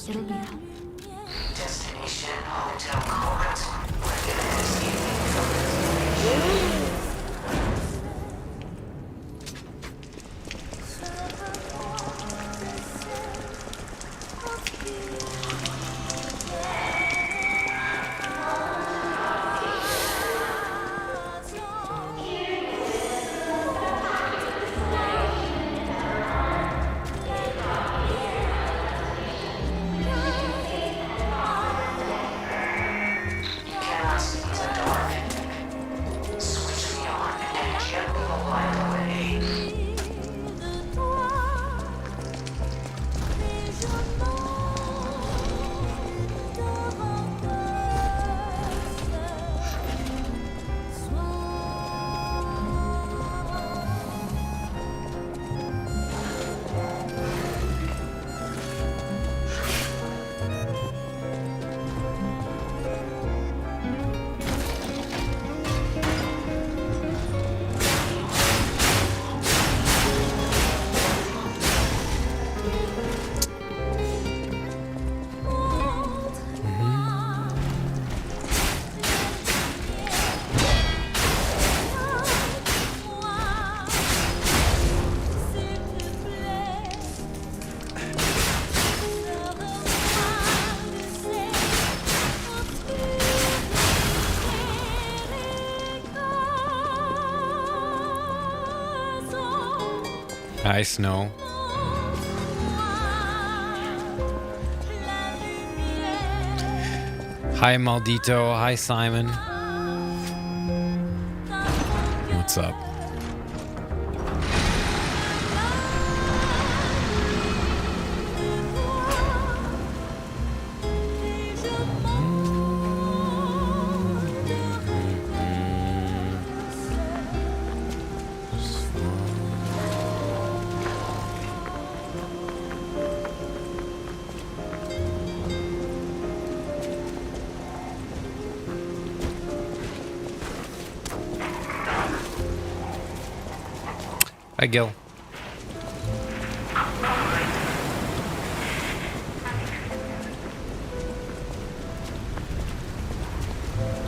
It'll be helpful. Destination Hotel Court. We're gonna escape from this station. Hi, Snow. Hi, Maldito. Hi, Simon. What's up? Hi, Gil.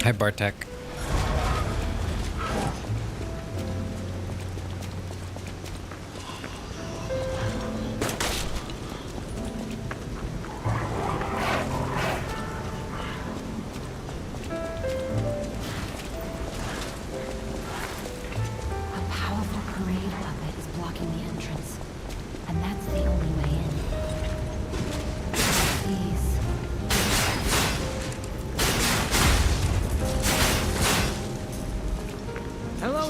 Hi, Bartek.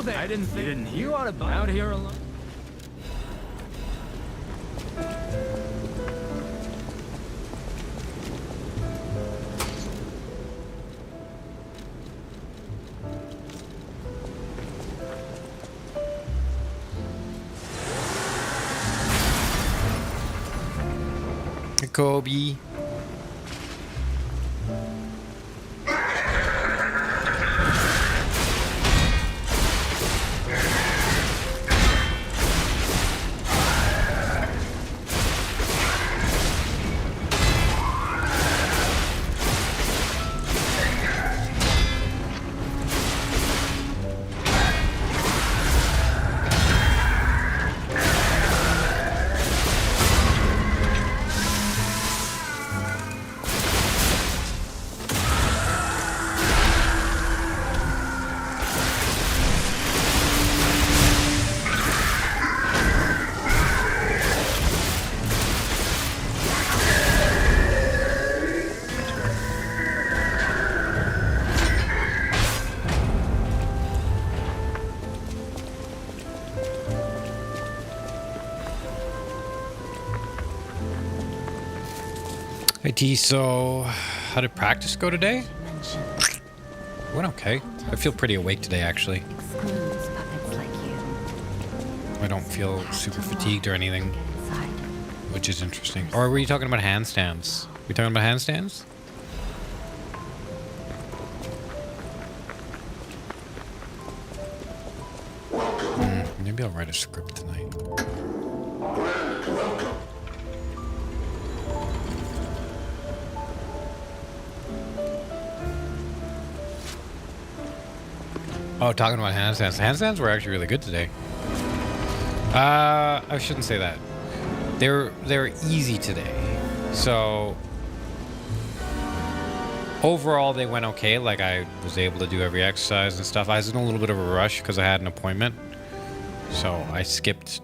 I didn't think you ought to be out here alone. Kobe. IT, so how did practice go today? Went okay. I feel pretty awake today, actually. I don't feel super fatigued or anything, which is interesting. Or were you talking about handstands? We talking about handstands? Maybe I'll write a script tonight. 。Oh, talking about handstands. Handstands were actually really good today. I shouldn't say that. They're easy today. So overall, they went okay. Like, I was able to do every exercise and stuff. I was in a little bit of a rush because I had an appointment. So I skipped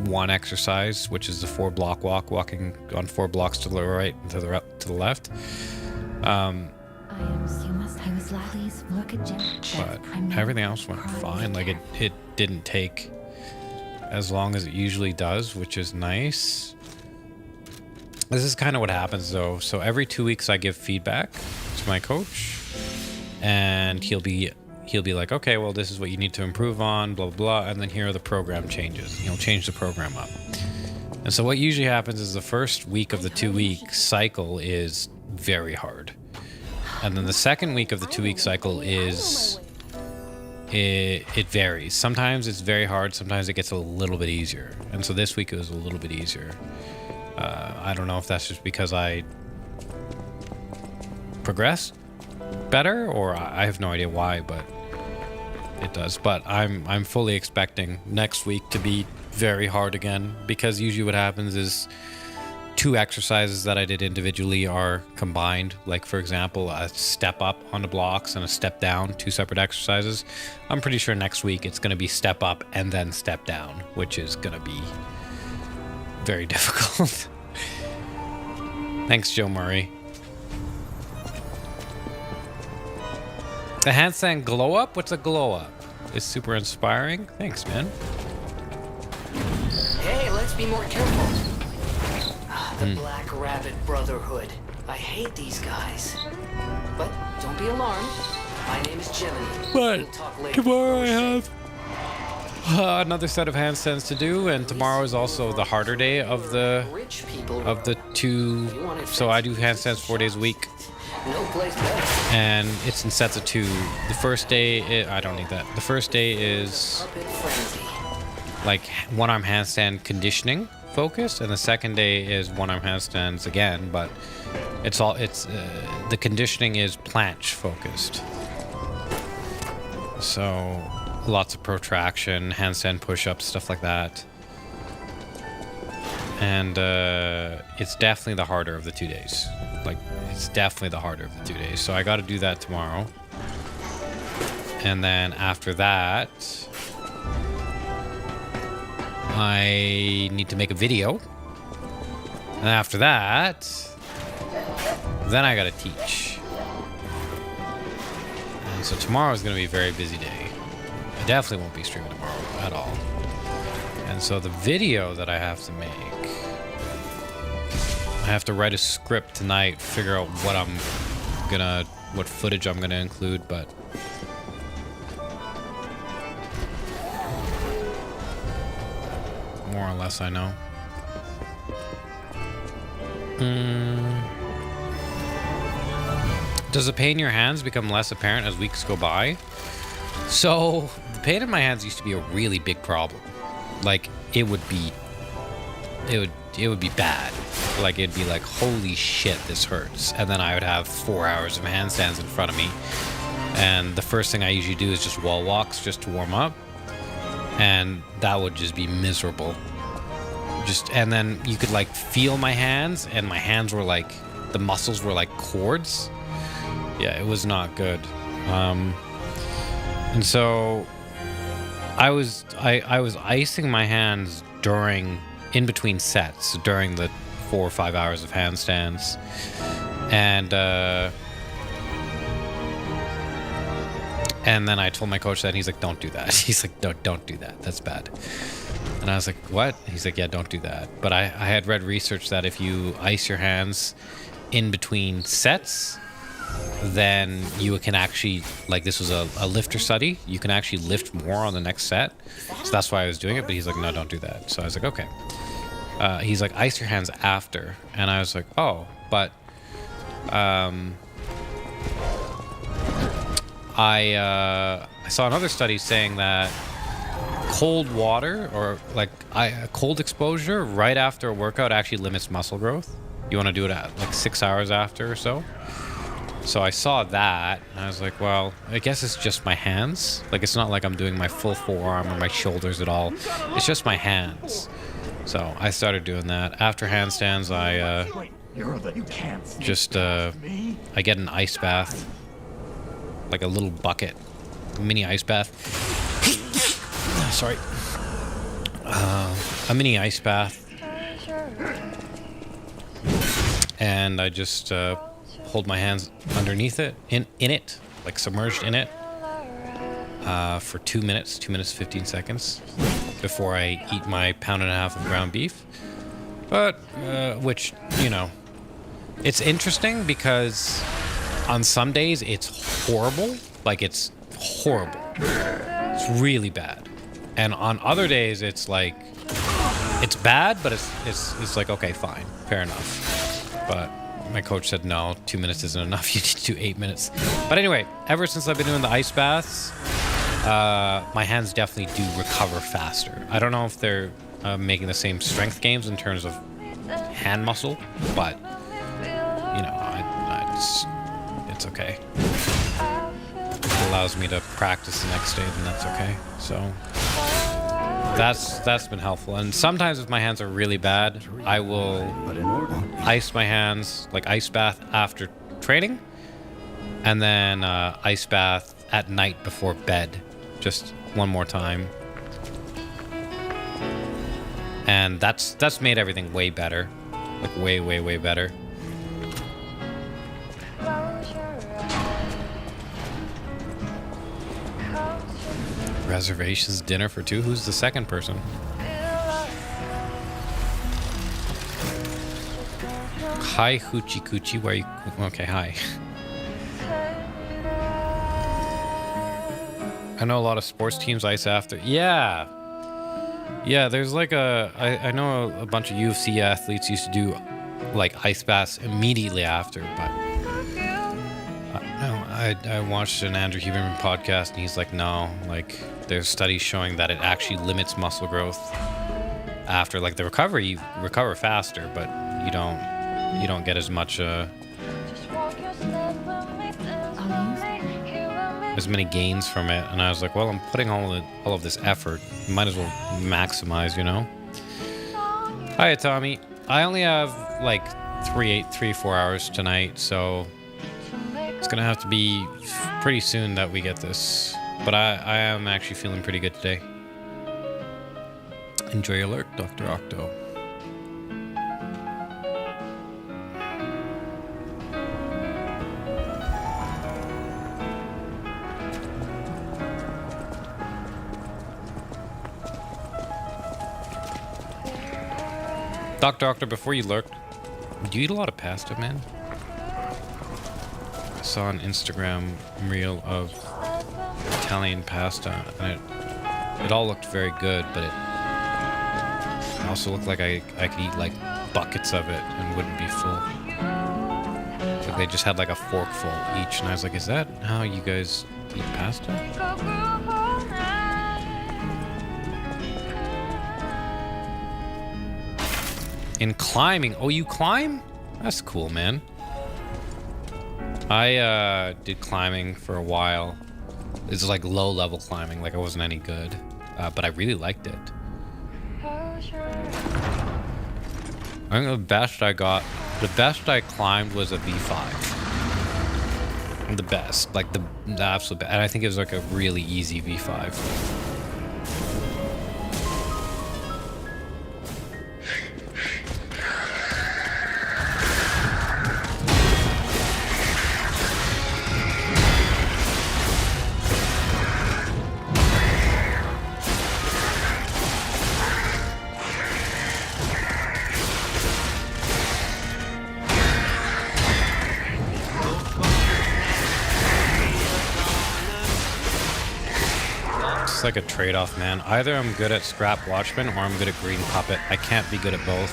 one exercise, which is the 4-block walk, walking on 4 blocks to the right and to the left. But everything else went fine. Like, it didn't take as long as it usually does, which is nice. This is kind of what happens though. So every 2 weeks I give feedback to my coach, and he'll be like, okay, well, this is what you need to improve on, blah, blah, blah. And then here are the program changes. He'll change the program up. And so what usually happens is the first week of the 2-week cycle is very hard. And then the second week of the 2-week cycle is, it varies. Sometimes it's very hard. Sometimes it gets a little bit easier. And so this week it was a little bit easier. I don't know if that's just because I progressed better, or I have no idea why, but it does. But I'm fully expecting next week to be very hard again, because usually what happens is 2 exercises that I did individually are combined. Like, for example, a step up on the blocks and a step down, 2 separate exercises. I'm pretty sure next week it's going to be step up and then step down, which is going to be very difficult. Thanks, Joe Murray. The handstand glow up? What's a glow up? It's super inspiring. Thanks, man. Hey, let's be more careful. The Black Rabbit Brotherhood. I hate these guys. But don't be alarmed. My name is Jiminy. But We'll talk later. tomorrow I have another set of handstands to do, and tomorrow is also the harder day of the Rich people 2. So I do handstands 4 days a week, no place better. and it's in sets of 2. The first day, I don't need that. The first day is Carpet frenzy. like one-arm handstand conditioning focused, and the second day is one-arm handstands again, but the conditioning is planche focused. So lots of protraction, handstand push-ups, stuff like that. And it's definitely the harder of the 2 days. Like, it's definitely the harder of the 2 days. So I got to do that tomorrow. And then after that, I need to make a video. And after that, then I got to teach. And so tomorrow is going to be a very busy day. I definitely won't be streaming tomorrow at all. And so the video that I have to make, I have to write a script tonight, figure out what footage I'm gonna include, but more or less I know. Does the pain in your hands become less apparent as weeks go by? So the pain in my hands used to be a really big problem. Like, it would be bad. Like, it'd be like, holy shit, this hurts. And then I would have 4 hours of handstands in front of me. And the first thing I usually do is just wall walks just to warm up. And that would just be miserable. And then you could like feel my hands, and my hands were like, the muscles were like cords. Yeah, it was not good. And so I was icing my hands in between sets during the 4 or 5 hours of handstands, and then I told my coach that, and he's like, "Don't do that." He's like, "Don't do that. That's bad." And I was like, "What?" He's like, "Yeah, don't do that." But I had read research that if you ice your hands in between sets, then you can actually, like, this was a lifter study, you can actually lift more on the next set. So that's why I was doing it, but he's like, "No, don't do that." So I was like, okay. He's like, "Ice your hands after." And I was like, "Oh, but I saw another study saying that cold water, or like cold exposure right after a workout, actually limits muscle growth. You want to do it at like 6 hours after or so. So I saw that, and I was like, well, I guess it's just my hands. Like, it's not like I'm doing my full forearm or my shoulders at all. It's just my hands. So I started doing that. After handstands, I I get an ice bath. Like a little bucket. A mini ice bath. Sorry. A mini ice bath. And I just hold my hands underneath it, in it, like submerged in it, for 2 minutes, 2 minutes 15 seconds, before I eat my 1.5 pounds of ground beef. But which, you know, it's interesting because on some days it's horrible, like it's horrible, it's really bad, and on other days it's like it's bad, but it's like, okay, fine, fair enough. But my coach said, no, 2 minutes isn't enough. You need to do 8 minutes. But anyway, ever since I've been doing the ice baths, my hands definitely do recover faster. I don't know if they're making the same strength gains in terms of hand muscle, but, you know, it's okay. It allows me to practice the next day, then that's okay. So that's been helpful. And sometimes if my hands are really bad, I will ice my hands, like ice bath after training, and then ice bath at night before bed, just one more time. And that's made everything way better, like way better. Reservations dinner for two. Who's the second person? Hi, Hoochie Coochie. Where are you? Okay, hi. I know a lot of sports teams ice after. Yeah, there's like I know a bunch of UFC athletes used to do like ice baths immediately after, but no, I watched an Andrew Huberman podcast, and he's like, no, like there's studies showing that it actually limits muscle growth after, like the recovery. You recover faster, but you don't get as much as many gains from it. And I was like, well, I'm putting all of this effort, might as well maximize, you know. Hi, Tommy. I only have like 4 hours tonight, so it's gonna have to be pretty soon that we get this. But I am actually feeling pretty good today. Enjoy your lurk, Dr. Octo. Dr. Octo, before you lurked, do you eat a lot of pasta, man? I saw an Instagram reel of Italian pasta, and it all looked very good, but it also looked like I could eat like buckets of it and wouldn't be full. Like they just had like a forkful each, and I was like, is that how you guys eat pasta? In climbing. Oh, you climb? That's cool, man. I did climbing for a while. It's like low level climbing, like I wasn't any good, but I really liked it. I think the best I climbed was a V5. The best, like the absolute best. And I think it was like a really easy V5. It's like a trade-off, man. Either I'm good at Scrap Watchman or I'm good at Green Puppet. I can't be good at both.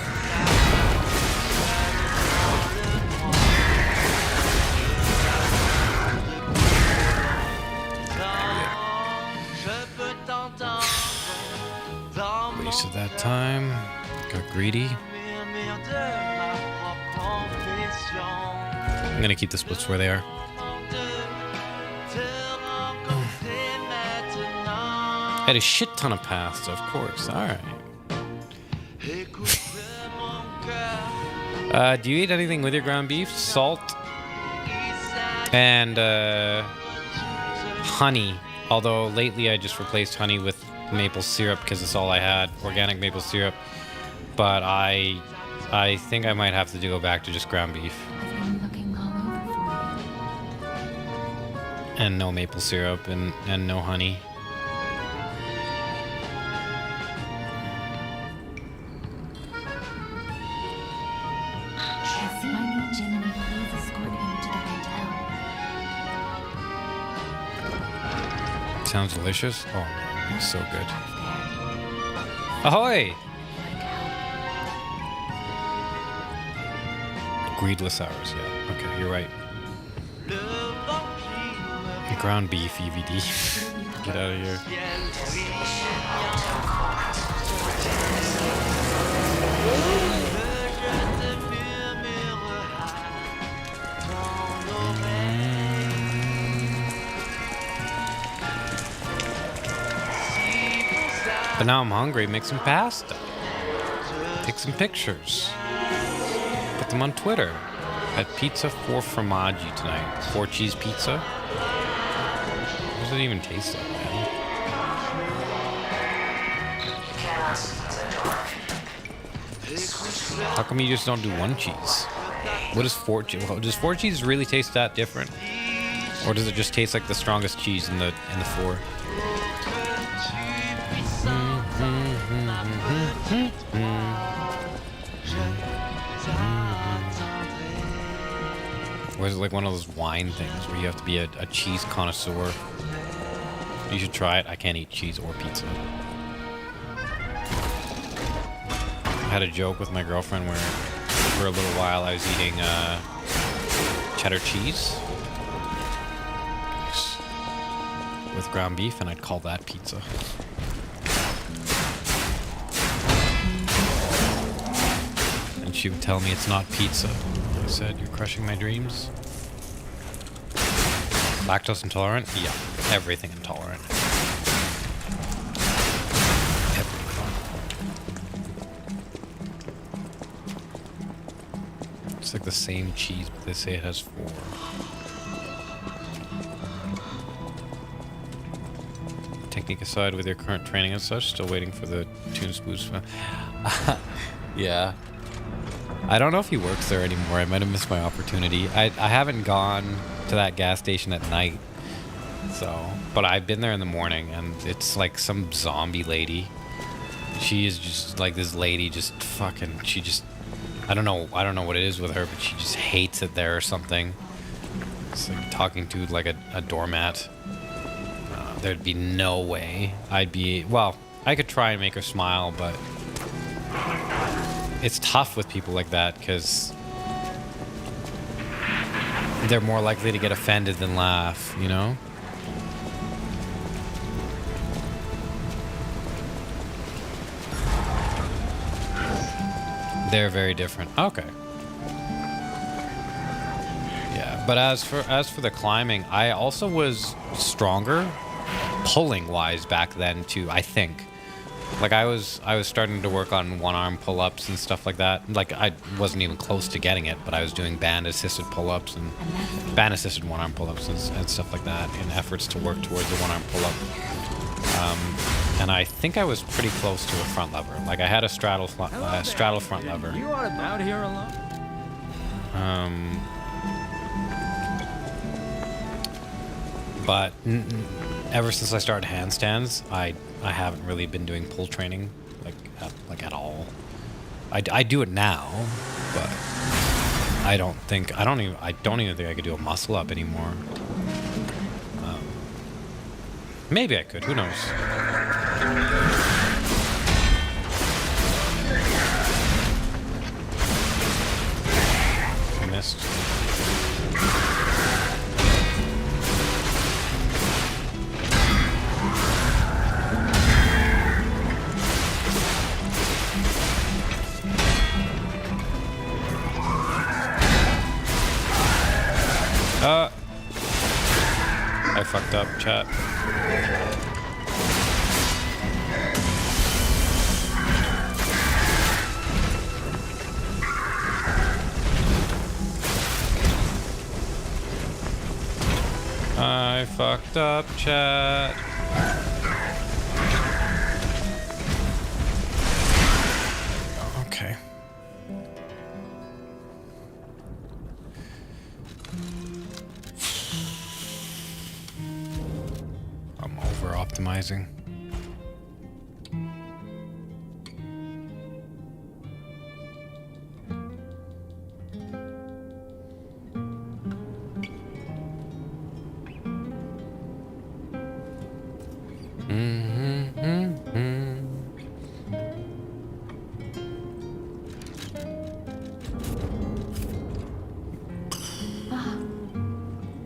Yeah. Wasted that time. Got greedy. I'm gonna keep the splits where they are. Had a shit ton of pasta, of course. All right. Do you eat anything with your ground beef? Salt and honey. Although lately I just replaced honey with maple syrup because it's all I had, organic maple syrup. But I think I might have to go back to just ground beef. I've been looking all over for you. And no maple syrup and no honey. Jesse, I need Jiminy. Please escort him to the hotel. Sounds delicious. Oh man, it's so good. Ahoy! Greedless hours, yeah. Okay, you're right. Ground beef EVD. Get out of here. But now I'm hungry. Make some pasta. Take some pictures. Put them on Twitter. Had pizza 4 formaggi tonight. 4 cheese pizza. What does it even taste like, man? How come you just don't do 1 cheese? What is 4 cheese? Does 4 cheese really taste that different? Or does it just taste like the strongest cheese in the 4? Or is it like one of those wine things where you have to be a cheese connoisseur? You should try it. I can't eat cheese or pizza. I had a joke with my girlfriend where for a little while I was eating cheddar cheese with ground beef, and I'd call that pizza. And she would tell me it's not pizza. I said, "You're crushing my dreams." Lactose intolerant? Yeah, everything intolerant. Everything. It's like the same cheese, but they say it has 4. Technique aside, with your current training and such, still waiting for the tunes boost. Yeah. I don't know if he works there anymore. I might have missed my opportunity. I haven't gone to that gas station at night. So, but I've been there in the morning, and it's like some zombie lady. She is just like this lady, just fucking. She just, I don't know what it is with her, but she just hates it there or something. It's like talking to like a doormat. There'd be no way I'd be. Well, I could try and make her smile, but it's tough with people like that because they're more likely to get offended than laugh, you know? They're very different. Okay. Yeah, but as for the climbing, I also was stronger pulling wise back then too, I think. Like I was starting to work on 1-arm pull-ups and stuff like that. Like I wasn't even close to getting it, but I was doing band-assisted pull-ups and band-assisted 1-arm pull-ups and stuff like that in efforts to work towards the 1-arm pull-up. And I think I was pretty close to a front lever. Like I had a straddle front lever. You are out here alone? But ever since I started handstands, I haven't really been doing pull training like at all. I do it now, but I don't even think I could do a muscle up anymore. Maybe I could. Who knows? I missed. I fucked up, chat. I fucked up, chat. Okay. I'm over optimizing.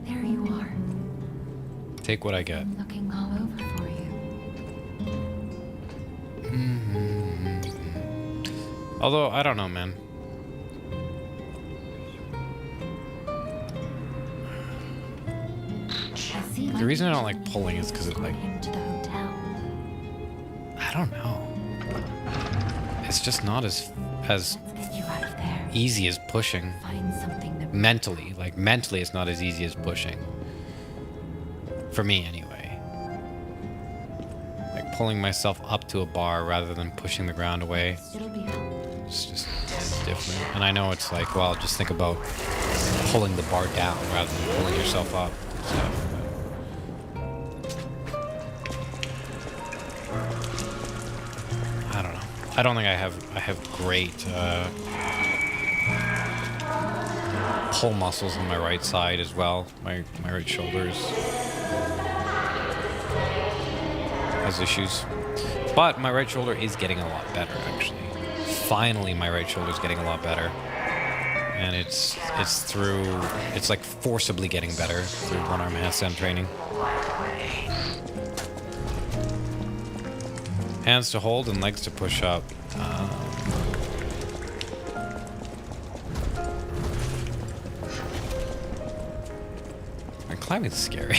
There you are. Take what I get. I'm looking all over for you. Although, I don't know, man. I see. The reason I don't like pulling is because it, like, To the hotel. I don't know. It's just not as Let's get you out of there. easy as pushing. Find something to Mentally. Like, mentally, it's not as easy as pushing. For me, anyway. Like, pulling myself up to a bar rather than pushing the ground away. It'll be helpful. It's just different. And I know it's like, well, just think about pulling the bar down rather than pulling yourself up. So, I don't know. I don't think I have great pull muscles on my right side as well. My right shoulders has issues. But my right shoulder is getting a lot better, actually. Finally, my right shoulder is getting a lot better. And it's like forcibly getting better through one-arm handstand training. Hands to hold and legs to push up. Climbing's scary.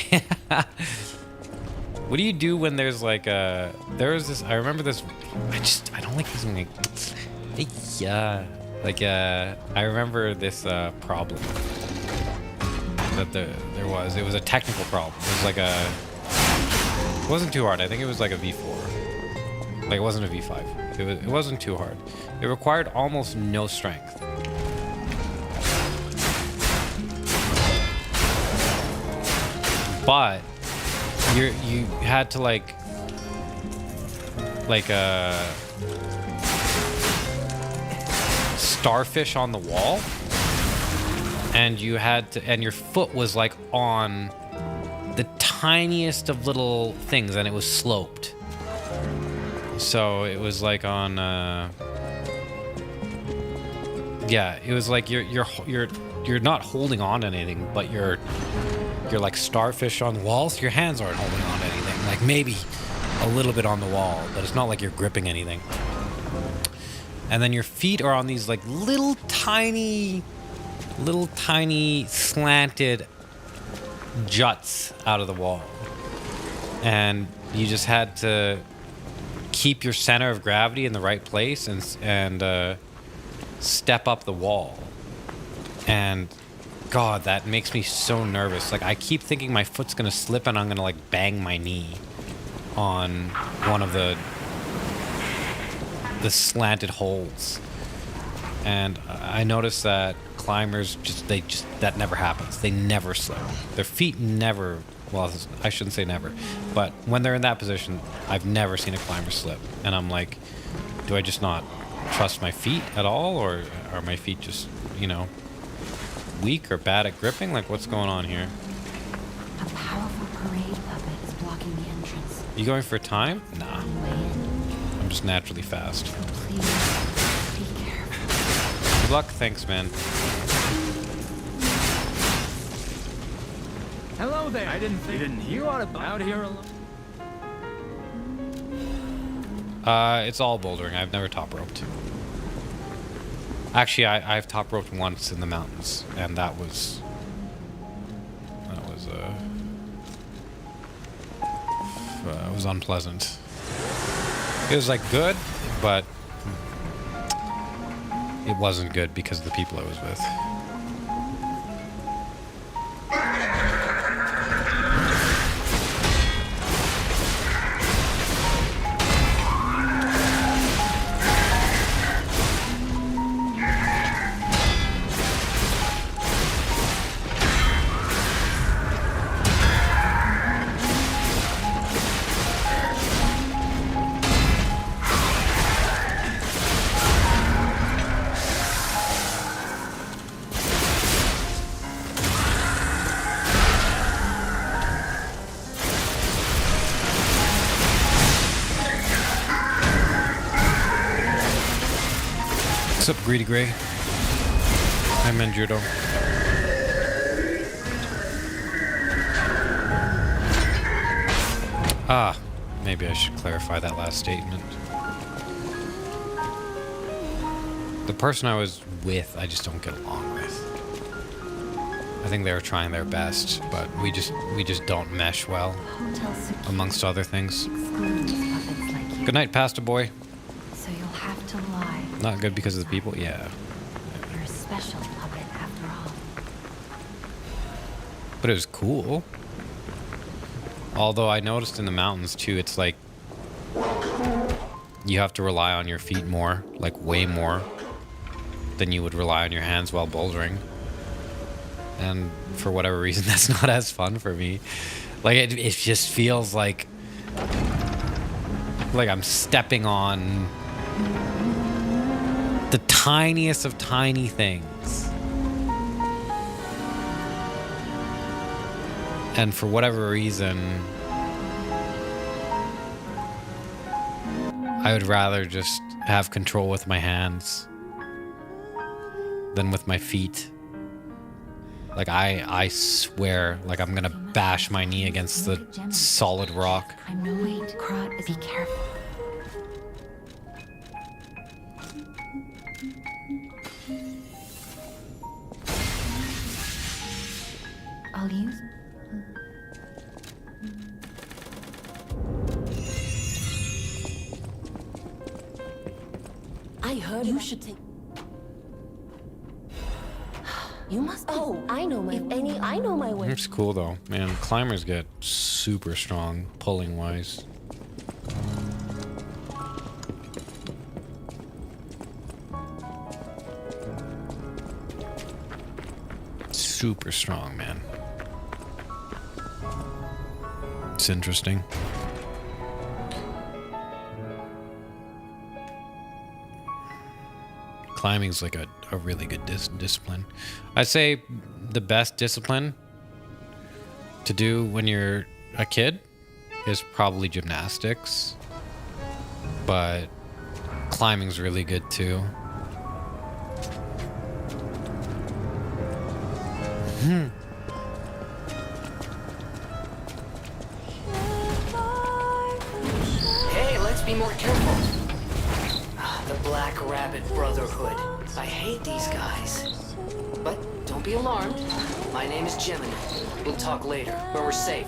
What do you do when there's like a... There was this... I remember this... I don't like using like... Yeah. Like, I remember this problem that there was. It was a technical problem. It was like a... It wasn't too hard. I think it was like a V4. Like, it wasn't a V5. It wasn't too hard. It required almost no strength. But you had to like starfish on the wall, and you had to, and your foot was like on the tiniest of little things, and it was sloped. So it was like on yeah, it was like you're not holding on to anything, but you're like starfish on the wall, so your hands aren't holding on to anything. Like maybe a little bit on the wall, but it's not like you're gripping anything. And then your feet are on these like little tiny slanted juts out of the wall. And you just had to keep your center of gravity in the right place and step up the wall. And God, that makes me so nervous. Like, I keep thinking my foot's gonna slip and I'm gonna like bang my knee on one of the slanted holds. And I noticed that climbers that never happens. They never slip. Their feet never, well, I shouldn't say never, but when they're in that position, I've never seen a climber slip. And I'm like, do I just not trust my feet at all, or are my feet just, you know, weak or bad at gripping? Like, what's going on here? A powerful parade puppet is blocking the entrance. You going for time? Nah. Way in. I'm just naturally fast. So please, be careful. Good luck. Thanks, man. Hello there. I didn't think you ought to be out here alone. It's all bouldering. I've never top roped. Actually, I've top roped once in the mountains, and that was it was unpleasant. It was like good, but it wasn't good because of the people I was with. What's up, Greedy Gray? I'm in judo. Ah, maybe I should clarify that last statement. The person I was with, I just don't get along with. I think they were trying their best, but we just don't mesh well, amongst other things. Good night, Pastor Boy. So you'll have to lie. Not good because of the people? Yeah. You're a special puppet after all. But it was cool. Although I noticed in the mountains too, it's like you have to rely on your feet more, like way more than you would rely on your hands while bouldering. And for whatever reason, that's not as fun for me. Like it just feels like I'm stepping on the tiniest of tiny things. And for whatever reason, I would rather just have control with my hands than with my feet. Like I swear, like I'm gonna bash my knee against the solid rock. I'm no wait, Crot, be careful. I'll use. I heard you should take. You must. Oh, I know my. If any, I know my way. It's cool though, man. Climbers get super strong pulling wise. Super strong, man. It's interesting. Climbing's like a really good discipline. I'd say the best discipline to do when you're a kid is probably gymnastics, but climbing's really good too. Hey, let's be more careful. The Black Rabbit Brotherhood. I hate these guys. But don't be alarmed. My name is Gemini. We'll talk later, when we're safe.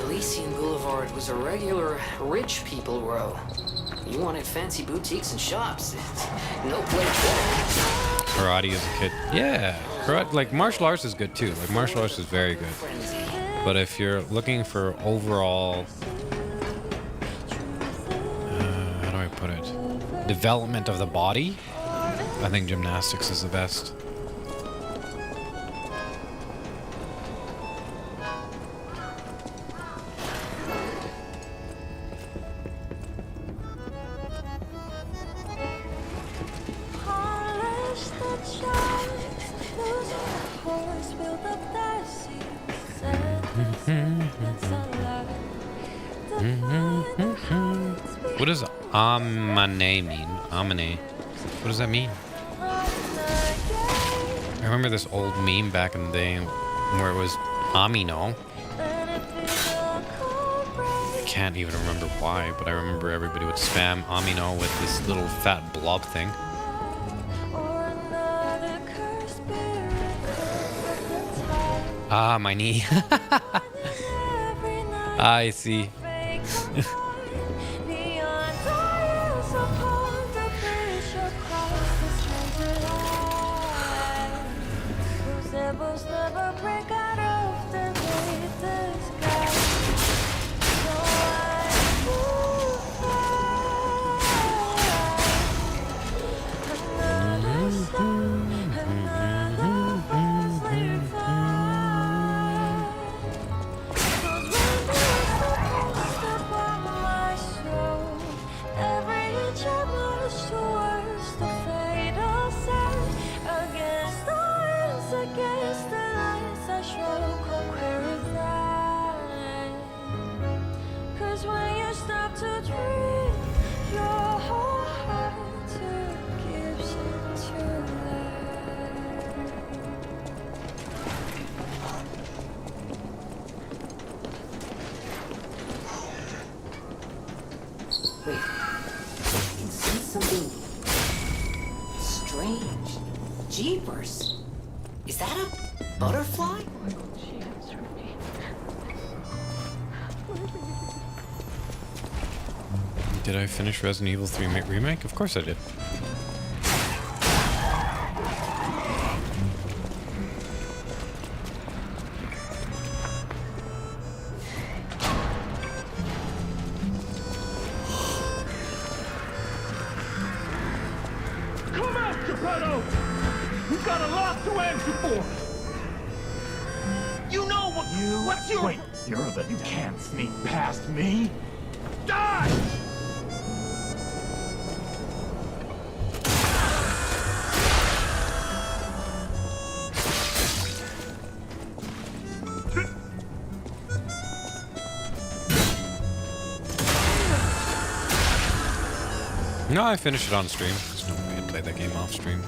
Elysian Boulevard was a regular rich people row. You wanted fancy boutiques and shops. No place there. Karate as a kid. Yeah. Karate, like martial arts is good too. Like martial arts is very good. But if you're looking for overall, how do I put it? Development of the body, I think gymnastics is the best. What does amane mean? Amane. What does that mean? I remember this old meme back in the day where it was amino. I can't even remember why, but I remember everybody would spam amino with this little fat blob thing. Ah, my knee. I see. Wait. I can sense something strange. Jeepers. Is that a butterfly? Did I finish Resident Evil 3 Remake? Of course I did. Come out, Geppetto! We've got a lot to answer for! You know what... What's your... Wait, you can't sneak past me! Die! No, I finished it on stream. There's no way I'd play that game off stream.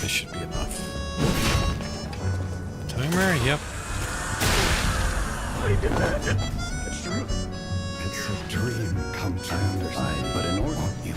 This should be enough. Timer? Yep. I imagine. It's true. It's a dream come true. I understand, but in order you.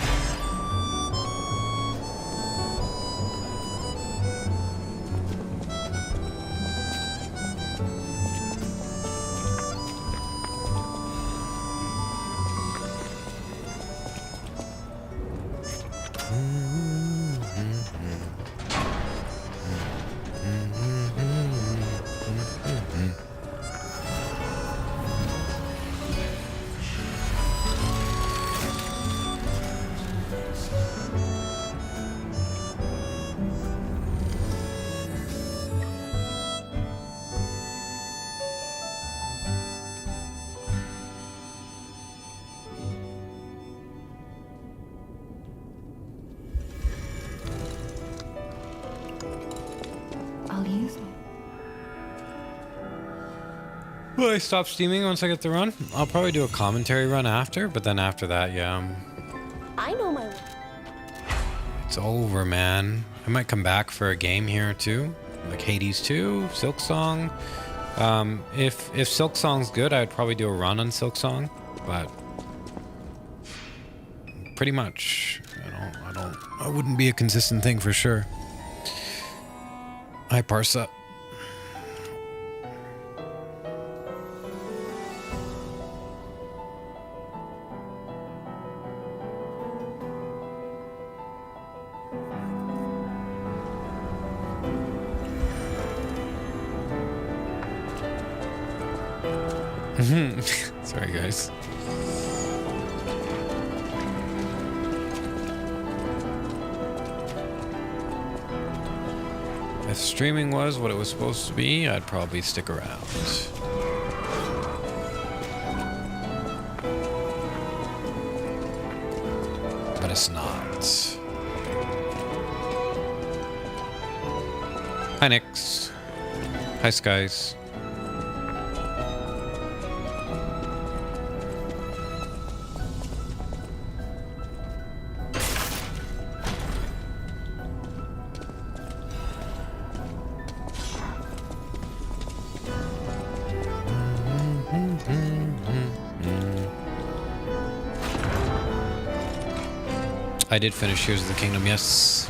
I'll use it. Will I stop streaming once I get the run? I'll probably do a commentary run after, but then after that, yeah, I know my way. it's over, man. I might come back for a game here or two, like Hades 2, Silksong. If Silksong's good, I'd probably do a run on Silksong, but pretty much, I wouldn't be a consistent thing for sure. Hi, Parsa. Sorry, guys. If streaming was what it was supposed to be, I'd probably stick around. But it's not. Hi, Nix. Hi, Skies. I did finish Tears of the Kingdom, yes.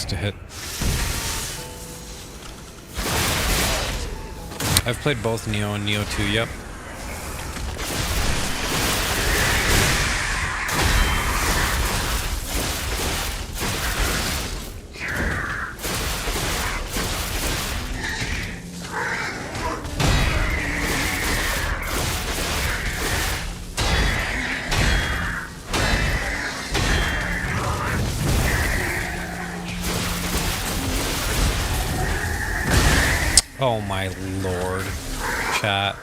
nice to hit. I've played both Neo and Neo 2, yep. Oh my lord, chat.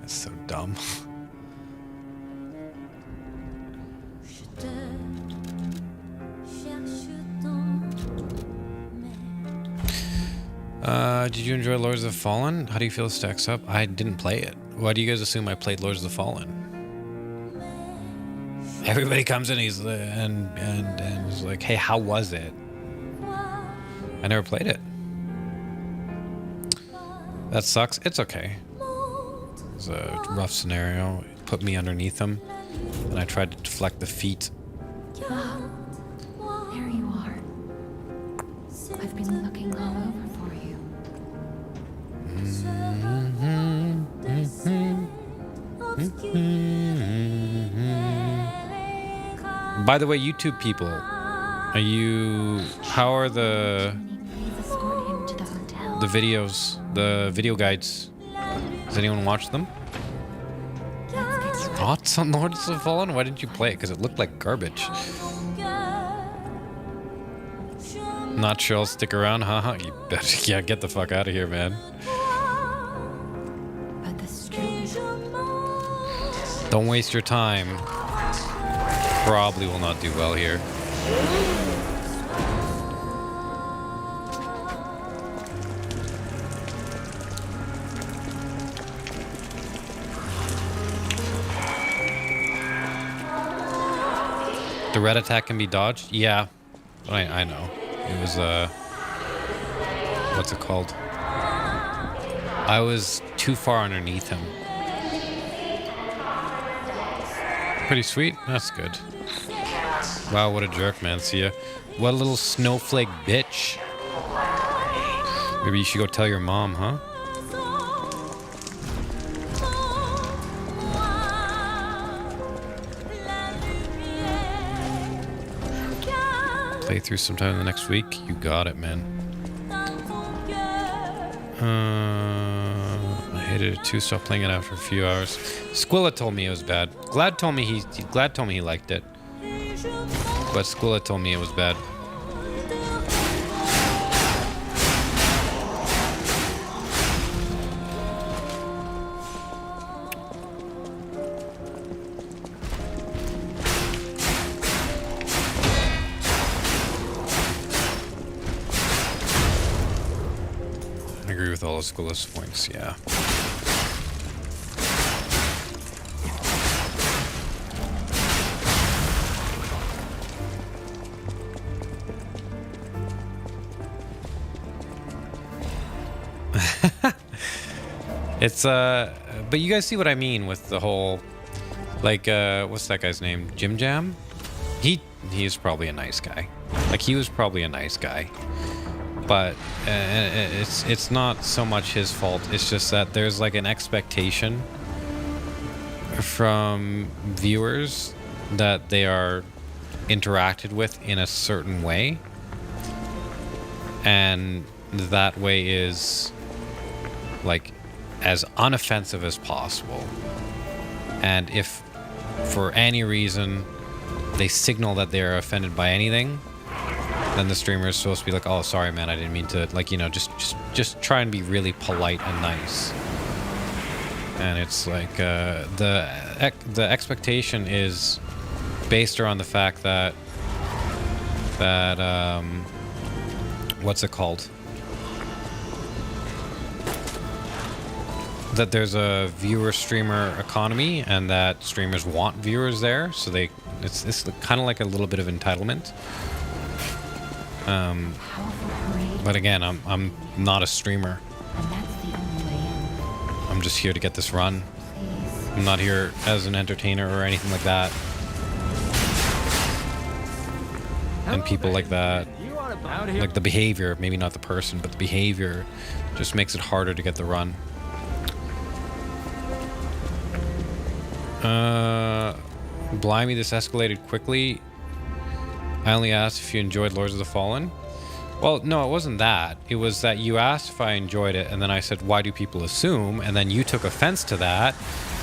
That's so dumb. Did you enjoy Lords of the Fallen? How do you feel it stacks up? I didn't play it. Why do you guys assume I played Lords of the Fallen? Everybody comes in and is like, hey, how was it? I never played it. That sucks. It's okay. It was a rough scenario. It put me underneath him, and I tried to deflect the feet. There you are. I've been looking all over for you. By the way, YouTube people, how are the videos, the video guides? Does anyone watch them? Thoughts on Lords of the Fallen? Why didn't you play it? Because it looked like garbage. Not sure I'll stick around, haha. You better, yeah, get the fuck out of here, man. But the stream. Don't waste your time. Probably will not do well here. The red attack can be dodged? Yeah. I know. It was, what's it called? I was too far underneath him. Pretty sweet. That's good. Wow, what a jerk, man. See ya. What a little snowflake bitch. Maybe you should go tell your mom, huh? Play through sometime in the next week. You got it, man. I hated it too. Stopped playing it after a few hours. Squilla told me it was bad. Glad told me he liked it. But Squilla told me it was bad. I agree with all of Squilla's points, yeah. It's but you guys see what I mean with the whole, like, what's that guy's name? Jim Jam? He is probably a nice guy. Like, he was probably a nice guy, but it's not so much his fault. It's just that there's like an expectation from viewers that they are interacted with in a certain way, and that way is like as unoffensive as possible. And if for any reason they signal that they're offended by anything, then the streamer is supposed to be like, oh, sorry, man, I didn't mean to, like, you know, just try and be really polite and nice. And it's like the expectation is based around the fact that what's it called? That there's a viewer streamer economy, and that streamers want viewers there, so it's kind of like a little bit of entitlement. But again, I'm not a streamer. I'm just here to get this run. I'm not here as an entertainer or anything like that. and people like that, like the behavior, maybe not the person, but the behavior just makes it harder to get the run. Blimey, this escalated quickly. I only asked if you enjoyed Lords of the Fallen. Well, no, it wasn't that. It was that you asked if I enjoyed it, and then I said, why do people assume? And then you took offense to that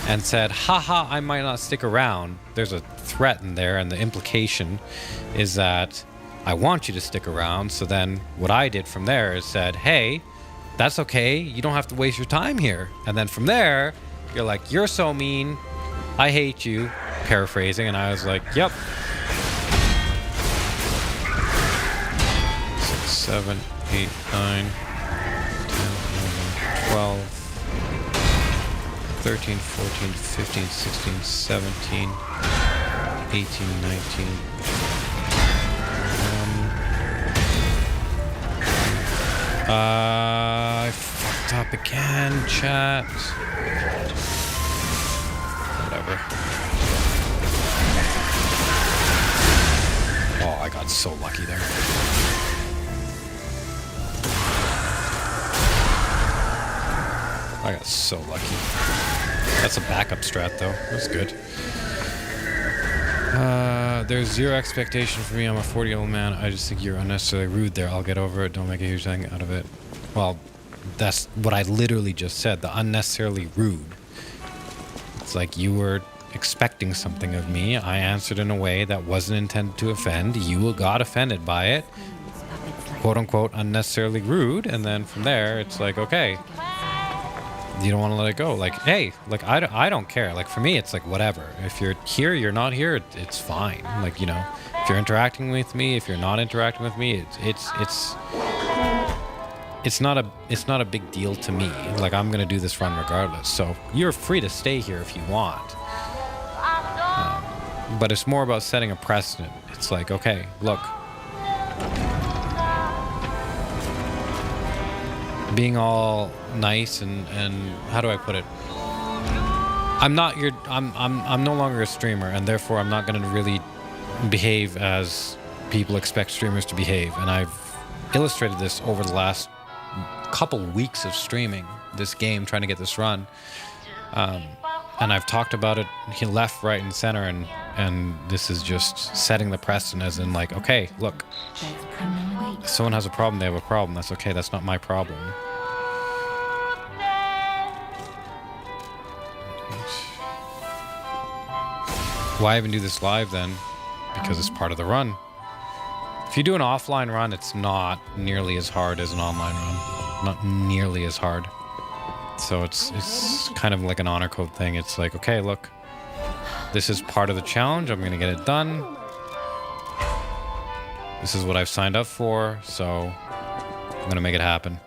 and said, haha, I might not stick around. There's a threat in there, and the implication is that I want you to stick around. So then what I did from there is said, hey, that's okay. You don't have to waste your time here. And then from there, you're like, you're so mean. I hate you. Paraphrasing. And I was like, yep. 6, 7, 8, 9, 10, 11, 12, 13, 14, 15, 16, 17, 18, 19. I fucked up again, chat. Whatever. Oh, I got so lucky there. I got so lucky. That's a backup strat, though. That's good. There's zero expectation for me. I'm a 40-year-old man. I just think you're unnecessarily rude there. I'll get over it. Don't make a huge thing out of it. Well, that's what I literally just said. The unnecessarily rude. It's like you were expecting something of me. I answered in a way that wasn't intended to offend. You got offended by it. Quote unquote unnecessarily rude. And then from there, it's like, okay. You don't want to let it go. Like, hey, like, I don't care. Like, for me, it's like, whatever. If you're here, you're not here, it's fine. Like, you know, if you're interacting with me, if you're not interacting with me, it's not a big deal to me. Like, I'm going to do this run regardless. So you're free to stay here if you want. But it's more about setting a precedent. It's like, okay, look. Being all nice and how do I put it? I'm no longer a streamer, and therefore I'm not going to really behave as people expect streamers to behave. And I've illustrated this over the last couple weeks of streaming this game, trying to get this run. And I've talked about it left, right, and center, and this is just setting the precedent as in like, okay, look, if someone has a problem, they have a problem. That's okay. That's not my problem. Why even do this live then? Because it's part of the run. If you do an offline run, it's not nearly as hard as an online run. Not nearly as hard. So it's kind of like an honor code thing. It's like, okay, look, this is part of the challenge. I'm going to get it done. This is what I've signed up for, so I'm going to make it happen.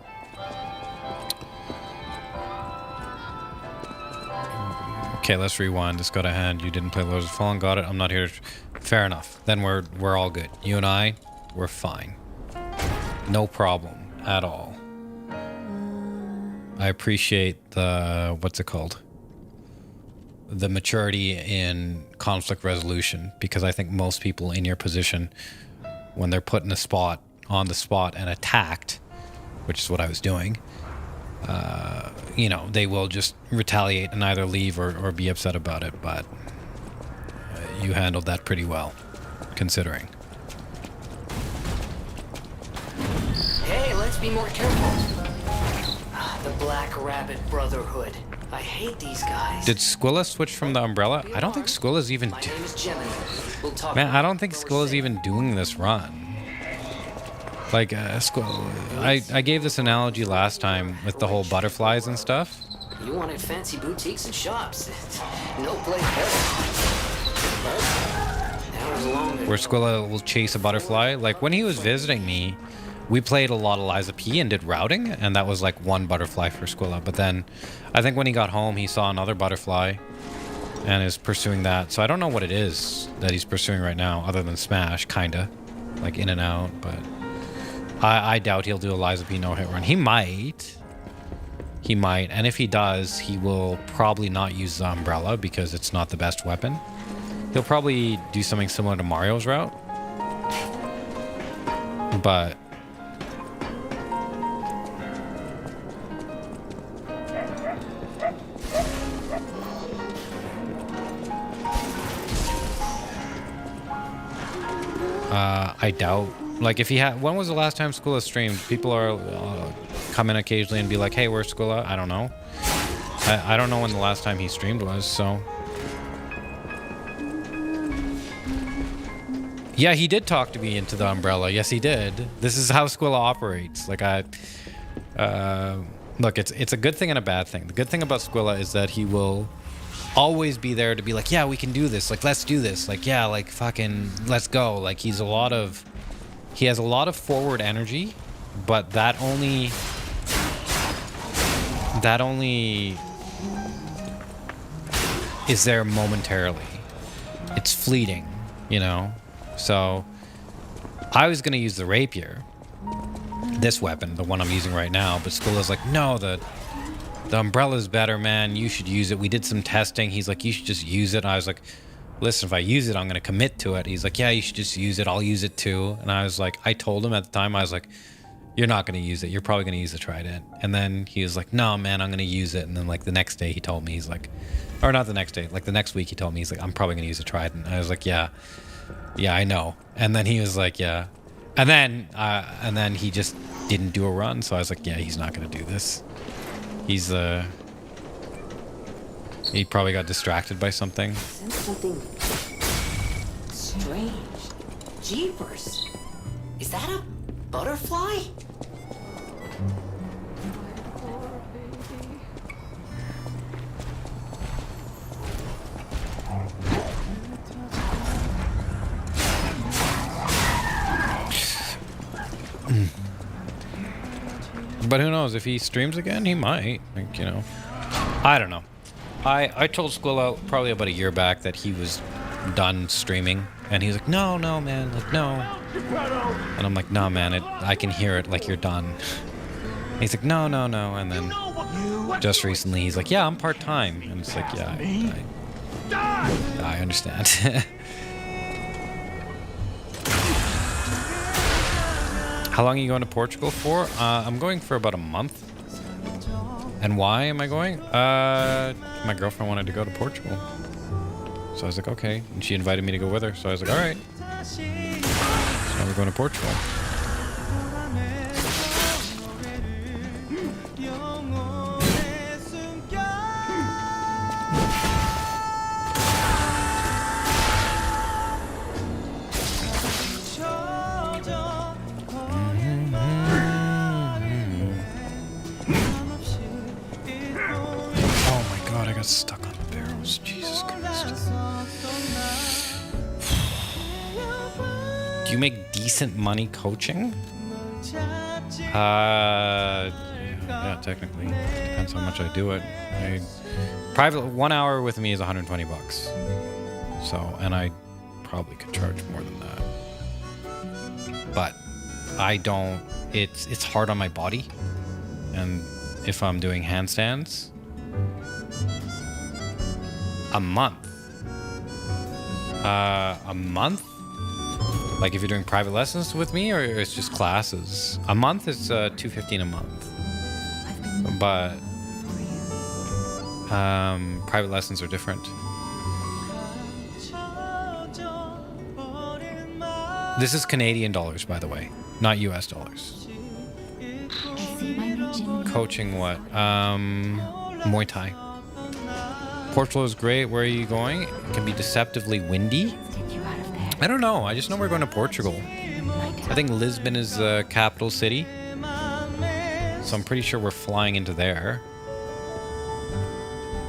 Okay, let's rewind. Let's go to hand. You didn't play Lords of the Fallen. Got it. I'm not here to... Fair enough. Then we're all good. You and I, we're fine. No problem at all. I appreciate the... What's it called? The maturity in conflict resolution, because I think most people in your position, when they're put in a spot, on the spot, and attacked, which is what I was doing, you know, they will just retaliate and either leave or be upset about it, but you handled that pretty well, considering. Hey, let's be more careful. The Black Rabbit Brotherhood. I hate these guys. Did Squilla switch from the umbrella? I don't think Squilla's even... My name is Gemini. We'll talk. Man, I don't think Squilla's even doing this run. Like, Squilla... I gave this analogy last time with the whole butterflies and stuff. You wanted fancy boutiques and shops. No place better. Where Squilla will chase a butterfly. Like, when he was visiting me, we played a lot of Liza P and did routing, and that was like one butterfly for Squilla. But then, I think when he got home, he saw another butterfly and is pursuing that. So I don't know what it is that he's pursuing right now, other than Smash, kinda. Like, in and out, but... I doubt he'll do a Liza P no-hit run. He might. He might. And if he does, he will probably not use the umbrella because it's not the best weapon. He'll probably do something similar to Mario's route. But I doubt. Like, if he had, when was the last time Skula streamed? People are come in occasionally and be like, "Hey, where's Skula?" I don't know. I don't know when the last time he streamed was. So yeah, he did talk to me into the umbrella. Yes, he did. This is how Skula operates. Like, look, it's a good thing and a bad thing. The good thing about Skula is that he will always be there to be like, yeah, we can do this. Like, let's do this. Like, yeah, like, fucking, let's go. Like, he has a lot of forward energy, but that only is there momentarily. It's fleeting, you know? So I was going to use the rapier, this weapon, the one I'm using right now, but Skula's like, no, the umbrella's better, man. You should use it. We did some testing. He's like, you should just use it. And I was like, listen, if I use it, I'm going to commit to it. He's like, yeah, you should just use it. I'll use it too. And I was like, I told him at the time, I was like, you're not going to use it. You're probably going to use the trident. And then he was like, no, man, I'm going to use it. And then like the next day he told me, he's like, or not the next day, like the next week he told me, he's like, I'm probably going to use a trident. And I was like, yeah, I know. And then he was like, yeah. And then he just didn't do a run. So I was like, yeah, he's not going to do this. He probably got distracted by something. Something strange. Jeepers. Is that a butterfly? But who knows? If he streams again, he might. Like, you know. I don't know. I told Squilla probably about a year back that he was done streaming, and he's like, no, man, like, no. And I'm like, no, man, I can hear it, like, you're done. And he's like, no, and then just recently he's like, yeah, I'm part-time, and it's like, yeah, I understand. How long are you going to Portugal for? I'm going for about a month. And why am I going? My girlfriend wanted to go to Portugal. So I was like, okay. And she invited me to go with her. So I was like, all right. So now we're going to Portugal. Stuck on the barrels. Jesus Christ. Do you make decent money coaching? Yeah, technically. Depends how much I do it. Private 1 hour with me is $120. So, and I probably could charge more than that. But I don't, it's hard on my body. And if I'm doing handstands, a month? Like if you're doing private lessons with me, or it's just classes? A month is $215 a month. But private lessons are different. This is Canadian dollars, by the way, not US dollars. Coaching what? Muay Thai. Portugal is great. Where are you going? It can be deceptively windy. I don't know. I just know we're going to Portugal. I think Lisbon is the capital city. So I'm pretty sure we're flying into there.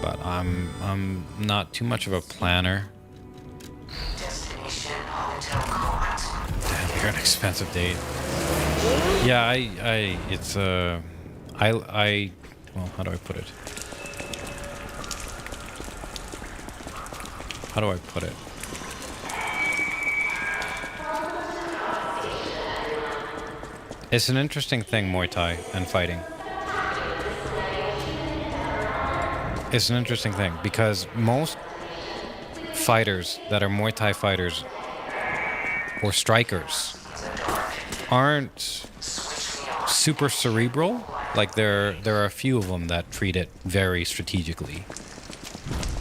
But I'm not too much of a planner. Damn, you're an expensive date. Yeah, well, how do I put it? How do I put it? It's an interesting thing, Muay Thai and fighting. It's an interesting thing because most fighters that are Muay Thai fighters or strikers aren't super cerebral. Like there are a few of them that treat it very strategically.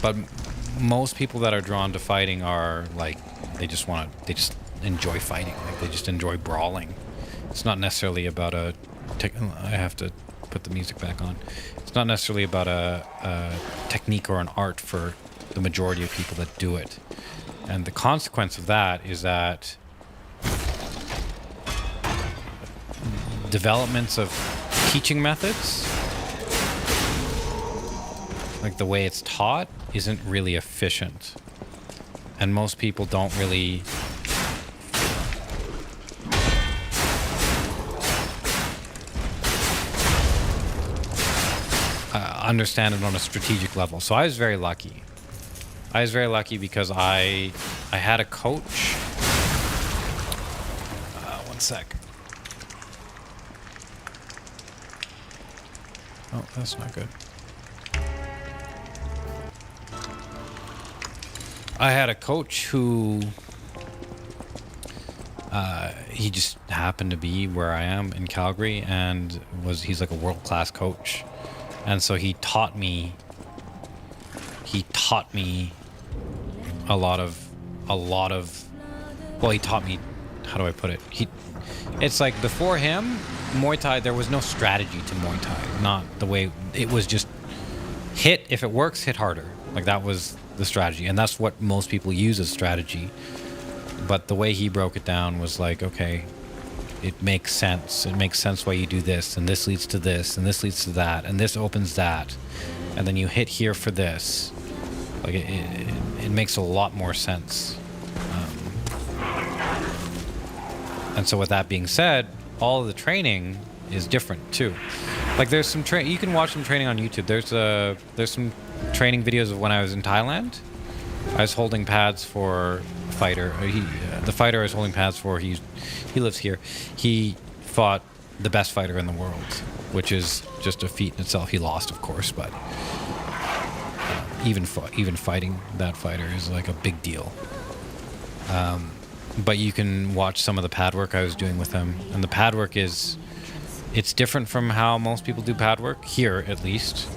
But most people that are drawn to fighting are like they just enjoy fighting. Like they just enjoy brawling. It's not necessarily about I have to put the music back on. It's not necessarily about a technique or an art for the majority of people that do it. And the consequence of that is that developments of teaching methods, like the way it's taught, isn't really efficient. And most people don't really understand it on a strategic level. So I was very lucky. I was very lucky because I had a coach. One sec. Oh, that's not good. I had a coach who he just happened to be where I am in Calgary, and he's like a world-class coach. And so he taught me a lot of well, he taught me, how do I put it? It's like before him, Muay Thai, there was no strategy to Muay Thai. Not the way, it was just hit, if it works, hit harder. Like that was the strategy. And that's what most people use as strategy. But the way he broke it down was like, okay, it makes sense. It makes sense why you do this, and this leads to this, and this leads to that, and this opens that. And then you hit here for this. Like it makes a lot more sense. And so with that being said, all of the training is different too. Like there's some you can watch some training on YouTube. There's some training videos of when I was in Thailand. I was holding pads for a fighter. The fighter I was holding pads for, he lives here. He fought the best fighter in the world, which is just a feat in itself. He lost, of course, but even fighting that fighter is like a big deal. But you can watch some of the pad work I was doing with him, and the pad work it's different from how most people do pad work here, at least.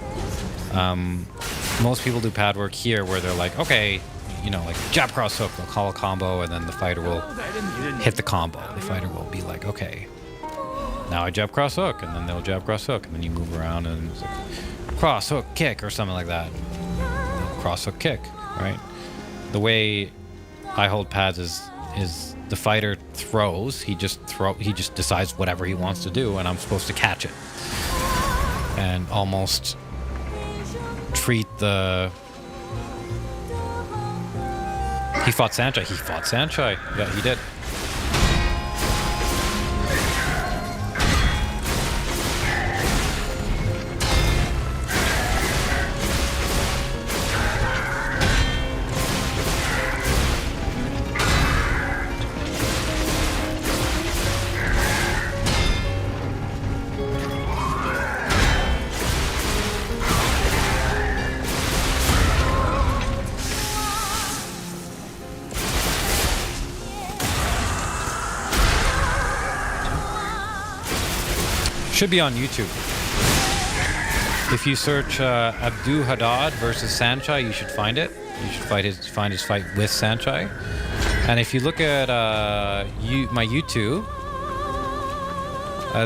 Most people do pad work here where they're like, okay, like jab cross hook, they'll call a combo, and then the fighter will hit the combo. The fighter will be like, okay, now I jab cross hook, and then they'll jab cross hook, and then you move around and it's like cross hook kick or something like that. Cross hook kick, right? The way I hold pads is the fighter throws. He just decides whatever he wants to do, and I'm supposed to catch it and almost treat the. He fought Sanchai. Yeah, he did. Should be on YouTube. If you search Abdu Haddad versus Sanchai, you should find it. You should find his fight with Sanchai. And if you look at my YouTube,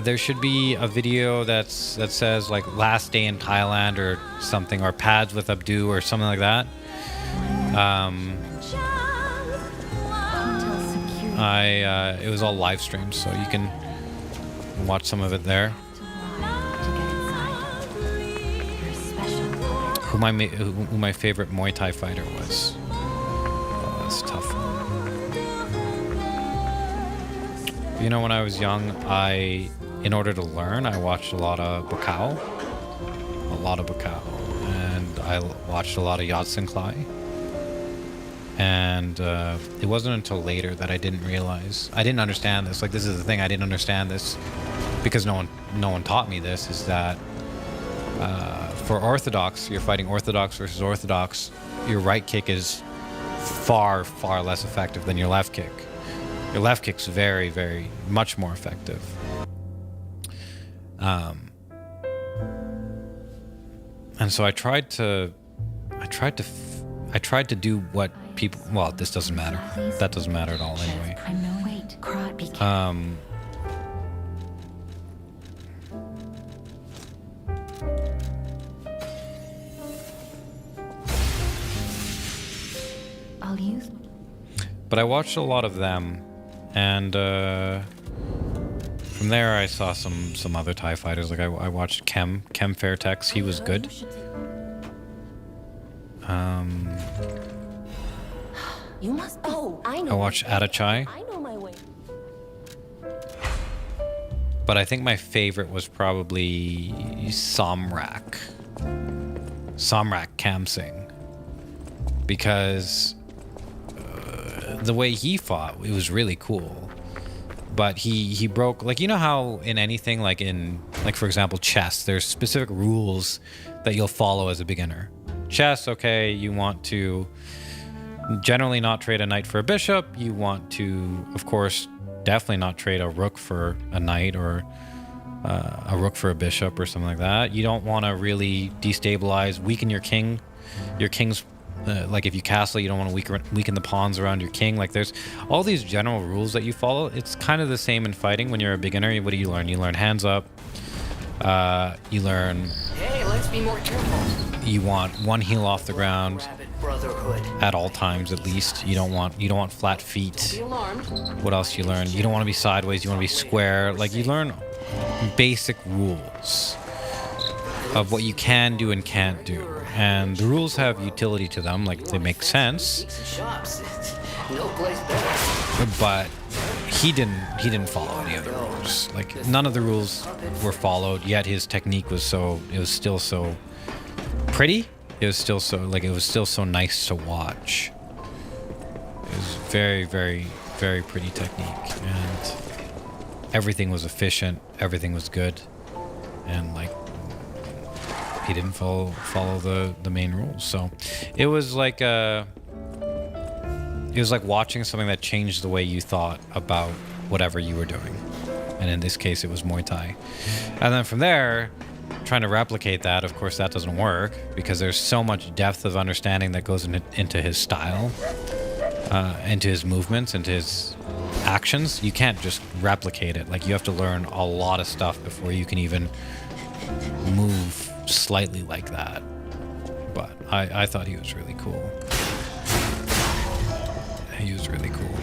there should be a video that says like last day in Thailand or something, or pads with Abdu or something like that. It was all live streamed, so you can watch some of it there. Who my favorite Muay Thai fighter was. Oh, that's a tough one. When I was young, in order to learn, I watched a lot of Bukao. And I watched a lot of Yatsen Klai. And it wasn't until later that I didn't understand this. Like, this is the thing, I didn't understand this because no one taught me this, is that for Orthodox, you're fighting Orthodox versus Orthodox, your right kick is far, far less effective than your left kick. Your left kick's very, very, much more effective. And so I tried to do what people. Well, this doesn't matter. That doesn't matter at all anyway. I know. Wait, cry. Be careful. I'll use. But I watched a lot of them, and from there I saw some other Thai fighters. Like I watched Kem Fairtex. He was good. You must. Oh, I know. I watched Adachai, I know my way. but I think my favorite was probably Samrak Kamsing, because the way he fought, it was really cool. But he broke, like, you know how in anything, like for example chess, there's specific rules that you'll follow as a beginner. Chess, okay, you want to generally not trade a knight for a bishop. You want to, of course, definitely not trade a rook for a knight, or a rook for a bishop or something like that. You don't want to really destabilize, weaken your king. Your king's like if you castle, you don't want to weaken the pawns around your king. Like there's all these general rules that you follow. It's kind of the same in fighting. When you're a beginner, what do you learn? You learn hands up. You learn. Hey, let's be more careful. You want one heel off the ground at all times, at least. You don't want flat feet. Be alarmed. What else you learn? You don't want to be sideways. You want to be square. Like you learn basic rules of what you can do and can't do, and the rules have utility to them. Like they make sense. Shops. No place better. But he didn't follow any of the rules. Like none of the rules were followed. Yet his technique was still so pretty. It was still so nice to watch. It was very, very, very pretty technique, and everything was efficient. Everything was good, and like he didn't follow the main rules. So it was like watching something that changed the way you thought about whatever you were doing. And in this case, it was Muay Thai. And then from there, trying to replicate that, of course, that doesn't work, because there's so much depth of understanding that goes into his style, into his movements, into his actions. You can't just replicate it. Like you have to learn a lot of stuff before you can even move slightly like that. But I thought he was really cool. He was really cool.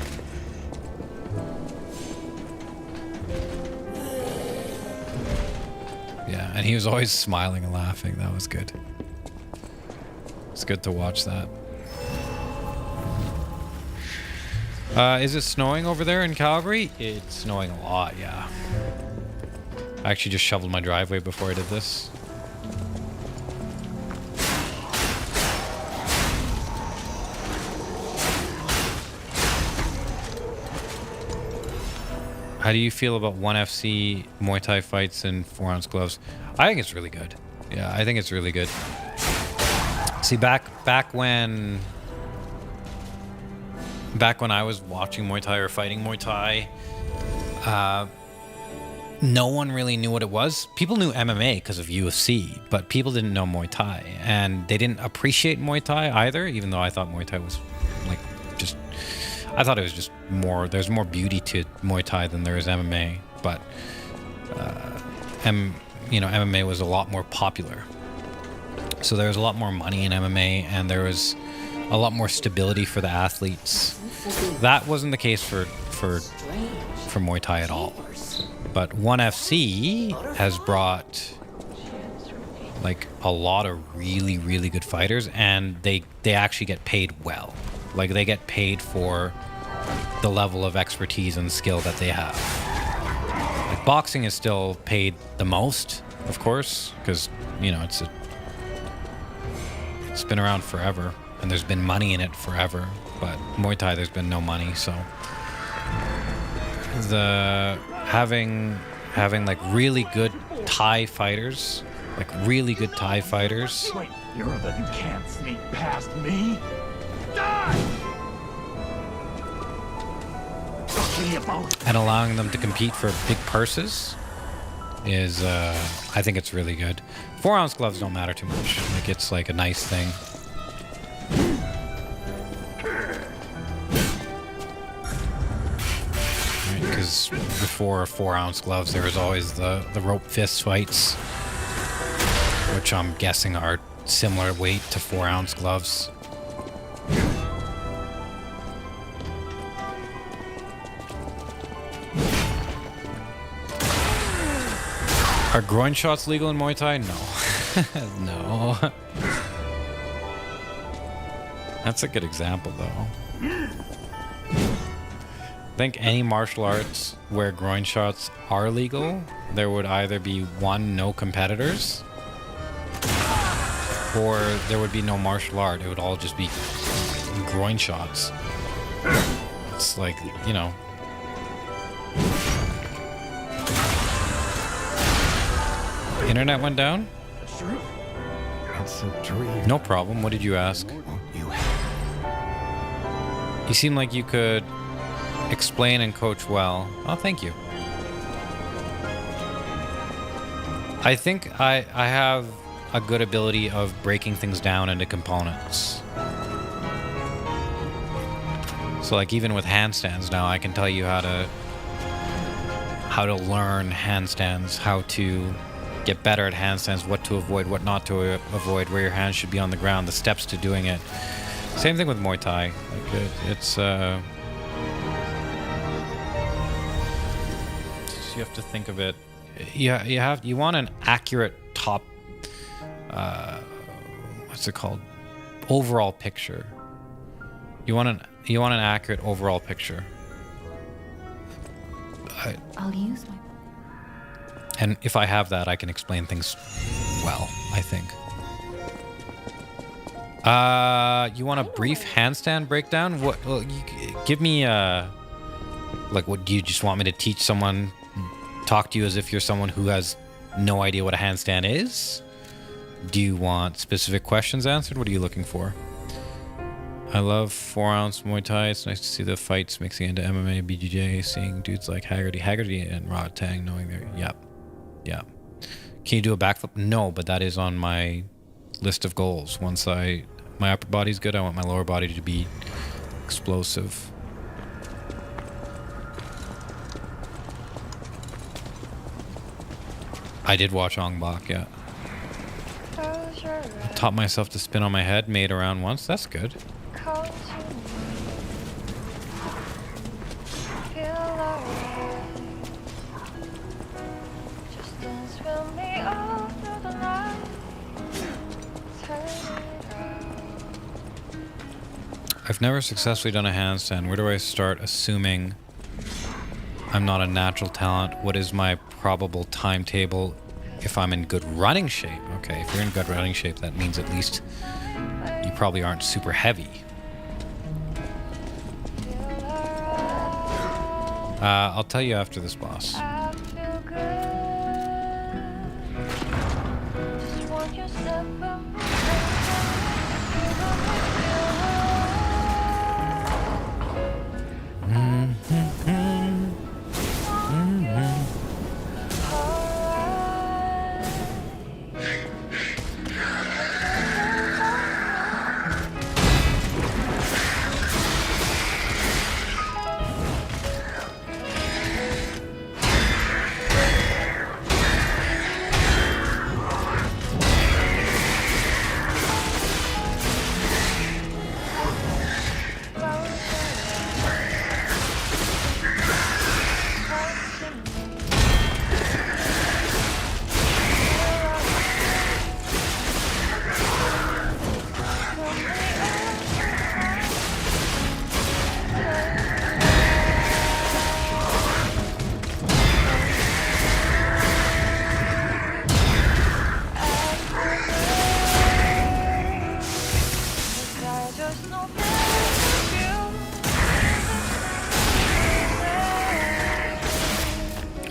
Yeah, and he was always smiling and laughing. That was good. It's good to watch that. Is it snowing over there in Calgary? It's snowing a lot, yeah. I actually just shoveled my driveway before I did this. How do you feel about 1FC Muay Thai fights in 4-ounce gloves? I think it's really good. Yeah, I think it's really good. See, back when I was watching Muay Thai or fighting Muay Thai, no one really knew what it was. People knew MMA because of UFC, but people didn't know Muay Thai, and they didn't appreciate Muay Thai either, even though I thought Muay Thai was like just... I thought it was just more... There's more beauty to Muay Thai than there is MMA, but MMA was a lot more popular. So there was a lot more money in MMA, and there was a lot more stability for the athletes. That wasn't the case for Muay Thai at all. But 1FC has brought like a lot of really, really good fighters, and they actually get paid well. Like they get paid for the level of expertise and skill that they have. Like boxing is still paid the most, of course, because it's been around forever and there's been money in it forever. But Muay Thai, there's been no money, so having like really good Thai fighters, Wait, you can't sneak past me? Die! and allowing them to compete for big purses is, I think it's really good. 4-ounce gloves don't matter too much. Like, it's like a nice thing. Because before 4-ounce gloves, there was always the rope fist fights, which I'm guessing are similar weight to 4-ounce gloves. Are groin shots legal in Muay Thai? No. No. That's a good example, though. I think any martial arts where groin shots are legal, there would either be one, no competitors, or there would be no martial art. It would all just be groin shots. It's like, you know. Internet went down? It's a dream. No problem. What did you ask? You seem like you could explain and coach well. Oh, thank you. I think I have a good ability of breaking things down into components. So like even with handstands now, I can tell you how to learn handstands, how to get better at handstands, what to avoid, what not to avoid, where your hands should be on the ground, the steps to doing it. Same thing with Muay Thai. Like it's you have to think of it. You want an accurate top. What's it called? Overall picture. You want an accurate overall picture. I'll use my... And if I have that, I can explain things well, I think. You want a brief handstand breakdown? What? Well, give me like, what do you just want me to teach someone? Talk to you as if you're someone who has no idea what a handstand is? Do you want specific questions answered? What are you looking for? I love 4-ounce Muay Thai. It's nice to see the fights mixing into MMA, BJJ, seeing dudes like Haggerty and Rodtang knowing they're... Yep. Yeah. Can you do a backflip? No, but that is on my list of goals. Once my upper body's good, I want my lower body to be explosive. I did watch Ong Bak, yeah. I taught myself to spin on my head, made around once. That's good. I've never successfully done a handstand. Where do I start assuming I'm not a natural talent? What is my probable timetable if I'm in good running shape? Okay, if you're in good running shape, that means at least you probably aren't super heavy. I'll tell you after this boss.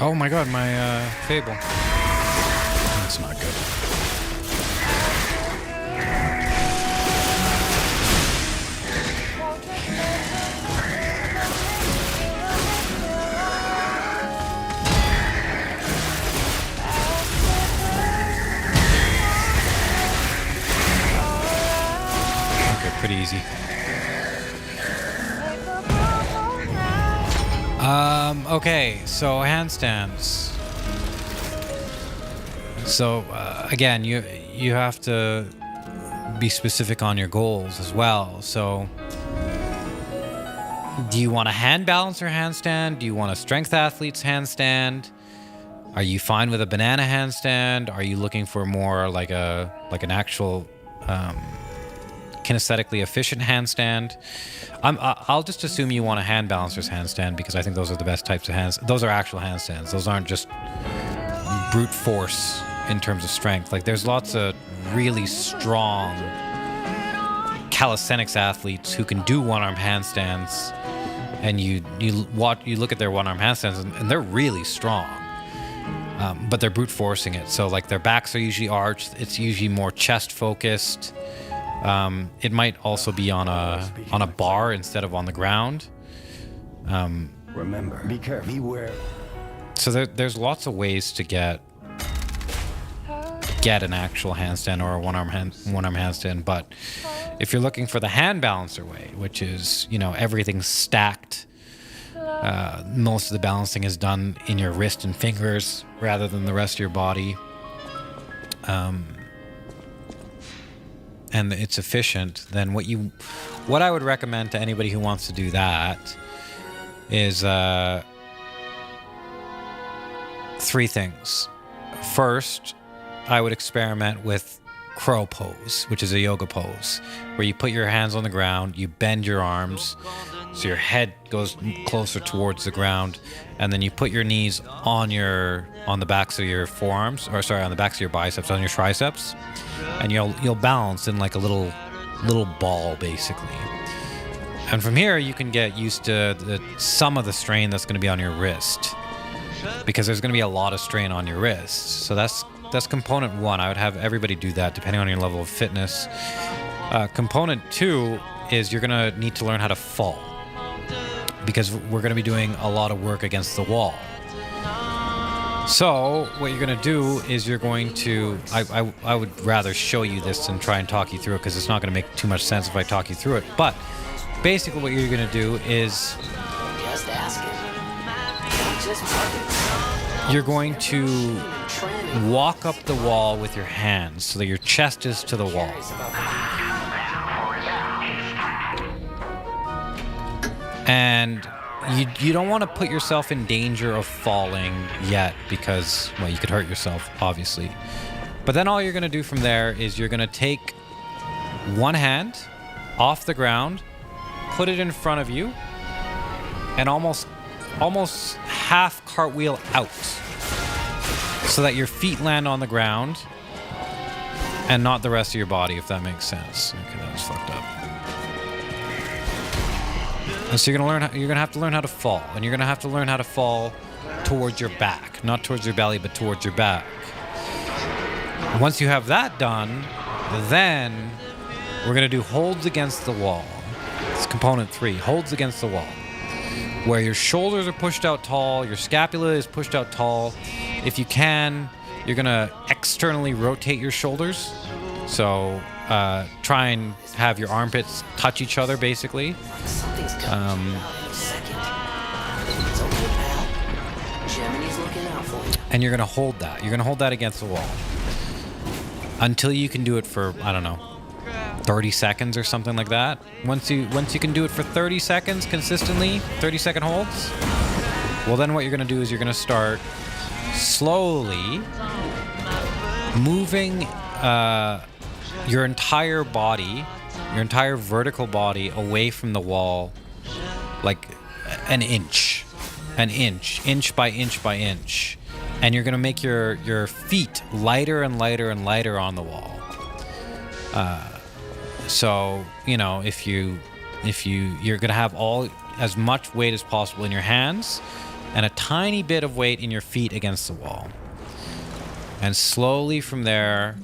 Oh my god, my Fable. That's not good. pretty easy. Okay, so handstands. So again, you have to be specific on your goals as well. So do you want a hand balancer handstand? Do you want a strength athlete's handstand? Are you fine with a banana handstand? Are you looking for more like an actual kinesthetically efficient handstand? I'll just assume you want a hand balancer's handstand because I think those are the best types of hands. Those are actual handstands. Those aren't just brute force in terms of strength. Like there's lots of really strong calisthenics athletes who can do one-arm handstands, and you look at their one-arm handstands and they're really strong, but they're brute forcing it. So like their backs are usually arched. It's usually more chest focused. It might also be on a bar instead of on the ground. Remember, be careful, beware. So there's lots of ways to get an actual handstand or a one-arm handstand, but if you're looking for the hand balancer way, which is, you know, everything's stacked, most of the balancing is done in your wrist and fingers rather than the rest of your body, and it's efficient, then what I would recommend to anybody who wants to do that is 3 things. First, I would experiment with crow pose, which is a yoga pose, where you put your hands on the ground, you bend your arms, so your head goes closer towards the ground, and then you put your knees on the backs of your forearms, on the backs of your biceps, on your triceps, and you'll balance in like a little ball, basically. And from here, you can get used to some of the strain that's going to be on your wrist, because there's going to be a lot of strain on your wrist. So that's component 1. I would have everybody do that depending on your level of fitness. Component 2 is you're going to need to learn how to fall, because we're going to be doing a lot of work against the wall. So what you're going to do is you're going to, I would rather show you this and try and talk you through it, because it's not going to make too much sense if I talk you through it. But basically what you're going to do is Just ask it. Just you're going to walk up the wall with your hands so that your chest is to the wall. And you don't want to put yourself in danger of falling yet, because, well, you could hurt yourself, obviously. But then all you're going to do from there is you're going to take one hand off the ground, put it in front of you, and almost half cartwheel out, so that your feet land on the ground and not the rest of your body, if that makes sense. Okay, that was fucked up. And so you're gonna have to learn how to fall, and you're gonna have to learn how to fall towards your back, not towards your belly, but towards your back. And once you have that done, then we're gonna do holds against the wall. It's component 3, holds against the wall, where your shoulders are pushed out tall, your scapula is pushed out tall. If you can, you're gonna externally rotate your shoulders. So try and have your armpits touch each other, basically. Something's coming in a second. It's okay, pal. Gemini's looking out for you. And you're gonna hold that. You're gonna hold that against the wall until you can do it for, I don't know, 30 seconds or something like that. Once you can do it for 30 seconds consistently, 30-second holds, well, then what you're gonna do is you're gonna start slowly moving your entire body, your entire vertical body away from the wall, like an inch by inch by inch. And you're gonna make your feet lighter and lighter and lighter on the wall. So, you know, if you're gonna have as much weight as possible in your hands and a tiny bit of weight in your feet against the wall. And slowly from there,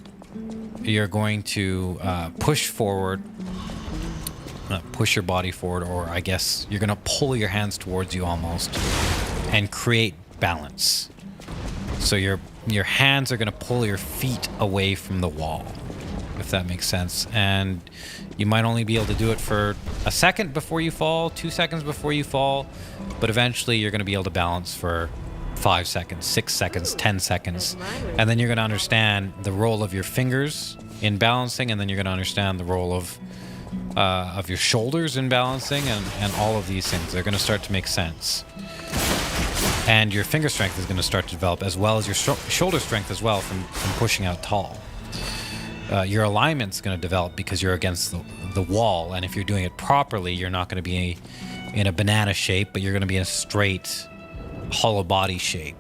you're going to push forward, push your body forward, or I guess you're gonna pull your hands towards you almost and create balance. So your hands are gonna pull your feet away from the wall. if that makes sense. And you might only be able to do it for a second before you fall, 2 seconds before you fall, but eventually you're going to be able to balance for 5 seconds, 6 seconds, 10 seconds. And then you're going to understand the role of your fingers in balancing, and then you're going to understand the role of your shoulders in balancing, and all of these things. They're going to start to make sense. And your finger strength is going to start to develop, as well as your shoulder strength as well from pushing out tall. Your alignment's going to develop because you're against the wall, and if you're doing it properly, you're not going to be in a banana shape, but you're going to be in a straight, hollow body shape.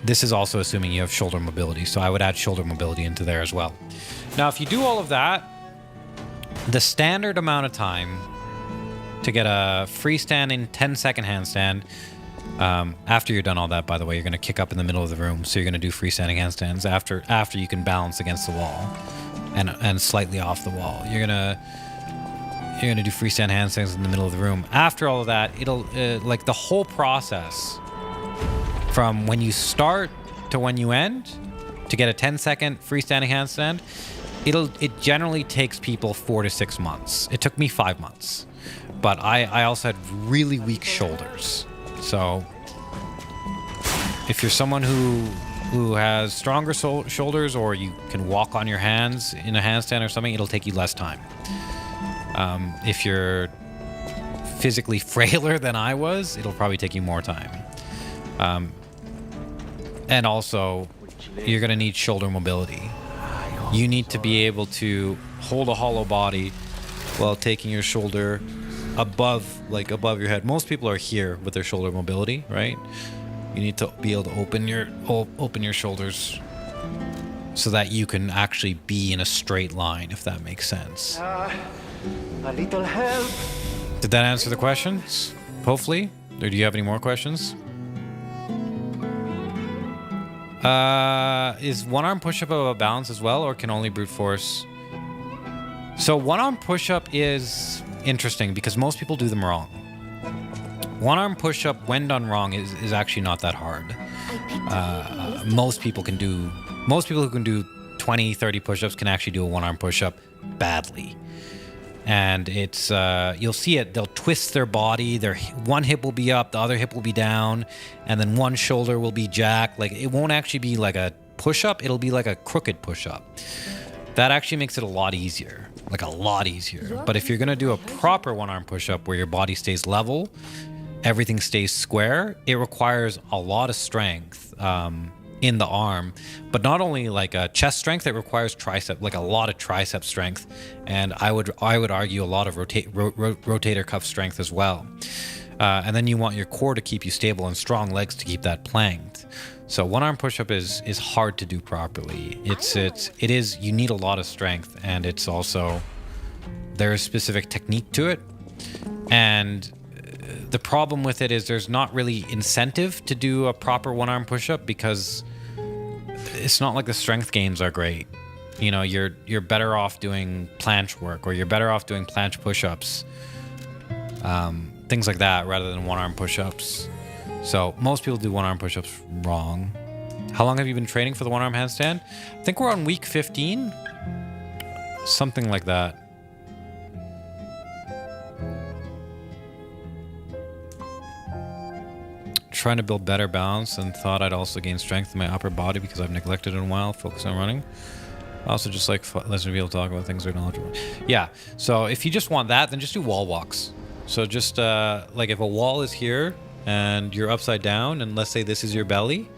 This is also assuming you have shoulder mobility, so I would add shoulder mobility into there as well. Now, if you do all of that, the standard amount of time to get a freestanding 10-second handstand, after you're done all that, by the way, you're going to kick up in the middle of the room, so you're going to do freestanding handstands after you can balance against the wall and slightly off the wall. You're going to do freestanding handstands in the middle of the room. After all of that, it'll like the whole process from when you start to when you end to get a 10-second freestanding handstand, it generally takes people 4 to 6 months. It took me 5 months, but I also had really weak shoulders. So if you're someone who has stronger shoulders, or you can walk on your hands in a handstand or something, it'll take you less time. If you're physically frailer than I was, it'll probably take you more time. And also, you're going to need shoulder mobility. You need to be able to hold a hollow body while taking your shoulder above your head. Most people are here with their shoulder mobility, right? You need to be able to open your shoulders so that you can actually be in a straight line, if that makes sense. A little help. Did that answer the questions? Hopefully. Or do you have any more questions? Is one arm push-up about balance as well, or can only brute force? So one arm push-up is interesting because most people do them wrong. One arm push-up, when done wrong, is actually not that hard. Most people who can do 20, 30 push-ups can actually do a one arm push-up badly. And it's you'll see it, they'll twist their body, their one hip will be up, the other hip will be down, and then one shoulder will be jacked. Like, it won't actually be like a push-up, it'll be like a crooked push-up. That actually makes it a lot easier, like a lot easier. But if you're gonna do a proper one arm push-up where your body stays level, everything stays square, it requires a lot of strength in the arm, but not only like a chest strength, it requires tricep, like a lot of tricep strength, and I would argue a lot of rotator cuff strength as well. And then you want your core to keep you stable and strong legs to keep that planked. So one arm push-up is hard to do properly. You need a lot of strength, and it's also, there's specific technique to it. And the problem with it is there's not really incentive to do a proper one arm push-up because it's not like the strength gains are great. You know, you're better off doing planche work, or you're better off doing planche push-ups, things like that, rather than one arm push-ups. So most people do one arm push-ups wrong. How long have you been training for the one arm handstand? I think we're on week 15, something like that. Trying to build better balance, and thought I'd also gain strength in my upper body because I've neglected it in a while, focus on running. I also just like listening to people talk about things they're knowledgeable. Yeah, so if you just want that, then just do wall walks. So just like if a wall is here and you're upside down, and let's say this is your belly,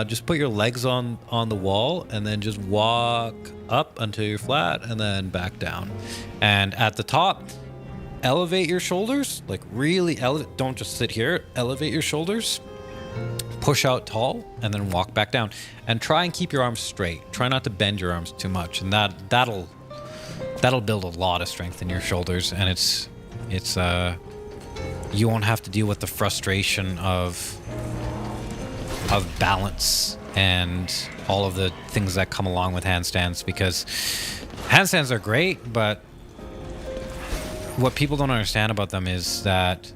just put your legs on the wall and then just walk up until you're flat and then back down. And at the top, elevate your shoulders, like really elevate. Don't just sit here. Elevate your shoulders, push out tall, and then walk back down. And try and keep your arms straight. Try not to bend your arms too much, and that'll build a lot of strength in your shoulders. And it's you won't have to deal with the frustration of balance and all of the things that come along with handstands, because handstands are great, but what people don't understand about them is that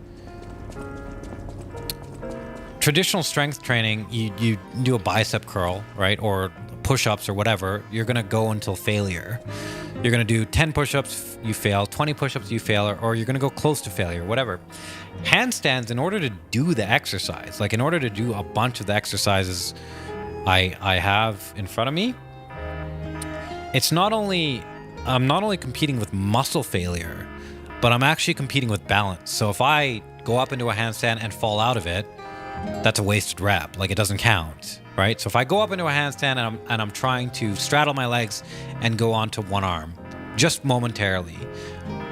traditional strength training, you do a bicep curl, right? Or push-ups or whatever, you're going to go until failure. You're going to do 10 push-ups, you fail, 20 push-ups, you fail, or you're going to go close to failure, whatever. Handstands, in order to do the exercise, like in order to do a bunch of the exercises I have in front of me, I'm not only competing with muscle failure, but I'm actually competing with balance. So if I go up into a handstand and fall out of it, that's a wasted rep. Like, it doesn't count, right? So if I go up into a handstand and I'm trying to straddle my legs and go onto one arm, just momentarily,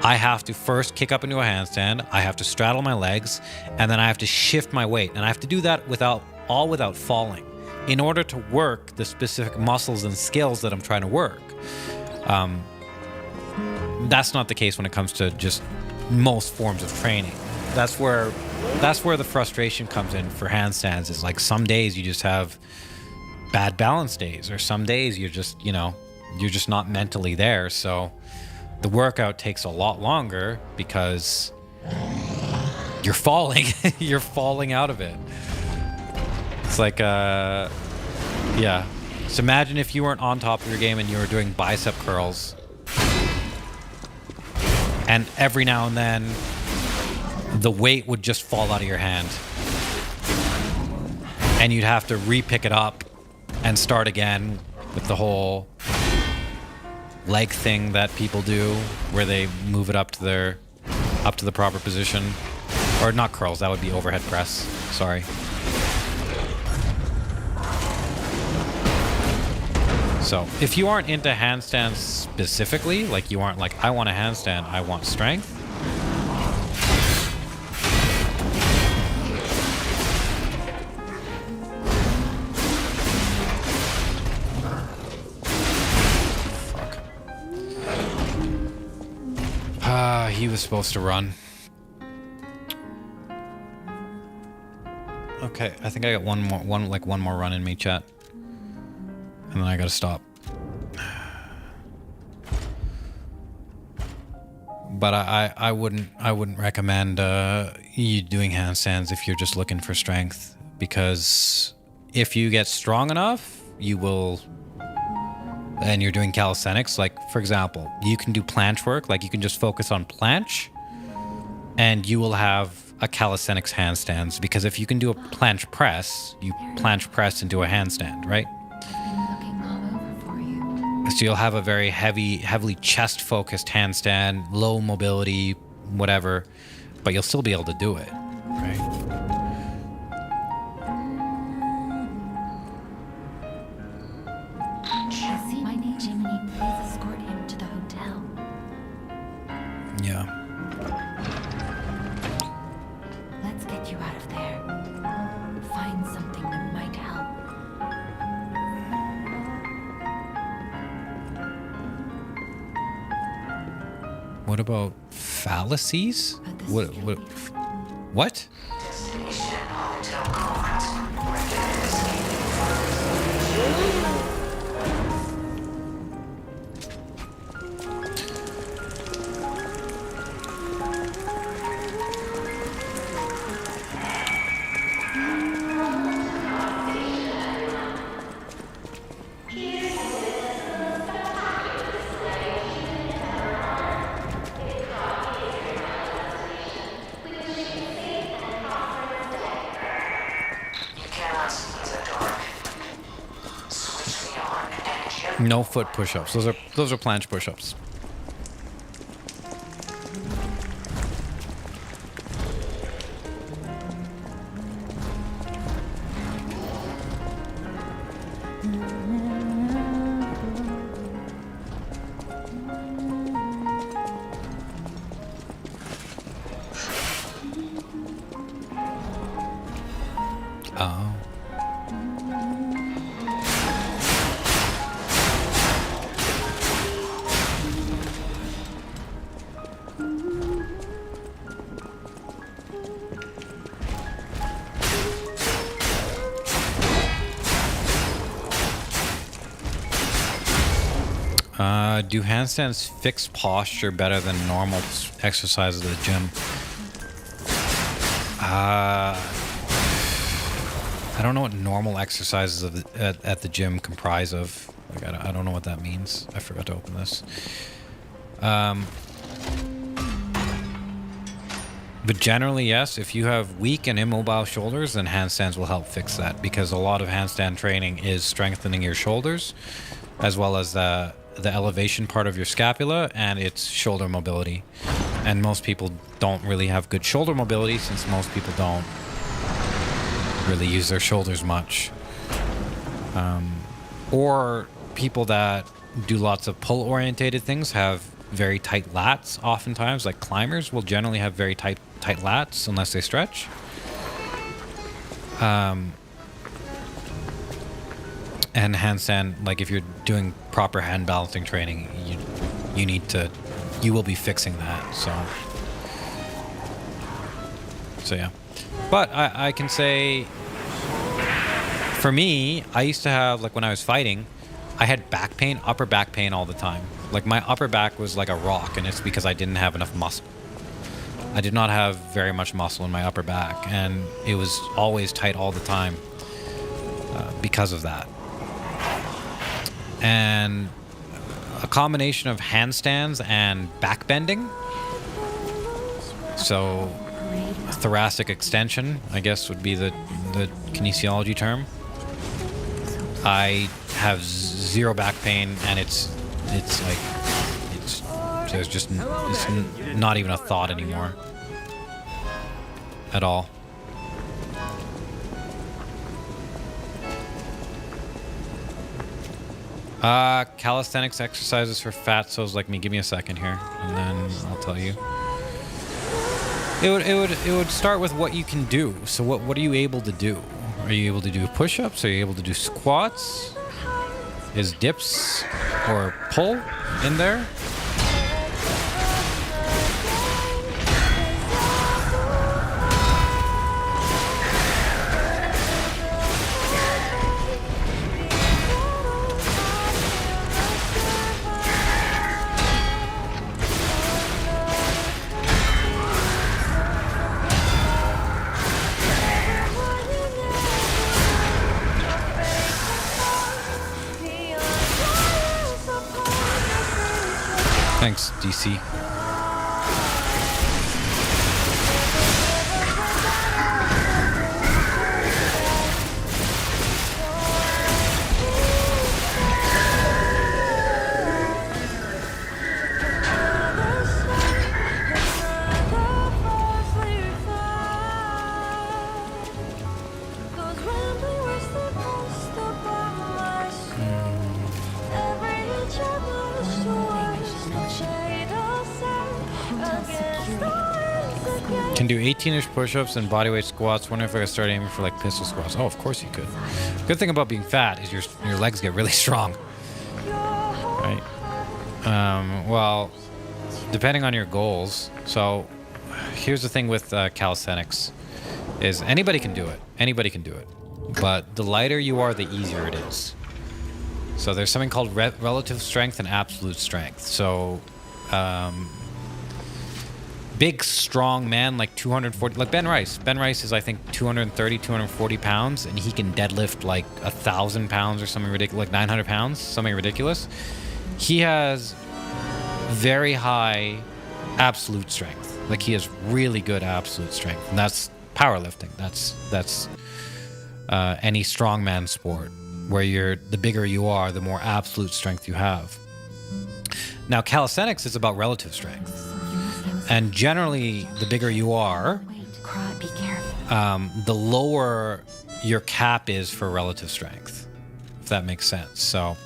I have to first kick up into a handstand, I have to straddle my legs, and then I have to shift my weight. And I have to do that without falling in order to work the specific muscles and skills that I'm trying to work. That's not the case when it comes to just most forms of training. That's where the frustration comes in for handstands. Is like some days you just have bad balance days, or some days you're just not mentally there. So the workout takes a lot longer because you're falling. You're falling out of it. It's like, yeah. So imagine if you weren't on top of your game and you were doing bicep curls, and every now and then the weight would just fall out of your hand, and you'd have to re-pick it up and start again with the whole leg thing that people do where they move it up to the proper position. Or not curls, that would be overhead press. Sorry. So if you aren't into handstands specifically, like you aren't like, I want a handstand, I want strength, he was supposed to run. Okay, I think I got one more run in me, chat. And then I gotta stop. But I wouldn't recommend you doing handstands if you're just looking for strength, because if you get strong enough, you will. And you're doing calisthenics, like for example, you can do planche work, like you can just focus on planche, and you will have a calisthenics handstands, because if you can do a planche press, you planche press into a handstand, right? So you'll have a very heavily chest-focused handstand, low mobility, whatever, but you'll still be able to do it, right? Yeah. Let's get you out of there. Find something that might help. What about fallacies? What? No foot push-ups. Those are planche push-ups. Oh. Do handstands fix posture better than normal exercises at the gym? I don't know what normal exercises at the gym comprise of. Like, I don't know what that means. I forgot to open this. But generally, yes, if you have weak and immobile shoulders, then handstands will help fix that, because a lot of handstand training is strengthening your shoulders, as well as the elevation part of your scapula and its shoulder mobility. And most people don't really have good shoulder mobility, since most people don't really use their shoulders much. Or people that do lots of pull-orientated things have very tight lats oftentimes. Like climbers will generally have very tight lats unless they stretch. And handstand, like if you're doing proper hand balancing training, you will be fixing that. So yeah. But I can say, for me, I used to have, like when I was fighting, I had back pain, upper back pain all the time. Like my upper back was like a rock, and it's because I didn't have enough muscle. I did not have very much muscle in my upper back, and it was always tight all the time because of that. And a combination of handstands and back bending, so thoracic extension, I guess would be the kinesiology term. I have zero back pain, and it's not even a thought anymore at all. Calisthenics exercises for fatsos like me. Give me a second here, and then I'll tell you. It would start with what you can do. So what are you able to do? Are you able to do push-ups? Are you able to do squats? Is dips or pull in there? Thanks, DC. Can do 18-inch push-ups and bodyweight squats. Wonder if I could start aiming for like pistol squats. Oh, of course you could. Good thing about being fat is your legs get really strong. Right. Well, depending on your goals. So here's the thing with calisthenics is anybody can do it. Anybody can do it. But the lighter you are, the easier it is. So there's something called relative strength and absolute strength. So big, strong man, like 240, like Ben Rice. Ben Rice is, I think, 230, 240 pounds, and he can deadlift like 1,000 pounds or something ridiculous, like 900 pounds, something ridiculous. He has very high absolute strength. Like he has really good absolute strength, and that's powerlifting. That's any strongman sport, where the bigger you are, the more absolute strength you have. Now, calisthenics is about relative strength. And generally, the bigger you are, Be careful. the lower your cap is for relative strength, if that makes sense. So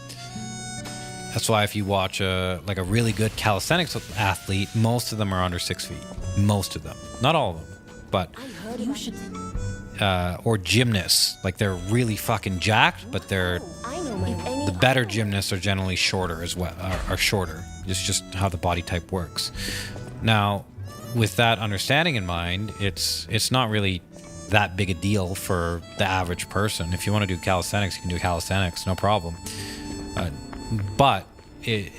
that's why if you watch a really good calisthenics athlete, most of them are under 6 feet. Most of them, not all of them, but You should. or gymnasts, like they're really fucking jacked, but they're I know my. If any. the better gymnasts are generally shorter as well. Are shorter. It's just how the body type works. Now, with that understanding in mind, it's not really that big a deal for the average person. If you want to do calisthenics, you can do calisthenics, no problem. But it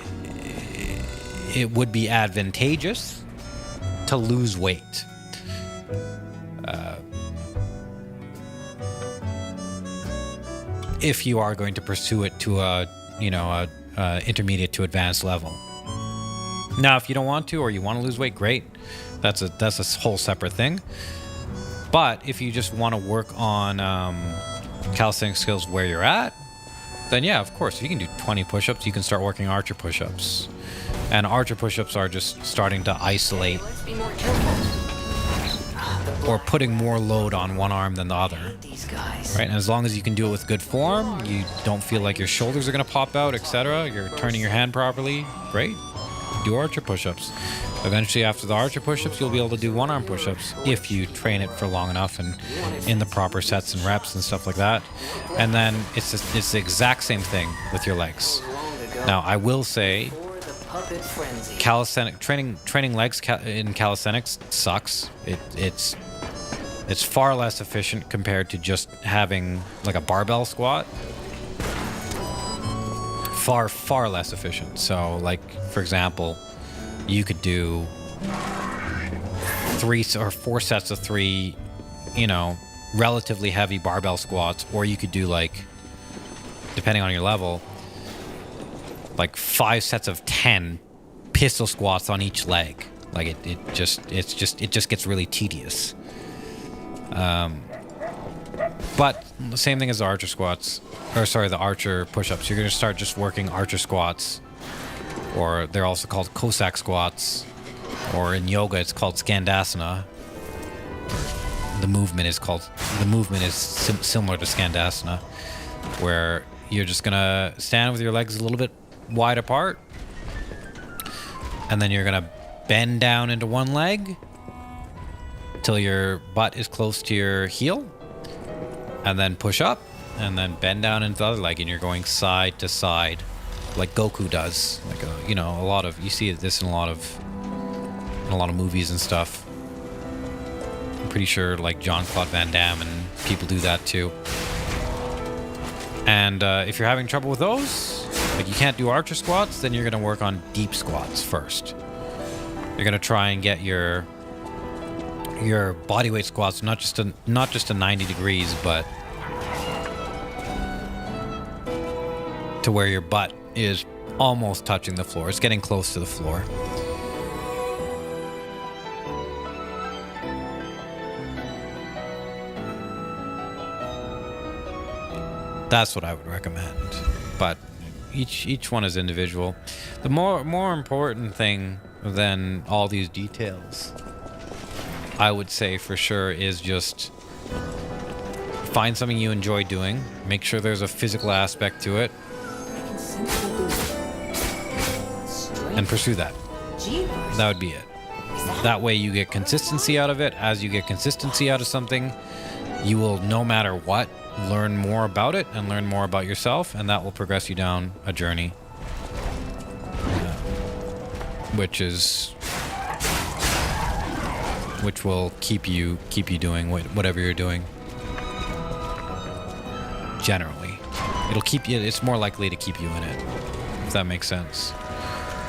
would be advantageous to lose if you are going to pursue it to a, you know, a intermediate to advanced level. Now, if you don't want to, or you want to lose weight, great. That's a whole separate thing. But if you just want to work on calisthenics skills where you're at, then yeah, of course, if you can do 20 push-ups, you can start working archer push-ups. And archer push-ups are just starting to isolate Let's be more careful. or putting more load on one arm than the other. These guys. Right, and as long as you can do it with good form, you don't feel like your shoulders are going to pop out, etc. You're turning your hand properly, great. Do archer push-ups. Eventually, after the archer push-ups, you'll be able to do one-arm push-ups if you train it for long enough and in the proper sets and reps and stuff like that. And then it's the exact same thing with your legs. Now, I will say, training legs in calisthenics sucks. It's far less efficient compared to just having like a barbell squat. Far less efficient. So, like, for example, you could do 3 or 4 sets of 3, you know, relatively heavy barbell squats, or you could do, like, depending on your level, like 5 sets of 10 pistol squats on each leg. Like it just gets really tedious. But the same thing as the archer squats, or sorry, the archer push-ups. You're going to start just working archer squats, or they're also called Cossack squats, or in yoga it's called Skandasana. The movement is similar to Skandasana, where you're just going to stand with your legs a little bit wide apart, and then you're going to bend down into one leg till your butt is close to your heel, and then push up, and then bend down into the other leg, and you're going side to side, like Goku does. Like you know, a lot of you see this in a lot of movies and stuff. I'm pretty sure like Jean-Claude Van Damme and people do that too. And if you're having trouble with those, like you can't do archer squats, then you're going to work on deep squats first. You're going to try and get your bodyweight squats not just to 90 degrees, but to where your butt is almost touching the floor. It's getting close to the floor. That's what I would recommend. But each one is individual. The more important thing than all these details, I would say for sure, is just find something you enjoy doing. Make sure there's a physical aspect to it, and pursue that. That would be it. That way you get consistency out of it. As you get consistency out of something, you will, no matter what, learn more about it and learn more about yourself, and that will progress you down a journey, which will keep you doing whatever you're doing. Generally, it'll keep you. It's more likely to keep you in it, if that makes sense.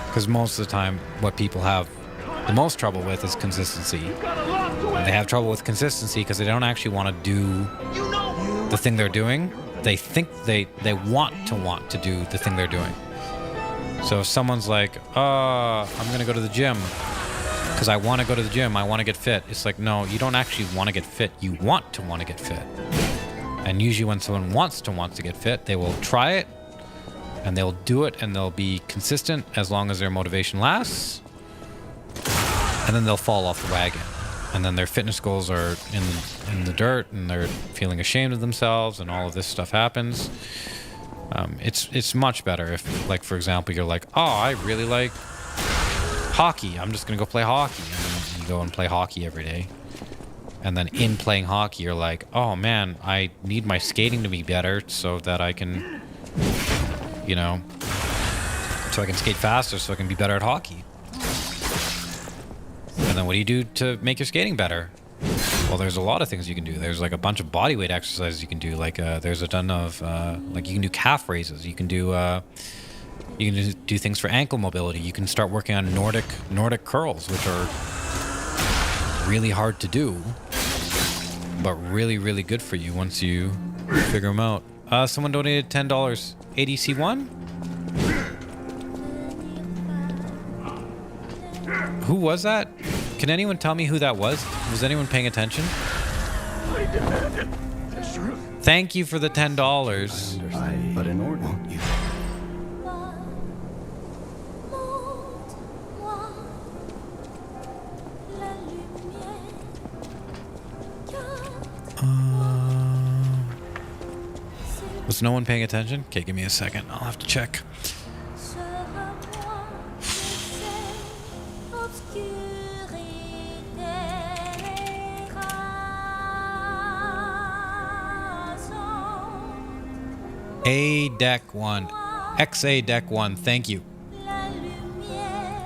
Because most of the time, what people have the most trouble with is consistency. And they have trouble with consistency because they don't actually want to do the thing they're doing. They think they want to do the thing they're doing. So if someone's like, I'm gonna go to the gym because I want to go to the gym, I want to get fit. It's like, no, you don't actually want to get fit. You want to get fit. And usually when someone wants to get fit, they will try it, and they'll do it, and they'll be consistent as long as their motivation lasts, and then they'll fall off the wagon, and then their fitness goals are in the dirt, and they're feeling ashamed of themselves, and all of this stuff happens. It's much better if, like, for example, you're like, I really like hockey, I'm just gonna go play hockey, and then you go and play hockey every day. And then in playing hockey, you're like, oh man, I need my skating to be better so that I can, so I can skate faster, so I can be better at hockey. And then what do you do to make your skating better? Well, there's a lot of things you can do. There's like a bunch of bodyweight exercises you can do. Like there's a ton of like you can do calf raises. You can do things for ankle mobility. You can start working on Nordic curls, which are really hard to do, but really, really good for you once you figure them out. Someone donated $10. ADC1? Who was that? Can anyone tell me who that was? Was anyone paying attention? I demanded the truth. Thank you for the $10. Understand, but in order. Won't you? Was no one paying attention? Okay, give me a second. I'll have to check. A deck 1. XA deck 1. Thank you.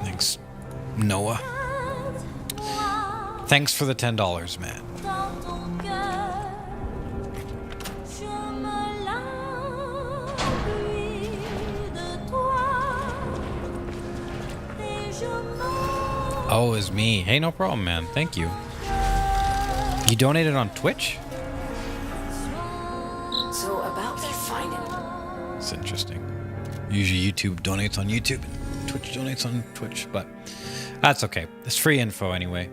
Thanks, Noah. Thanks for the $10, man. Oh, it's me. Hey, no problem, man. Thank you. You donated on Twitch? So about me finding... It's interesting. Usually YouTube donates on YouTube, Twitch donates on Twitch, but that's okay. It's free info anyway.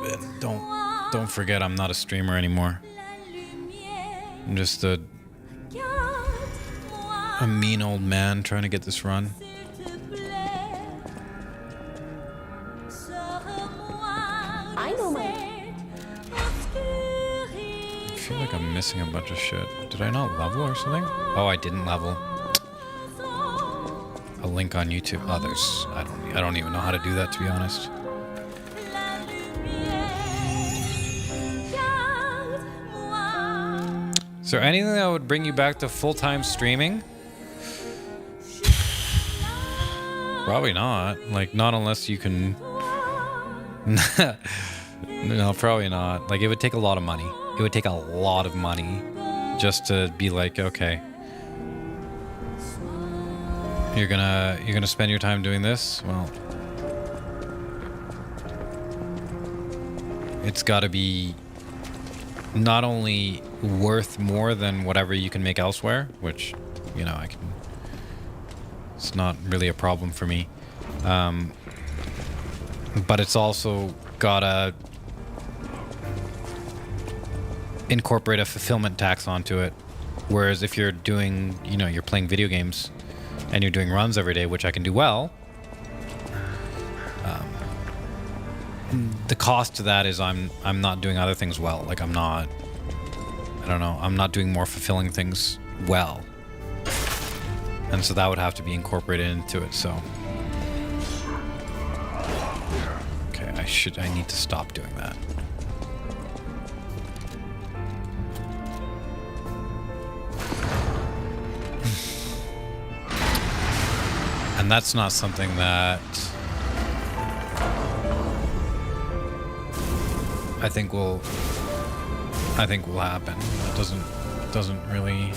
But don't forget I'm not a streamer anymore. I'm just a mean old man trying to get this run. I know my. I feel like I'm missing a bunch of shit. Did I not level or something? Oh, I didn't level. A link on YouTube. Others. I don't even know how to do that, to be honest. Is there anything that would bring you back to full-time streaming? Probably not. Like, not unless you can... No, probably not. Like, it would take a lot of money. It would take a lot of money just to be like, okay, you're gonna spend your time doing this. Well, it's got to be not only worth more than whatever you can make elsewhere, which, you know, I can. It's not really a problem for me, but it's also gotta incorporate a fulfillment tax onto it. Whereas if you're doing, you know, you're playing video games and you're doing runs every day, which I can do well, the cost to that is I'm not doing other things well. Like I'm not doing more fulfilling things well. And so that would have to be incorporated into it. So okay, I need to stop doing that. And that's not something that I think will happen. It doesn't really.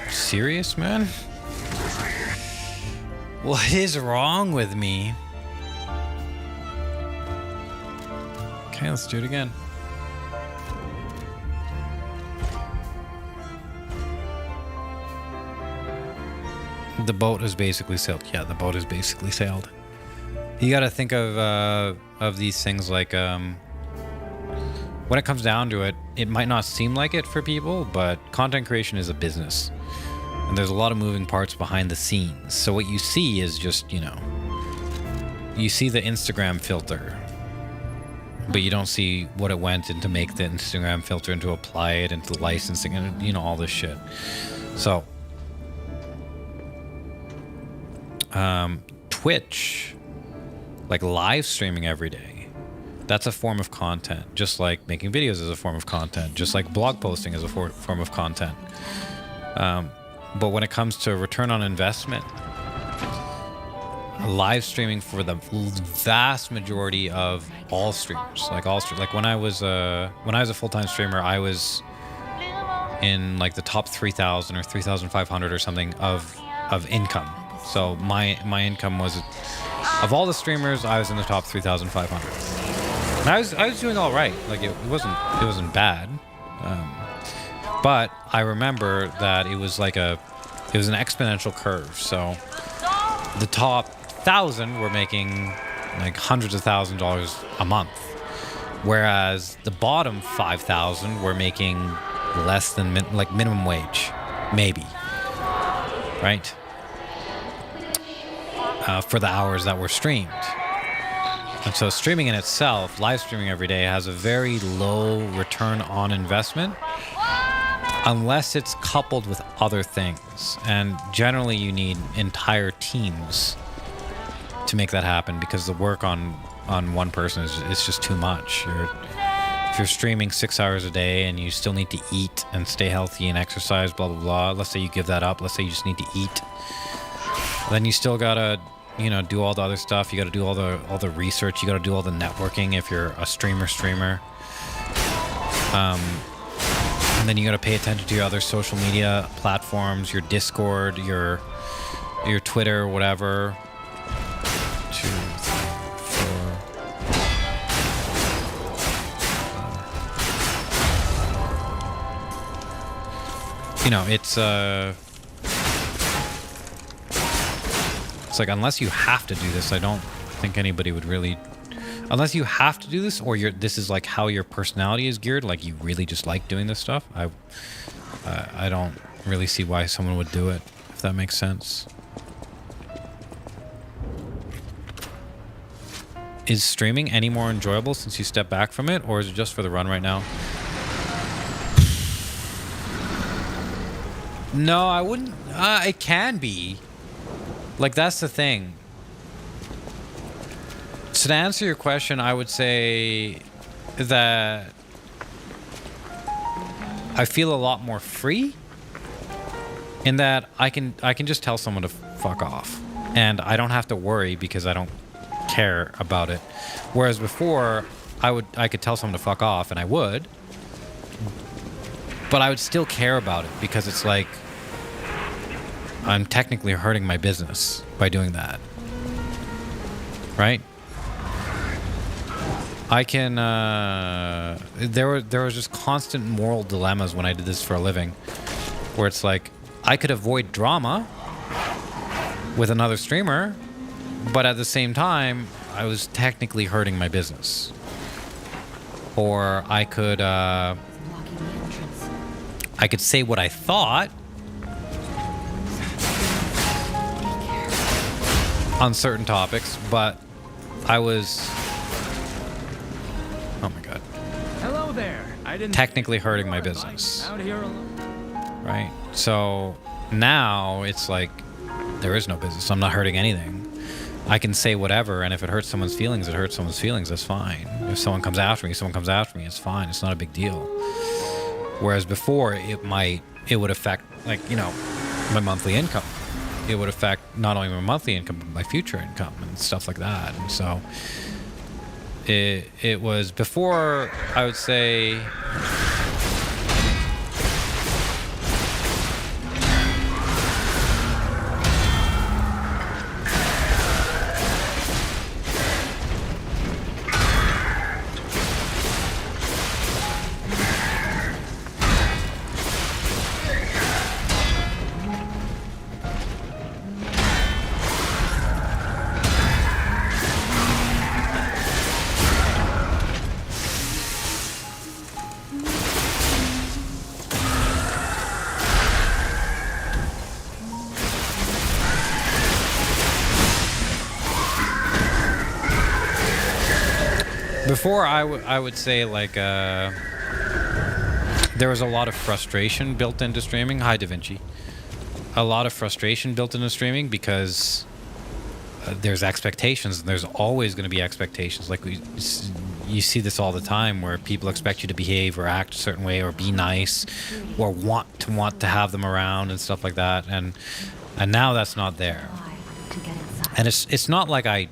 Serious, man? What is wrong with me? Okay, let's do it again. The boat is basically sailed. Yeah, the boat is basically sailed. You got to think of these things like when it comes down to it, it might not seem like it for people, but content creation is a business. And there's a lot of moving parts behind the scenes. So what you see is just, you know, you see the Instagram filter, but you don't see what it went into make the Instagram filter and to apply it into licensing and, you know, all this shit. So, Twitch, like live streaming every day, that's a form of content, just like making videos is a form of content, just like blog posting is a form of content. But when it comes to return on investment, live streaming for the vast majority of all streamers, like when I was a full-time streamer, I was in like the top 3,000 or 3,500 or something of income. So my income was, of all the streamers, I was in the top 3,500. And I was doing all right. Like it wasn't bad. But I remember that it was an exponential curve. So the top 1,000 were making like hundreds of $1,000s a month, whereas the bottom 5,000 were making less than minimum wage, maybe, right? For the hours that were streamed. And so streaming in itself, live streaming every day, has a very low return on investment unless it's coupled with other things. And generally you need entire teams to make that happen, because the work on one person is just too much. If you're streaming 6 hours a day and you still need to eat and stay healthy and exercise, blah, blah, blah. Let's say you give that up. Let's say you just need to eat. Then you still gotta, you know, do all the other stuff. You gotta do all the research. You gotta do all the networking if you're a streamer. And then you gotta pay attention to your other social media platforms, your Discord, your Twitter, whatever. 2, 3, 4. You know, it's like, unless you have to do this, I don't think anybody would really, unless you have to do this, or this is like how your personality is geared, like you really just like doing this stuff. I don't really see why someone would do it, if that makes sense. Is streaming any more enjoyable since you step back from it, or is it just for the run right now? No, I wouldn't. It can be. Like, that's the thing. So to answer your question, I would say that I feel a lot more free in that I can just tell someone to fuck off, and I don't have to worry because I don't care about it. Whereas before, I could tell someone to fuck off, and I would, but I would still care about it because it's like I'm technically hurting my business by doing that, right? I can, there was just constant moral dilemmas when I did this for a living, where it's like, I could avoid drama with another streamer, but at the same time, I was technically hurting my business. Or I could say what I thought on certain topics, but I was, oh my god, Hello there. I didn't technically hurting my business, out here alone. right? So now it's like there is no business. I'm not hurting anything. I can say whatever, and if it hurts someone's feelings, it hurts someone's feelings. That's fine. If someone comes after me, it's fine. It's not a big deal. Whereas before, it would affect, like, you know, my monthly income. It would affect not only my monthly income, but my future income and stuff like that. And so it was before, I would say, before I would say like there was a lot of frustration built into streaming. Hi, Da Vinci. A lot of frustration built into streaming because there's expectations, and there's always going to be expectations. Like you see this all the time, where people expect you to behave or act a certain way or be nice, or want to have them around and stuff like that. And now that's not there. To get inside. And it's not like I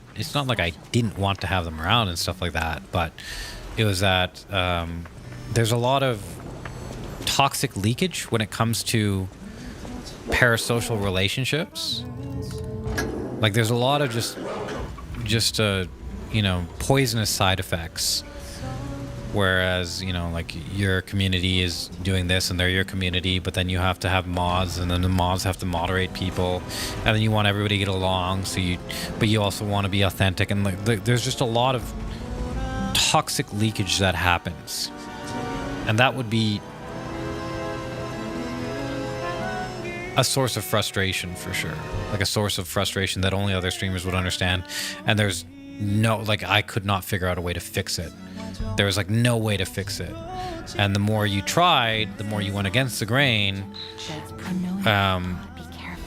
didn't want to have them around and stuff like that, but it was that there's a lot of toxic leakage when it comes to parasocial relationships. Like there's a lot of just poisonous side effects. Whereas, like your community is doing this and they're your community, but then you have to have mods, and then the mods have to moderate people, and then you want everybody to get along. But you also want to be authentic, and there's just a lot of toxic leakage that happens, and that would be a source of frustration for sure. Like a source of frustration that only other streamers would understand, and there's no, I could not figure out a way to fix it. There was no way to fix it, and the more you tried, the more you went against the grain. That's pronoun. Be careful.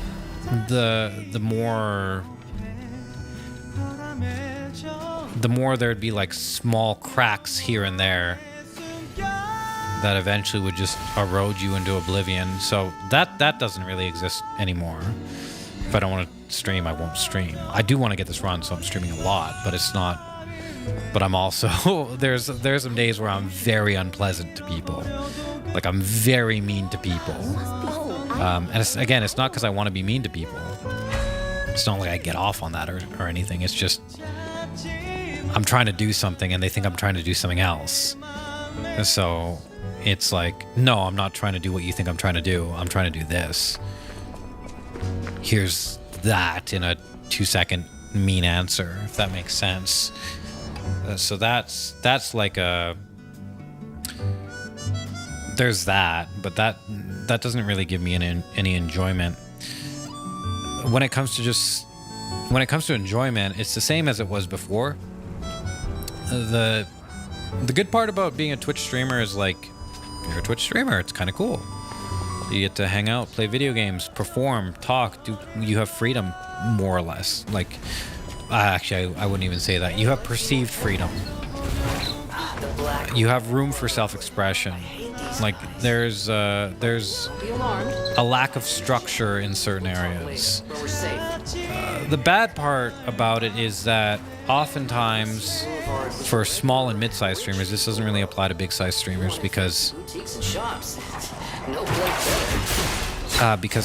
The more there'd be small cracks here and there that eventually would just erode you into oblivion. So that doesn't really exist anymore. If I don't want to stream, I won't stream. I do want to get this run, so I'm streaming a lot, but it's not. But I'm also there's some days where I'm very unpleasant to people. I'm very mean to people. And it's not because I want to be mean to people. It's not like I get off on that or anything. It's just I'm trying to do something and they think I'm trying to do something else. And so it's no, I'm not trying to do what you think I'm trying to do. I'm trying to do this. Here's that in a 2-second mean answer, if that makes sense. So that's there's that, but that doesn't really give me any enjoyment. When it comes to enjoyment, it's the same as it was before. The good part about being a Twitch streamer is you're a Twitch streamer, it's kind of cool. You get to hang out, play video games, perform, talk. You have freedom, more or less. Actually, I wouldn't even say that. You have perceived freedom. You have room for self-expression. There's a lack of structure in certain areas. The bad part about it is that oftentimes for small and mid-sized streamers, this doesn't really apply to big-sized streamers because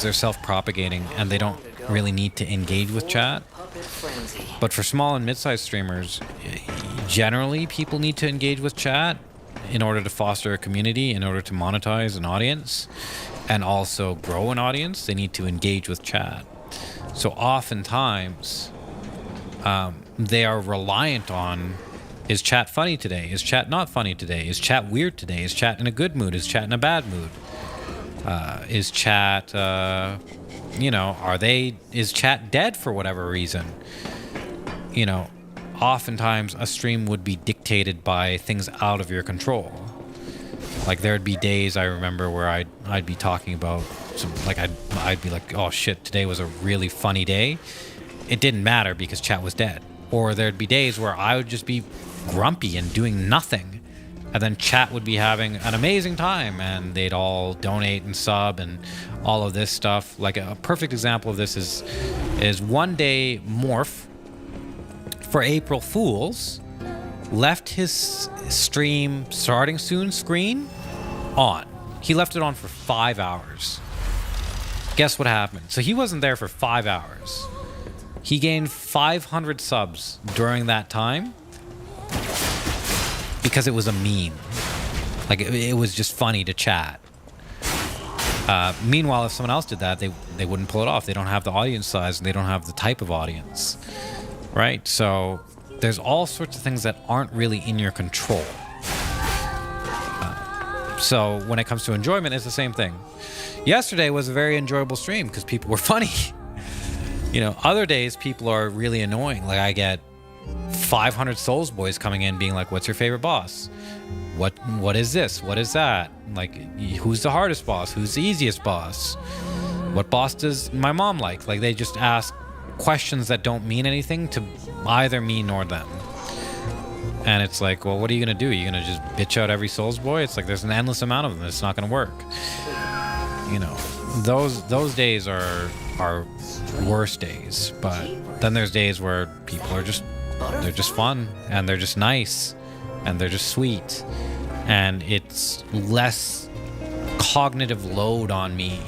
they're self-propagating and they don't really need to engage with chat. But for small and mid-sized streamers, generally people need to engage with chat in order to foster a community, in order to monetize an audience, and also grow an audience. They need to engage with chat. So oftentimes, they are reliant on, is chat funny today? Is chat not funny today? Is chat weird today? Is chat in a good mood? Is chat in a bad mood? Is chat, is chat dead for whatever reason? Oftentimes a stream would be dictated by things out of your control. There'd be days I remember where I'd be talking about I'd be like, oh shit, today was a really funny day. It didn't matter because chat was dead. Or there'd be days where I would just be grumpy and doing nothing. And then chat would be having an amazing time and they'd all donate and sub and all of this stuff. A perfect example of this is one day Morph, for April Fools, left his stream starting soon screen on. He left it on for 5 hours. Guess what happened? So he wasn't there for 5 hours. He gained 500 subs during that time because it was a meme. It was just funny to chat. Meanwhile, if someone else did that, they wouldn't pull it off. They don't have the audience size and they don't have the type of audience. Right? So there's all sorts of things that aren't really in your control. So when it comes to enjoyment, it's the same thing. Yesterday was a very enjoyable stream because people were funny. Other days people are really annoying. I get 500 Souls boys coming in being like, what's your favorite boss? What is this? What is that? Like, who's the hardest boss? Who's the easiest boss? What boss does my mom like? Like, they just ask questions that don't mean anything to either me nor them. And it's like, well, what are you gonna do? Are you gonna just bitch out every Souls boy? It's like there's an endless amount of them. It's not gonna work. You know, those days are worst days. But then there's days where people are just, they're just fun and they're just nice and they're just sweet, and it's less cognitive load on me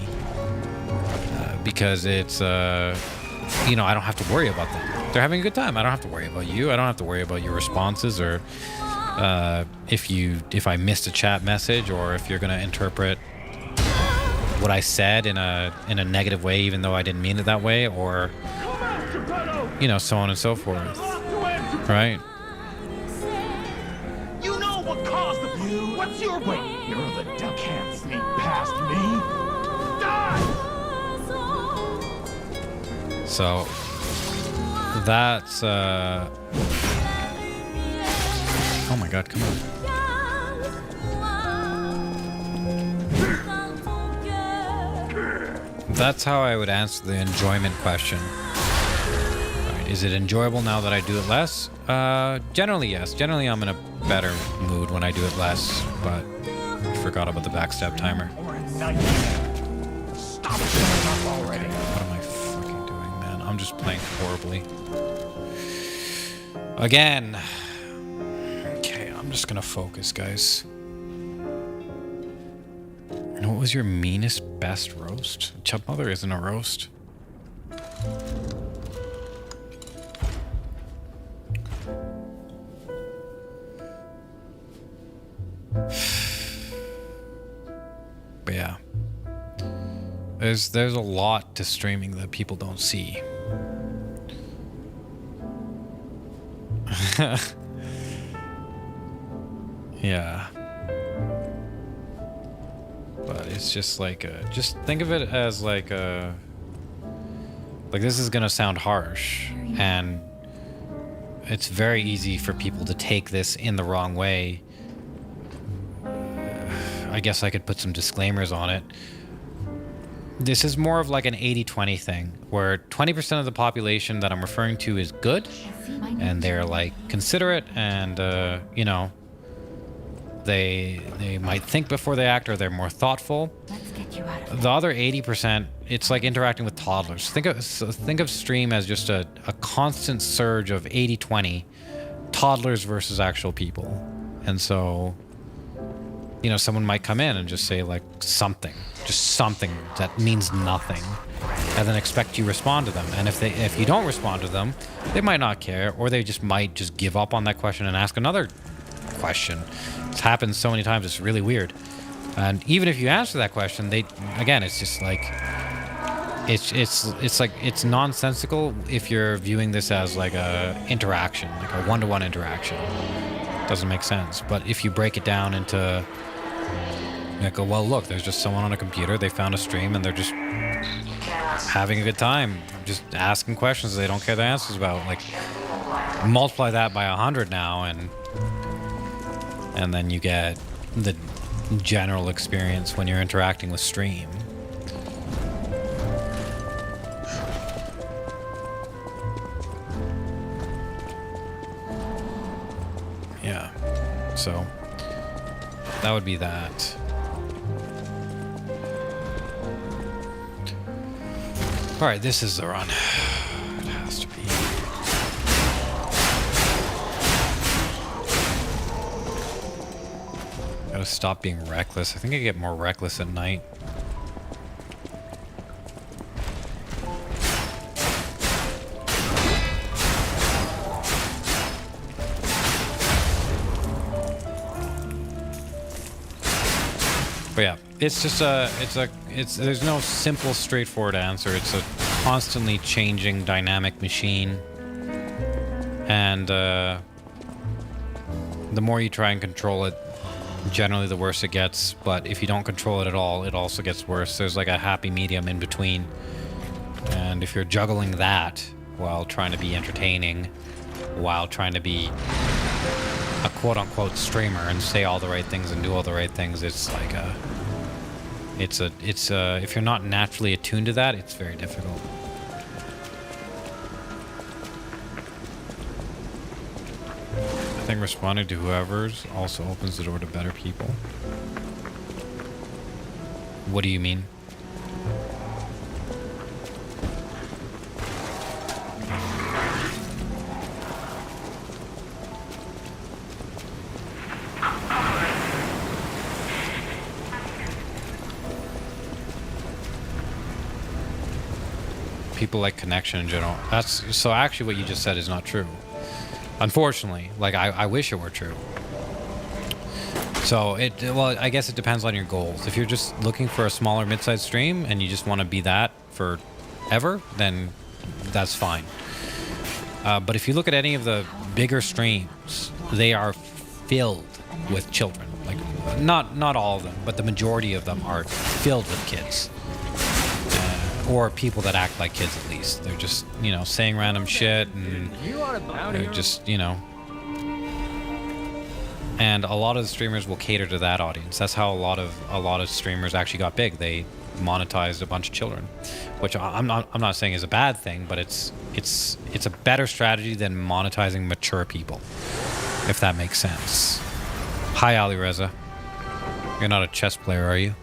because it's you know, I don't have to worry about them. They're having a good time. I don't have to worry about you. I don't have to worry about your responses, or if I missed a chat message, or if you're gonna interpret what I said in a negative way, even though I didn't mean it that way, or you know, so on and so forth. Right? You know what caused the feud? What's your way? You're the duck can't sneak past me. Die! So that's oh my god, come on. That's how I would answer the enjoyment question. Right, is it enjoyable now that I do it less? Generally yes. Generally I'm in a better mood when I do it less, but I forgot about the backstab timer. Stop showing up already. What am I fucking doing, man? I'm just playing horribly. Again. Okay, I'm just gonna focus, guys. And what was your meanest, best roast? Chub Mother isn't a roast. But yeah. There's a lot to streaming that people don't see. Yeah. But it's just like just think of it as like this is gonna sound harsh, and it's very easy for people to take this in the wrong way. I guess I could put some disclaimers on it. This is more of like an 80-20 thing, where 20% of the population that I'm referring to is good, and they're like considerate, and you know, they might think before they act, or they're more thoughtful. Let's get you out of The other 80%, it's like interacting with toddlers. Think of stream as just a constant surge of 80-20 toddlers versus actual people. And so, you know, someone might come in and just say like something that means nothing, and then expect you to respond to them. And if you don't respond to them, they might not care, or they might just give up on that question and ask another question. It's happened so many times, it's really weird. And even if you answer that question, it's just like it's nonsensical if you're viewing this as like a interaction, like a one-to-one interaction. Doesn't make sense. But if you break it down into like, well, look, there's just someone on a computer, they found a stream, and they're just having a good time, just asking questions they don't care the answers about. Like, multiply that by 100 now, and then you get the general experience when you're interacting with stream. Yeah, so that would be that. All right, this is the run. It has to be. Gotta stop being reckless. I think I get more reckless at night. But yeah, it's just there's no simple, straightforward answer. It's a constantly changing dynamic machine. And the more you try and control it, generally the worse it gets. But if you don't control it at all, it also gets worse. There's like a happy medium in between. And if you're juggling that while trying to be entertaining, while trying to be a quote-unquote streamer and say all the right things and do all the right things. It's like if you're not naturally attuned to that, it's very difficult. I think responding to whoever's also opens the door to better people. What do you mean? People like connection in general. That's so actually what you just said is not true. Unfortunately, like I wish it were true. So well, I guess it depends on your goals. If you're just looking for a smaller mid-sized stream and you just want to be that forever, then that's fine. But if you look at any of the bigger streams, they are filled with children. Like not all of them, but the majority of them are filled with kids. Or people that act like kids, at least. They're just, you know, saying random shit, and they're just, you know. And a lot of the streamers will cater to that audience. That's how a lot of streamers actually got big. They monetized a bunch of children, which I'm not saying is a bad thing, but it's a better strategy than monetizing mature people, if that makes sense. Hi, Ali Reza. You're not a chess player, are you?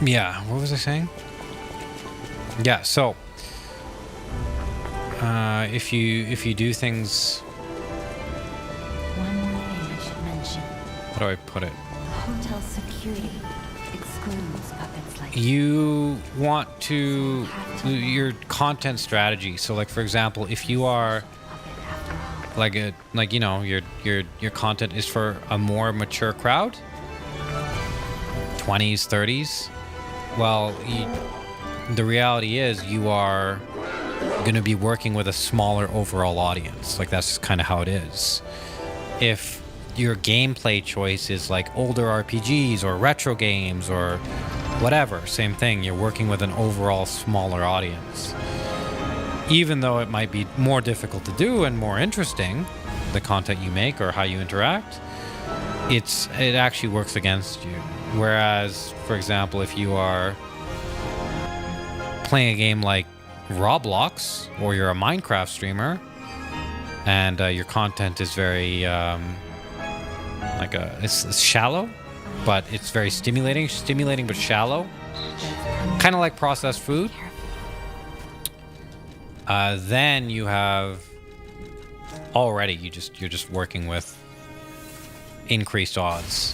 Yeah, what was I saying? Yeah, so if you do things, One more thing I should mention. how do I put it? Hotel security excludes puppets like You want to your content strategy. So like for example, if you are puppet after all. like you know, your content is for a more mature crowd, 20s, 30s. Well, the reality is you are going to be working with a smaller overall audience. Like that's kind of how it is. If your gameplay choice is like older RPGs or retro games or whatever, same thing. You're working with an overall smaller audience. Even though it might be more difficult to do and more interesting, the content you make or how you interact, it actually works against you. Whereas, for example, if you are playing a game like Roblox or you're a Minecraft streamer and your content is very it's shallow, but it's very stimulating but shallow, kind of like processed food, then you have already you're just working with increased odds.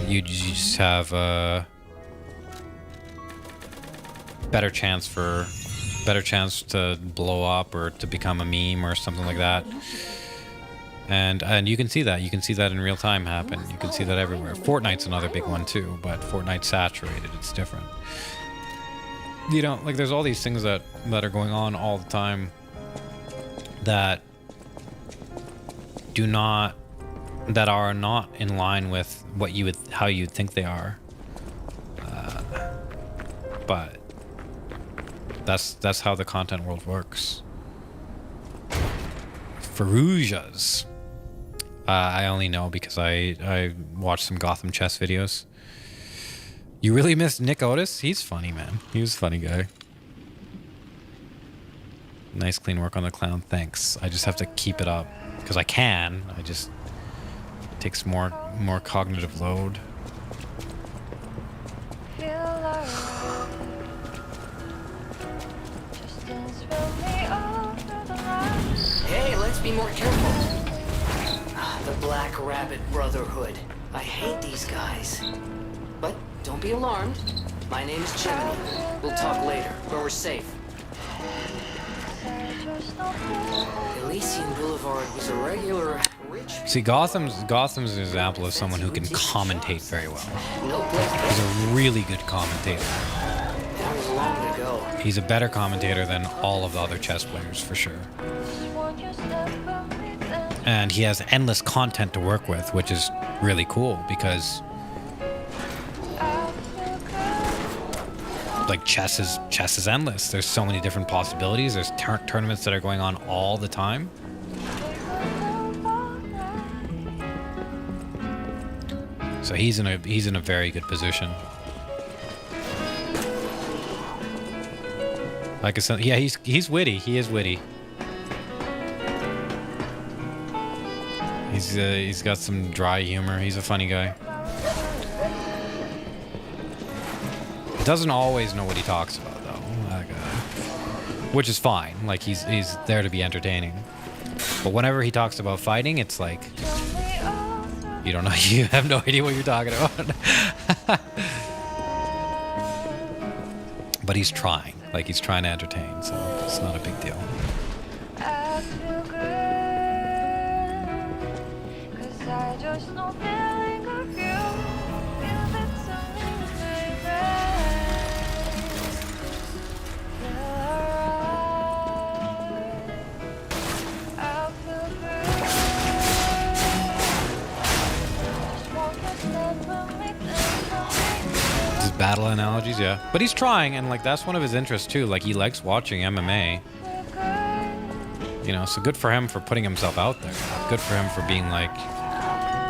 You just have a better chance to blow up or to become a meme or something like that. And you can see that. You can see that in real time happen. You can see that everywhere. Fortnite's another big one too, but Fortnite's saturated. It's different. You know, like there's all these things that are going on all the time that are not in line with how you'd think they are. But that's how the content world works. Ferrugias. I only know because I watched some Gotham chess videos. You really missed Nick Otis? He's funny, man. He was a funny guy. Nice clean work on the clown. Thanks. I just have to keep it up because I can. I just it takes more cognitive load. Hey, let's be more careful. The Black Rabbit Brotherhood. I hate these guys. But don't be alarmed. My name is Jiminy. We'll talk later, where we're safe. Elysian Boulevard was a regular rich... See, Gotham's an example of someone who can commentate very well. No place He's a really good commentator. that was long ago. He's a better commentator than all of the other chess players, for sure. And he has endless content to work with, which is really cool because like chess is endless. There's so many different possibilities. There's tournaments that are going on all the time. So he's in a very good position. Like I said, yeah, he's witty. He is witty. He's got some dry humor. He's a funny guy. Doesn't always know what he talks about though, that guy. Which is fine. Like he's there to be entertaining. But whenever he talks about fighting, it's like you don't know. You have no idea what you're talking about. But he's trying. Like he's trying to entertain, so it's not a big deal. Battle analogies, yeah. But he's trying, and like that's one of his interests too. Like he likes watching MMA. You know, so good for him for putting himself out there. Good for him for being like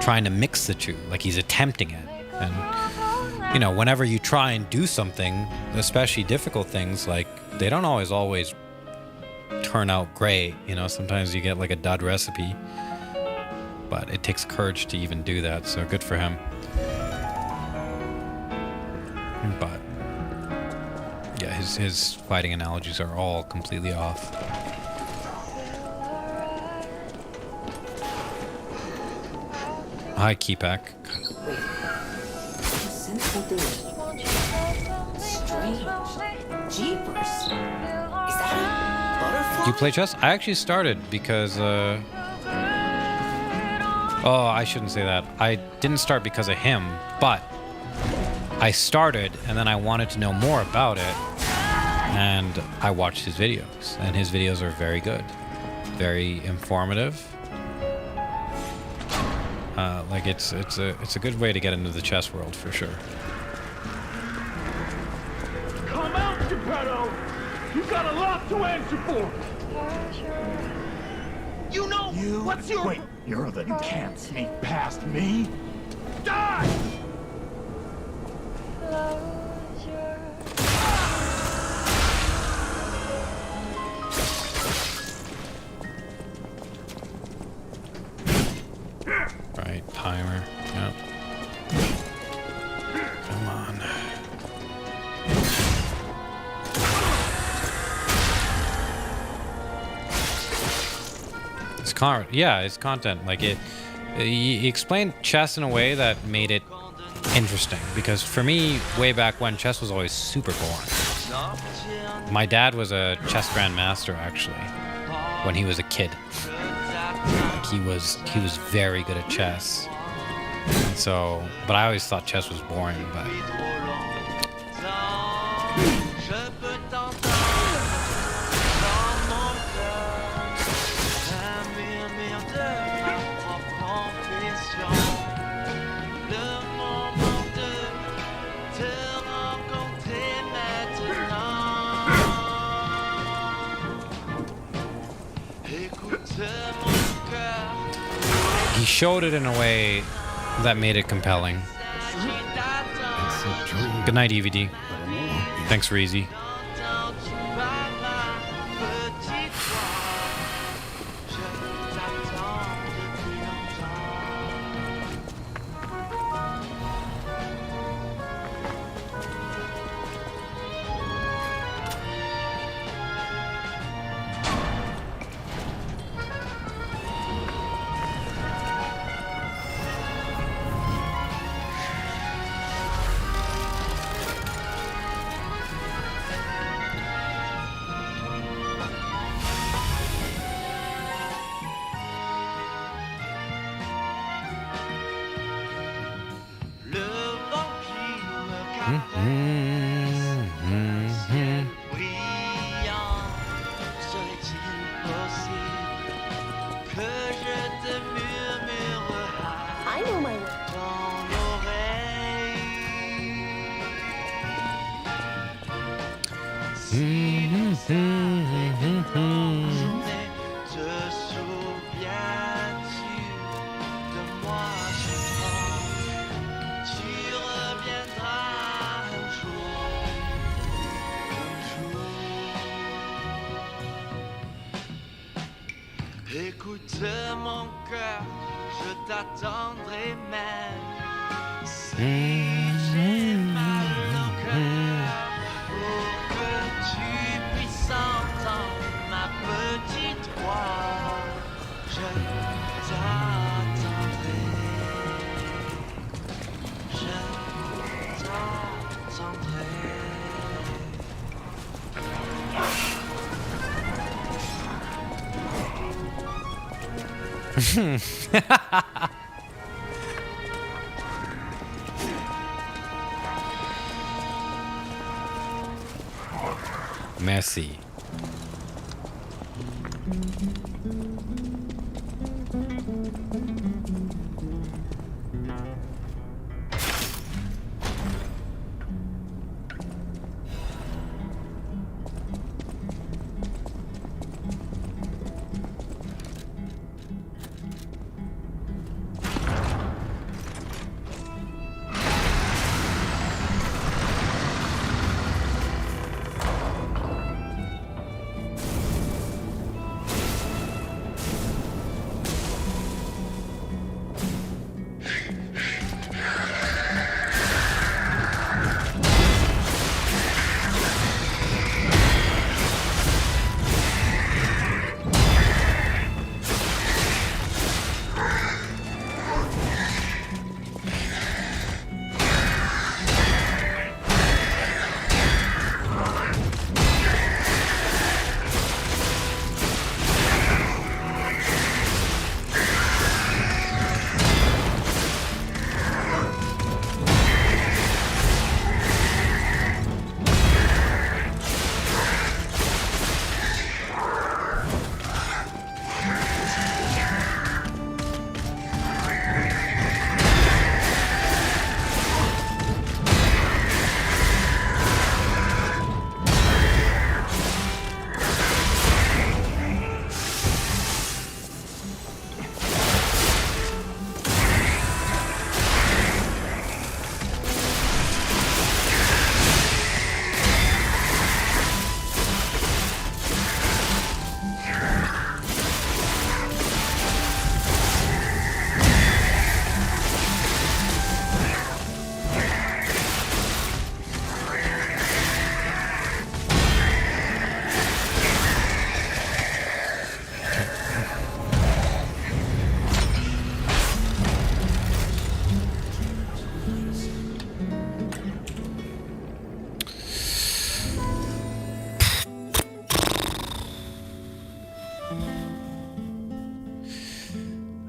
trying to mix the two. Like he's attempting it. And you know, whenever you try and do something, especially difficult things, like they don't always turn out great. You know, sometimes you get like a dud recipe. But it takes courage to even do that, so good for him. But yeah, his fighting analogies are all completely off. Hi, Keepak. Wait. I sense something strange. Jeepers. Is that a butterfly? Do you play chess? I actually started because oh, I shouldn't say that. I didn't start because of him, but I started and then I wanted to know more about it, and I watched his videos, and his videos are very good, very informative. Like it's a good way to get into the chess world for sure. Come out, Geppetto! You got a lot to answer for! You know, what's your... Wait, you can't sneak past me! Die! Right, timer. Yep. Come on. It's content. Like he explained chess in a way that made it interesting, because for me, way back when, chess was always super boring. My dad was a chess grandmaster actually when he was a kid. Like he was very good at chess. And so, but I always thought chess was boring, but he showed it in a way that made it compelling. Good night, EVD. Thanks, Reezy. I know my way. Écoute mon cœur, je t'attendrai même. Si j'ai mal au cœur, pour que tu puisses entendre ma petite voix, je t'attendrai. Je t'attendrai. Messy.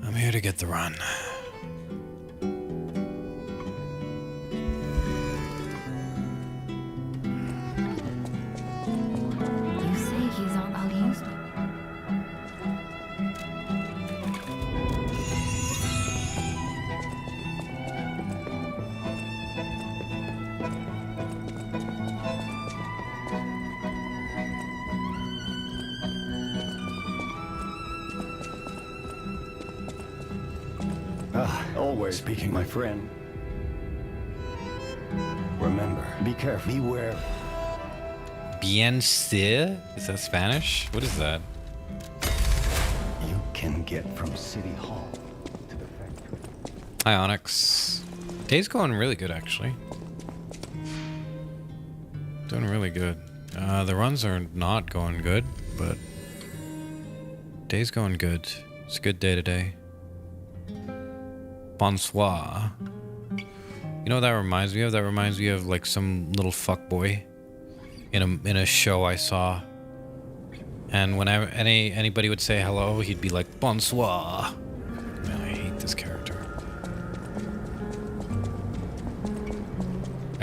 I'm here to get the run. You say he's on used. Always speaking, my friend. Remember, be careful, beware. Bien sûr? Is that Spanish? What is that? You can get from City Hall to the factory. Hi, Onyx. Day's going really good, actually. Doing really good. The runs are not going good, but day's going good. It's a good day today. Bonsoir. You know what that reminds me of? That reminds me of like some little fuckboy in a show I saw. And whenever anybody would say hello, he'd be like, bonsoir. Man, I hate this character.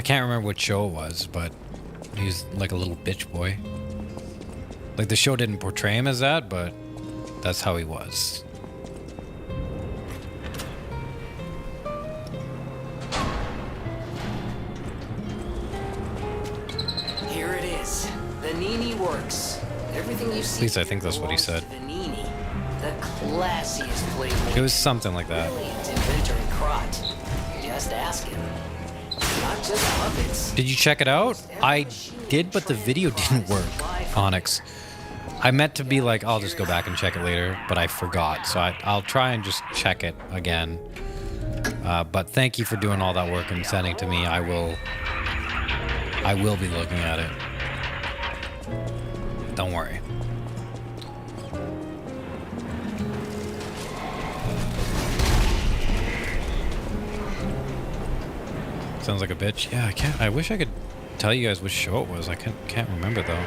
can't remember what show it was, but he's like a little bitch boy. Like the show didn't portray him as that, but that's how he was. Here it is. The Nini works. Everything you see. At least I think that's what he said. The Nini, the classiest Playboy. It was something like that. Brilliant inventor and crot. Just ask him. Not just puppets. Did you check it out? I did, but the video didn't work. Onyx. I meant to be like, I'll just go back and check it later, but I forgot. So I'll try and just check it again. But thank you for doing all that work and sending it to me. I will be looking at it. Don't worry. Sounds like a bitch. Yeah, I wish I could tell you guys which show it was. I can't remember though.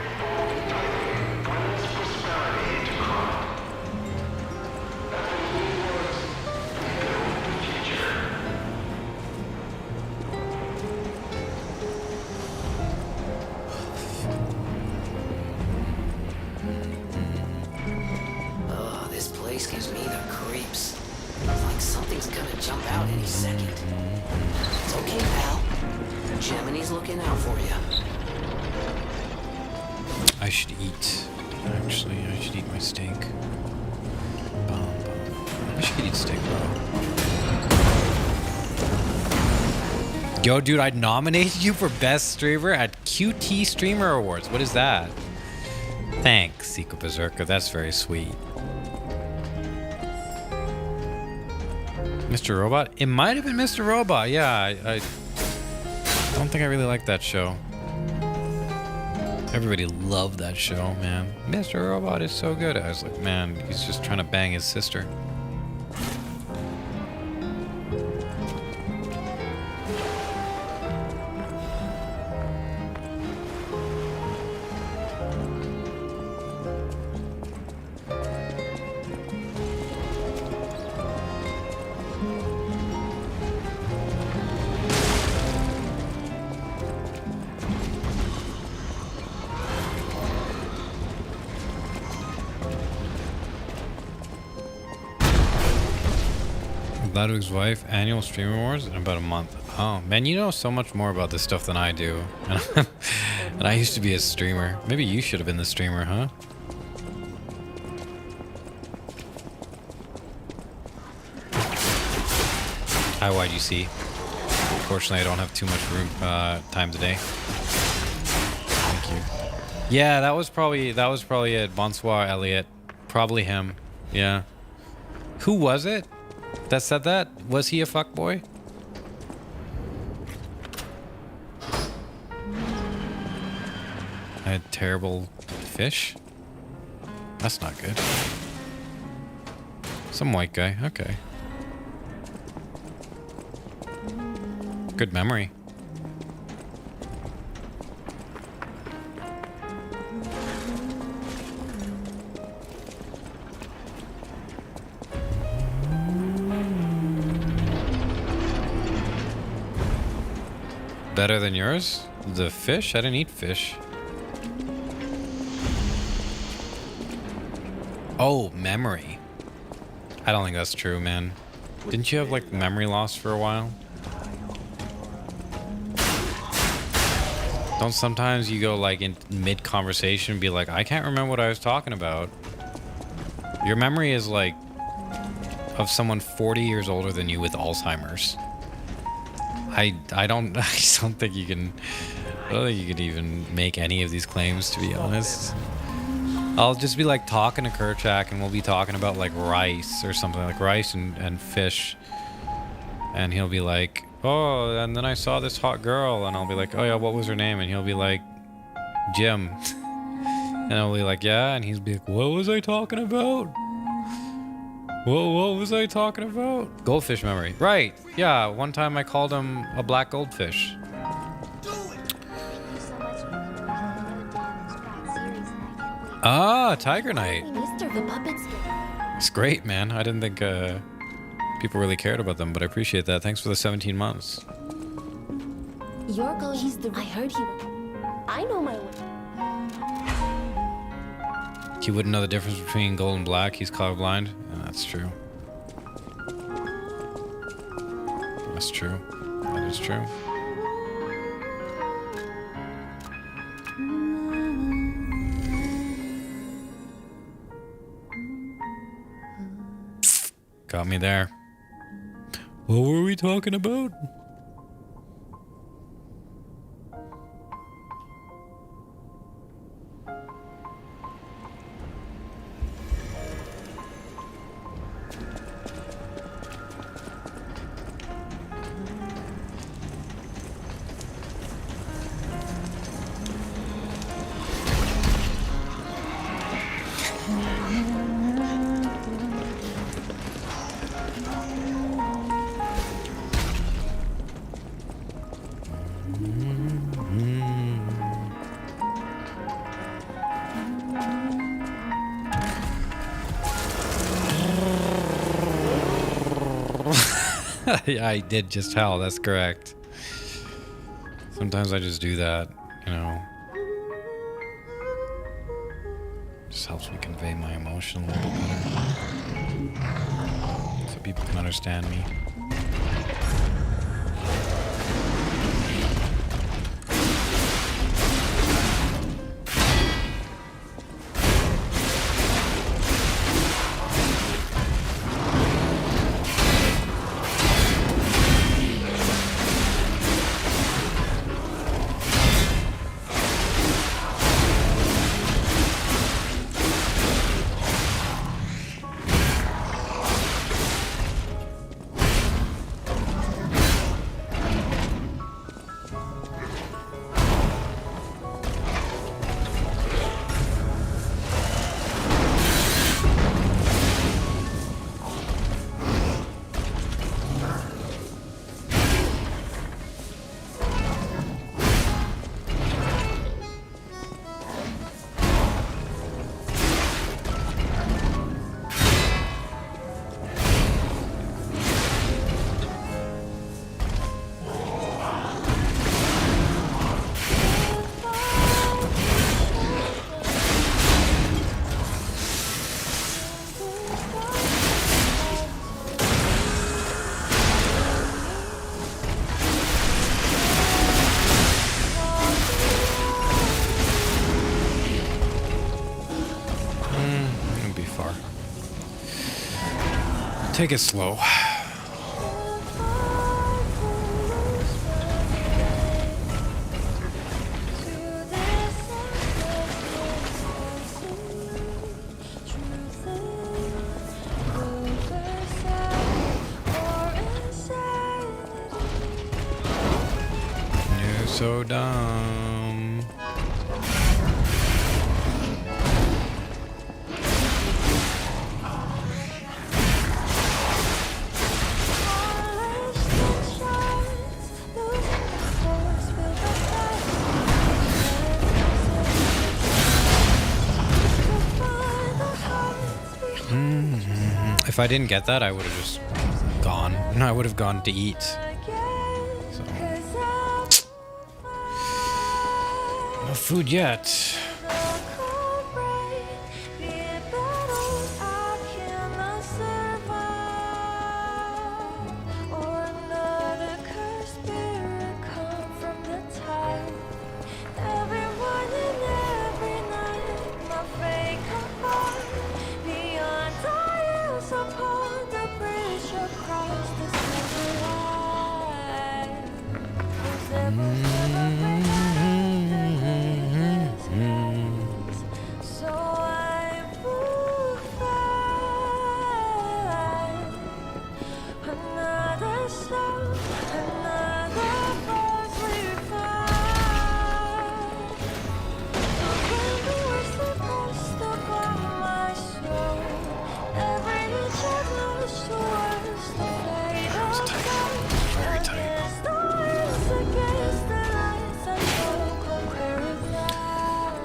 Oh, this place gives me the creeps. It's like something's gonna jump out any second. It's okay, pal. Gemini's looking out for you. I should eat. Actually, I should eat my steak. I should eat steak, bro. Yo, dude, I nominated you for Best Streamer at QT Streamer Awards. What is that? Thanks, Secret Berserker. That's very sweet. Mr. Robot? It might have been Mr. Robot. Yeah, I don't think I really like that show. Everybody loved that show, man. Mr. Robot is so good. I was like, man, he's just trying to bang his sister. Ludwig's wife, annual Streamer Wars in about a month. Oh, man, you know so much more about this stuff than I do. And I used to be a streamer. Maybe you should have been the streamer, huh? Hi, YGC. Unfortunately, I don't have too much room, time today. Thank you. Yeah, that was probably it. Bonsoir, Elliot. Probably him. Yeah. Who was it that said that? Was he a fuckboy? I had terrible fish? That's not good. Some white guy. Okay. Good memory. Better than yours? The fish? I didn't eat fish. Oh, memory. I don't think that's true, man. Didn't you have like memory loss for a while? Don't sometimes you go like in mid-conversation and be like, I can't remember what I was talking about. Your memory is like of someone 40 years older than you with Alzheimer's. I just don't think you can, I don't think you can even make any of these claims, to be honest. I'll just be like talking to Kerchak and we'll be talking about like rice or something, like rice and fish. And he'll be like, oh, and then I saw this hot girl, and I'll be like, oh yeah, what was her name? And he'll be like, Jim. And I'll be like, yeah, and he'll be like, what was I talking about? What was I talking about? Goldfish memory. Right, yeah, one time I called him a black goldfish. Ah, Tiger Knight. It's great, man. I didn't think people really cared about them, but I appreciate that. Thanks for the 17 months. you're going. I heard he. I know my way. He wouldn't know the difference between gold and black. He's colorblind. And that's true. That's true. That is true. Got me there. What were we talking about? Yeah, I did just howl, that's correct. Sometimes I just do that, you know. Just helps me convey my emotion a little bit better. So people can understand me. Take it slow. You're so dumb. If I didn't get that, I would have just gone. I would have gone to eat. So. No food yet.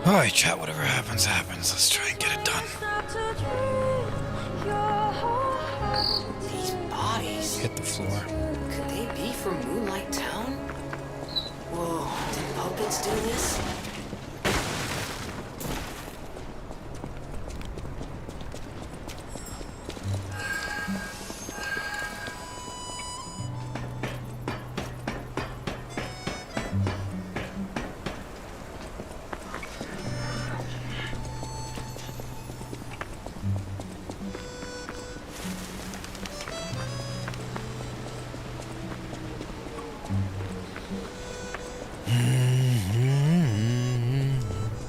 Alright, chat, whatever happens, happens. Let's try and get it done. These bodies. Hit the floor. Could they be from Moonlight Town? Whoa, did puppets do this?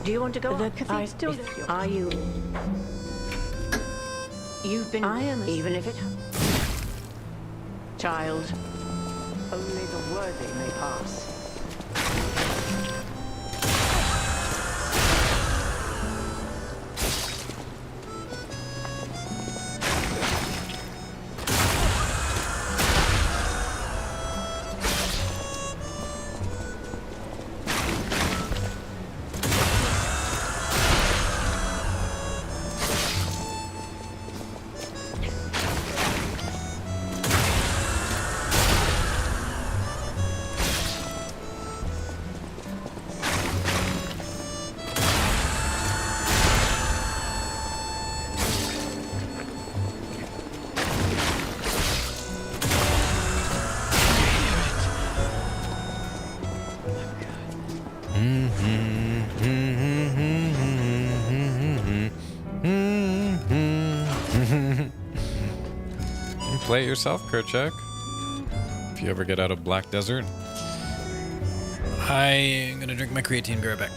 Do you want to go? I still. Are you? You've been. I am. Even if it. Child. Only the worthy may pass. Play it yourself, Kerchak. If you ever get out of Black Desert. I'm gonna drink my creatine, be right back.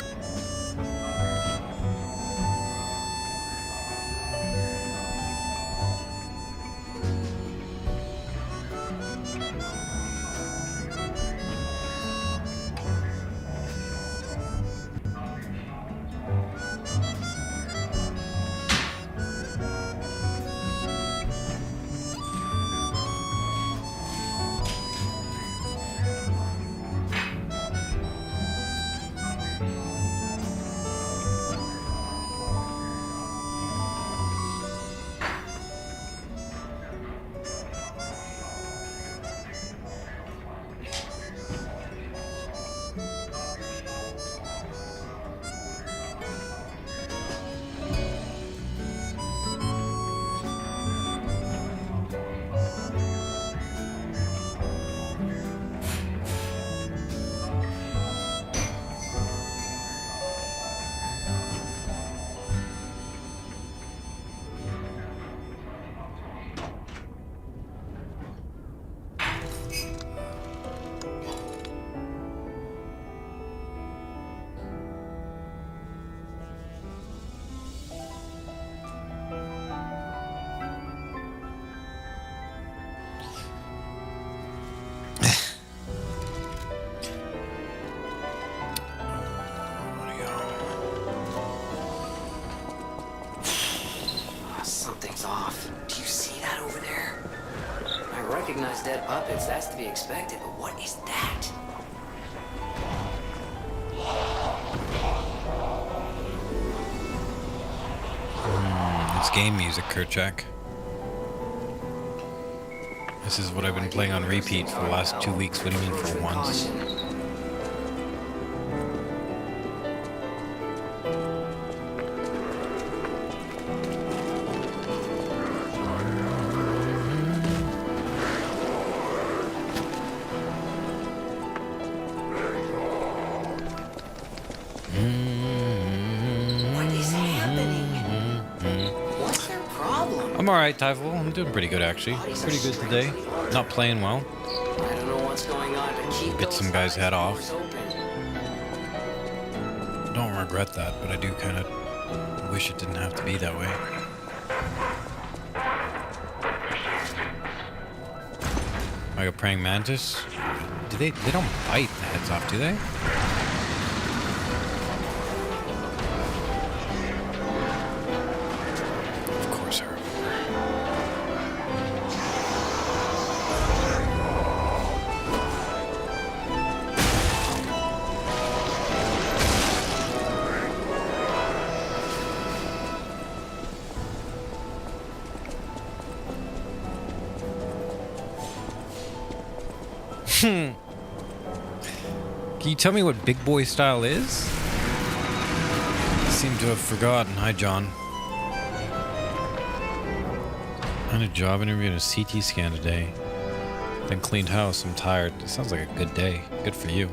Something's off. Do you see that over there? I recognize dead puppets. That's to be expected, but what is that? It's game music, Kerchak. This is what I've been playing on repeat for the last 2 weeks. What do you mean for once? What is happening? What's their problem? I'm alright, Typhoon. I'm doing pretty good, actually. Pretty good today. Not playing well. I don't know what's going on, but keep Bit those some guy's head off. doors open. Don't regret that, but I do kind of wish it didn't have to be that way. Like a praying mantis? Do they don't bite the heads off, do they? Of course I remember. Can you tell me what big boy style is? I seem to have forgotten. Hi, John. I had a job interview and a CT scan today. Then cleaned house. I'm tired. It sounds like a good day. Good for you.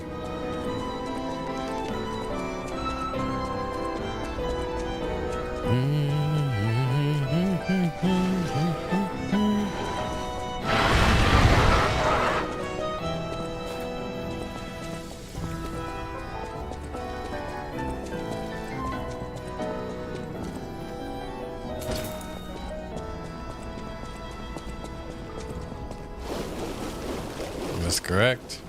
That's correct.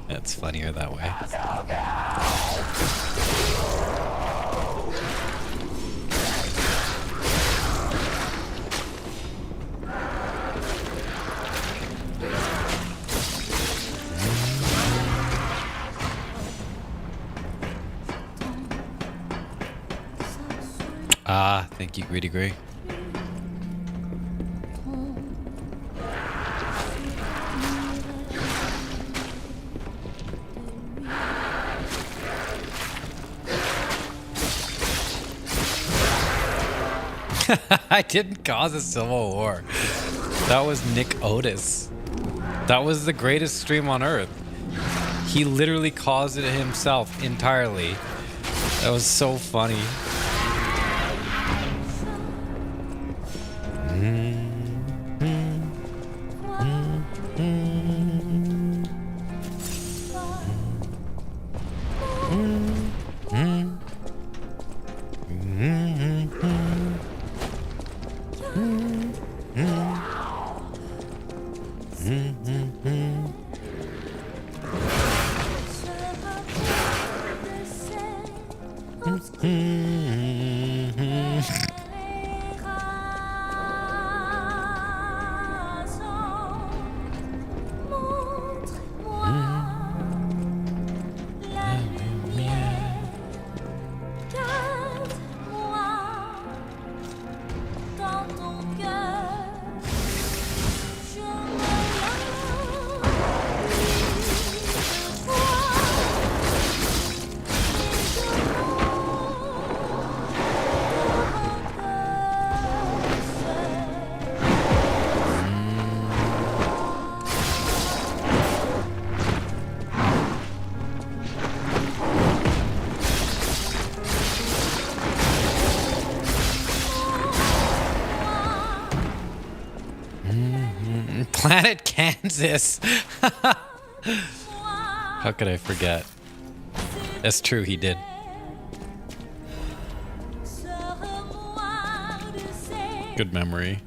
That's funnier that way. Ah, thank you, Greedy Gray. I didn't cause a civil war. That was Nick Otis. That was the greatest stream on earth. He literally caused it himself entirely. That was so funny. Planet Kansas. How could I forget? That's true, he did. Good memory.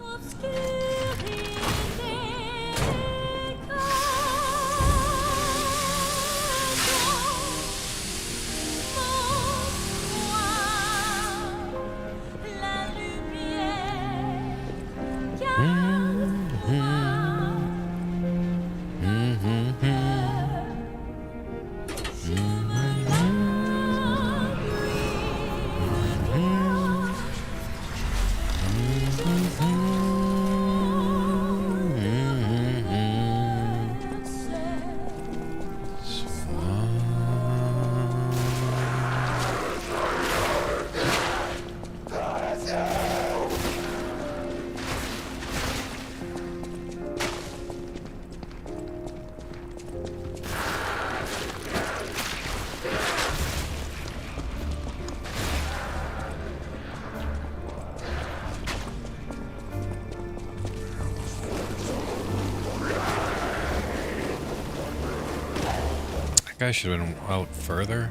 I should have been out further.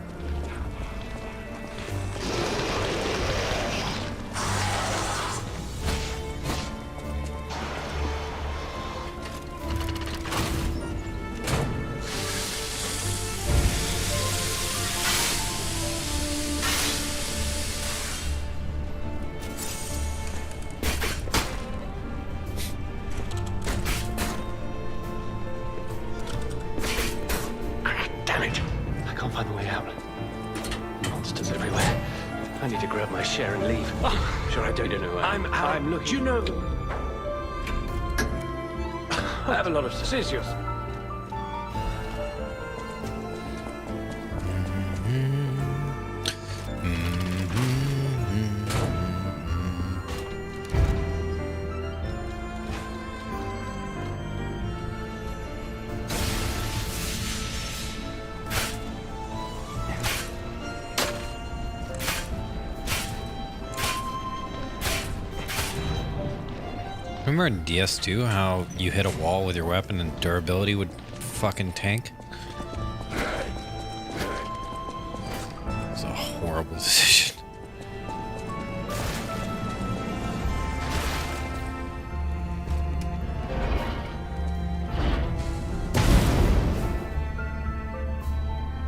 Damn it! I can't find the way out. Monsters everywhere. I need to grab my share and leave. Sure, I don't know. I'm looking. Do you know? I have a lot of scissors. Remember in DS2 how you hit a wall with your weapon and durability would fucking tank? It's a horrible decision.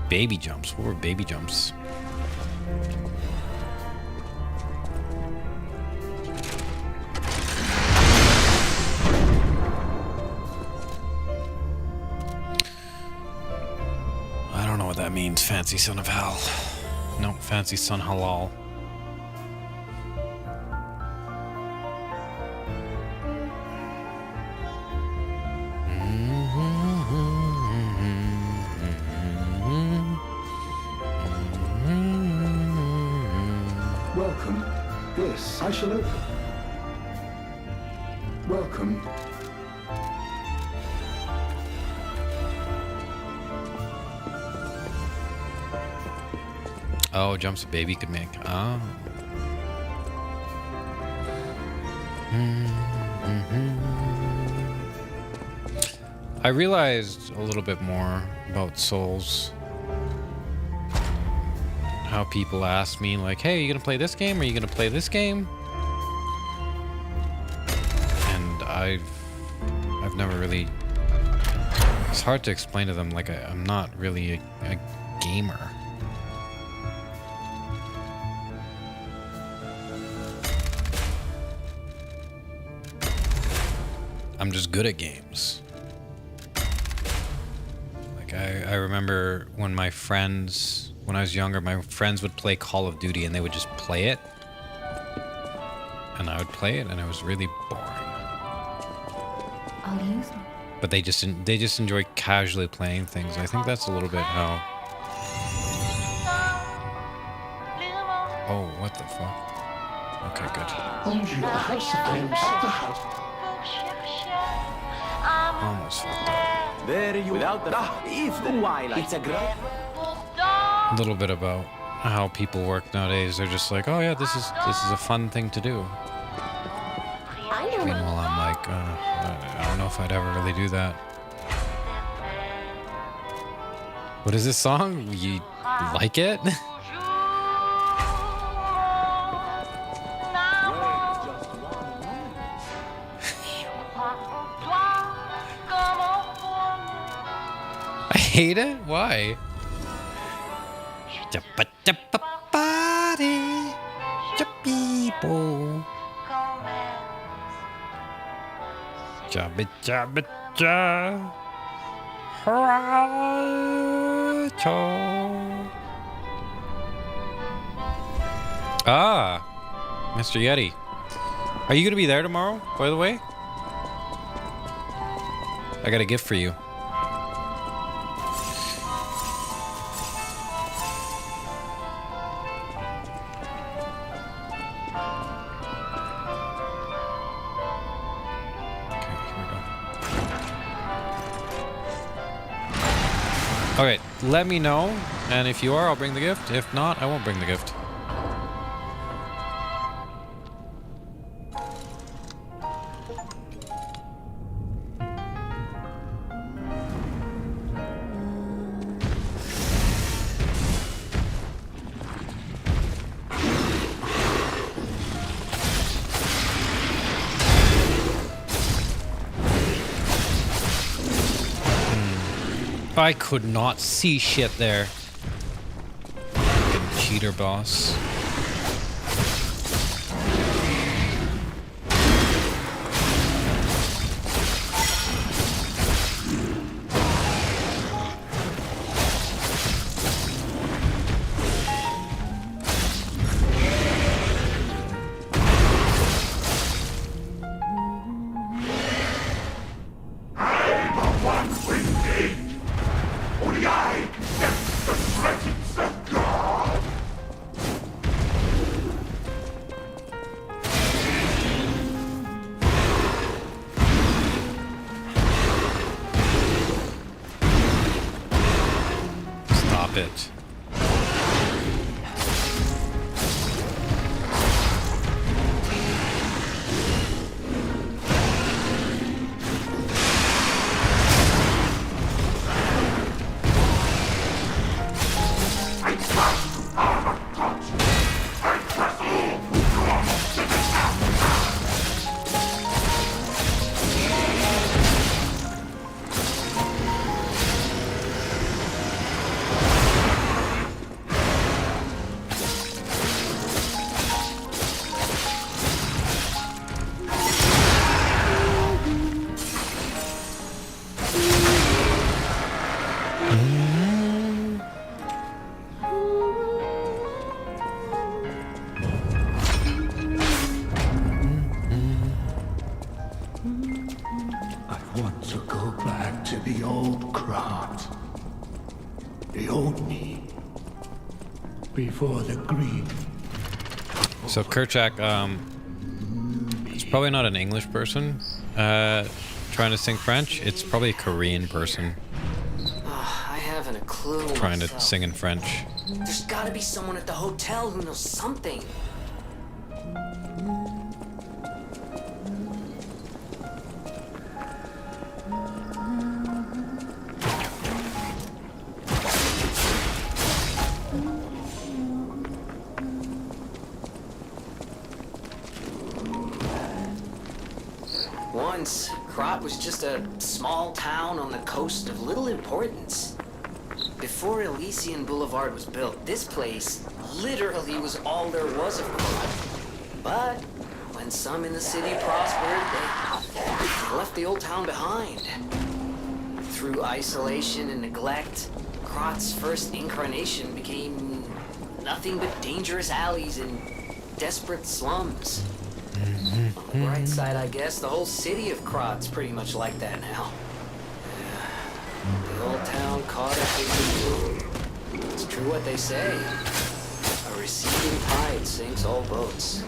Baby jumps. What were baby jumps? I don't know what that means, fancy son of hell. No, fancy son halal. Welcome. This I shall open. Welcome. Oh, jumps a baby could make. Oh. I realized a little bit more about Souls. How people ask me like, hey, are you gonna play this game? Are you gonna play this game? And I've never really... It's hard to explain to them, like I'm not really a gamer. I'm just good at games. Like I remember when my friends, when I was younger, my friends would play Call of Duty and they would just play it. And I would play it and it was really boring. I'll use them. But they just enjoy casually playing things. I think that's a little bit how... Oh, what the fuck? Okay, good. Almost fucked up. There you without the if the twilight. It's a great. A little bit about how people work nowadays. They're just like, oh yeah, this is a fun thing to do. I know. Meanwhile, I'm like, I don't know if I'd ever really do that. What is this song? You like it? I hate it? Why? Ah, Mr. Yeti. Are you gonna be there tomorrow, by the way? I got a gift for you. Okay, let me know, and if you are, I'll bring the gift. If not, I won't bring the gift. I could not see shit there. Fucking cheater boss. bit. I want to go back to the old Krat. The old me. Before the greed. So Kerchak, it's probably not an English person trying to sing French. It's probably a Korean person I haven't a clue trying to myself. sing in French. There's gotta be someone at the hotel who knows something. Once, Krat was just a small town on the coast of little importance. Before Elysian Boulevard was built, this place literally was all there was of Krat. But when some in the city prospered, they left the old town behind. Through isolation and neglect, Krat's first incarnation became nothing but dangerous alleys and desperate slums. On the bright side, I guess, the whole city of Krat's pretty much like that now. The old town caught up with the new. It's true what they say. A receding tide sinks all boats.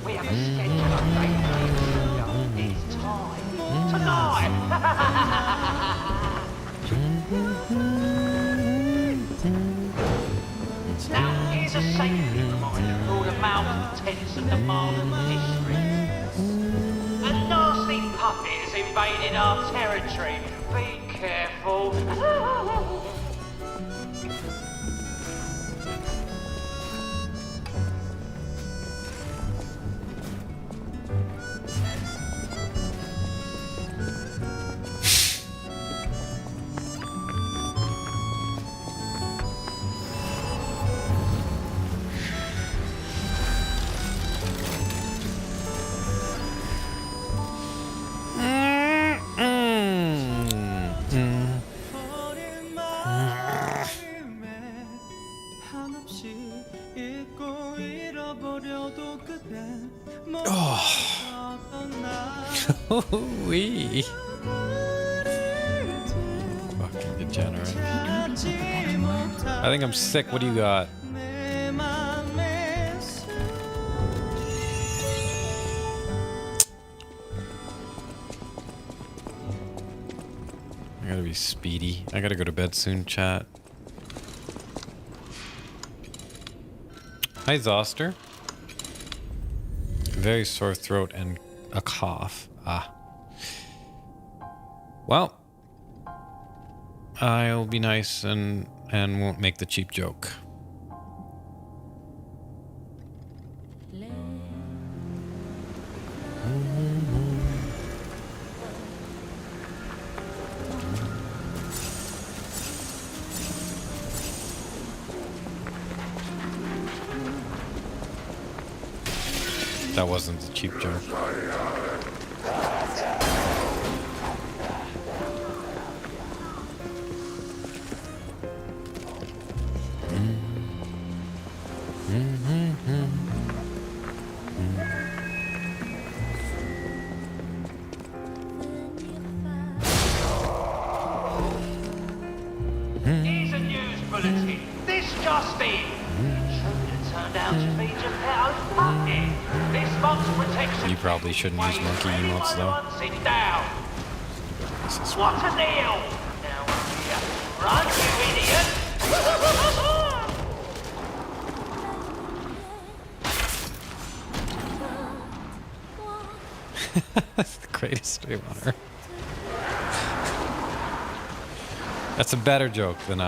We have a schedule of radio. It's time. Tonight! Now, here's a safety reminder for all the malcontents of the Marlin district. A nasty puppet has invaded our territory. Be careful. Wee. Fucking degenerate. I think I'm sick. What do you got? I gotta be speedy. I gotta go to bed soon, chat. Hi, Zoster. Very sore throat and a cough. Ah. Well, I'll be nice and won't make the cheap joke. That wasn't a cheap joke. Here's a news bulletin. This just in. Intruder turned out to be Geppetto's puppet. This month's protection. You probably shouldn't use monkey emotes though. Sit down. What a deal! Now run, you idiot! That's the greatest stream on earth. That's a better joke than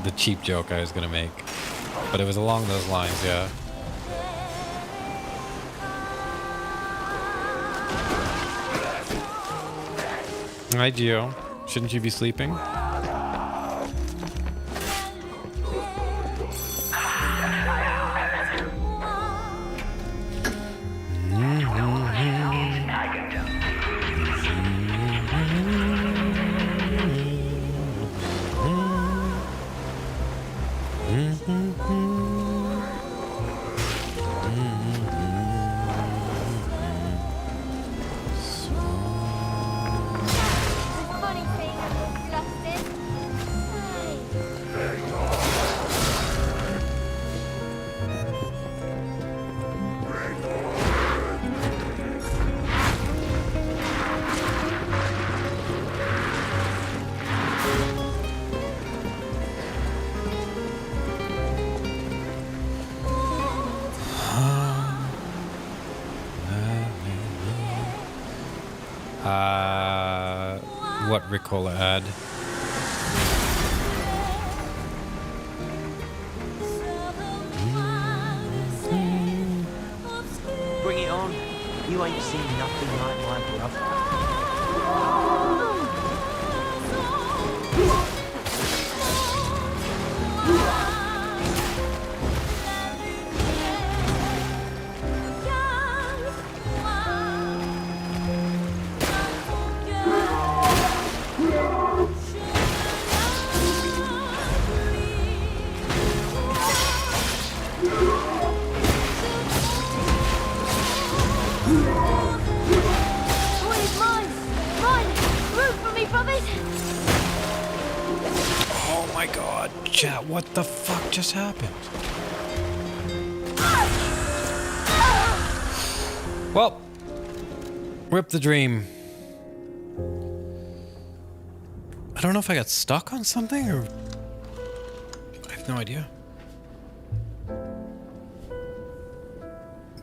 the cheap joke I was gonna make, but it was along those lines, yeah. Hi, Gio. Shouldn't you be sleeping? What Ricola ad? Bring it on. You ain't seen nothing like my brother. Oh my god, chat, what the fuck just happened? Well, rip the dream. I don't know if I got stuck on something or... I have no idea.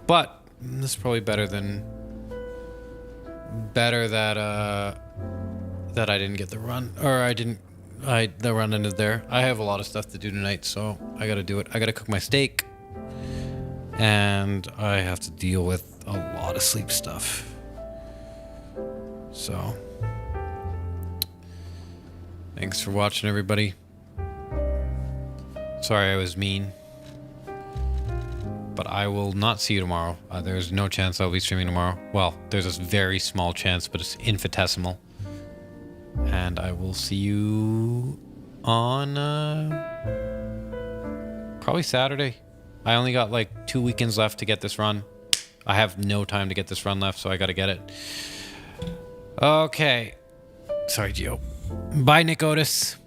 But this is probably better than... Better that that I didn't get the run, or the run ended there. I have a lot of stuff to do tonight, so I gotta do it. I gotta cook my steak, and I have to deal with a lot of sleep stuff. So, thanks for watching, everybody. Sorry I was mean, but I will not see you tomorrow. There's no chance I'll be streaming tomorrow. Well, there's a very small chance, but it's infinitesimal. And I will see you on probably Saturday. I only got like 2 weekends left to get this run. I have no time to get this run left, so I gotta get it. Okay. Sorry, Gio. Bye, Nick Otis.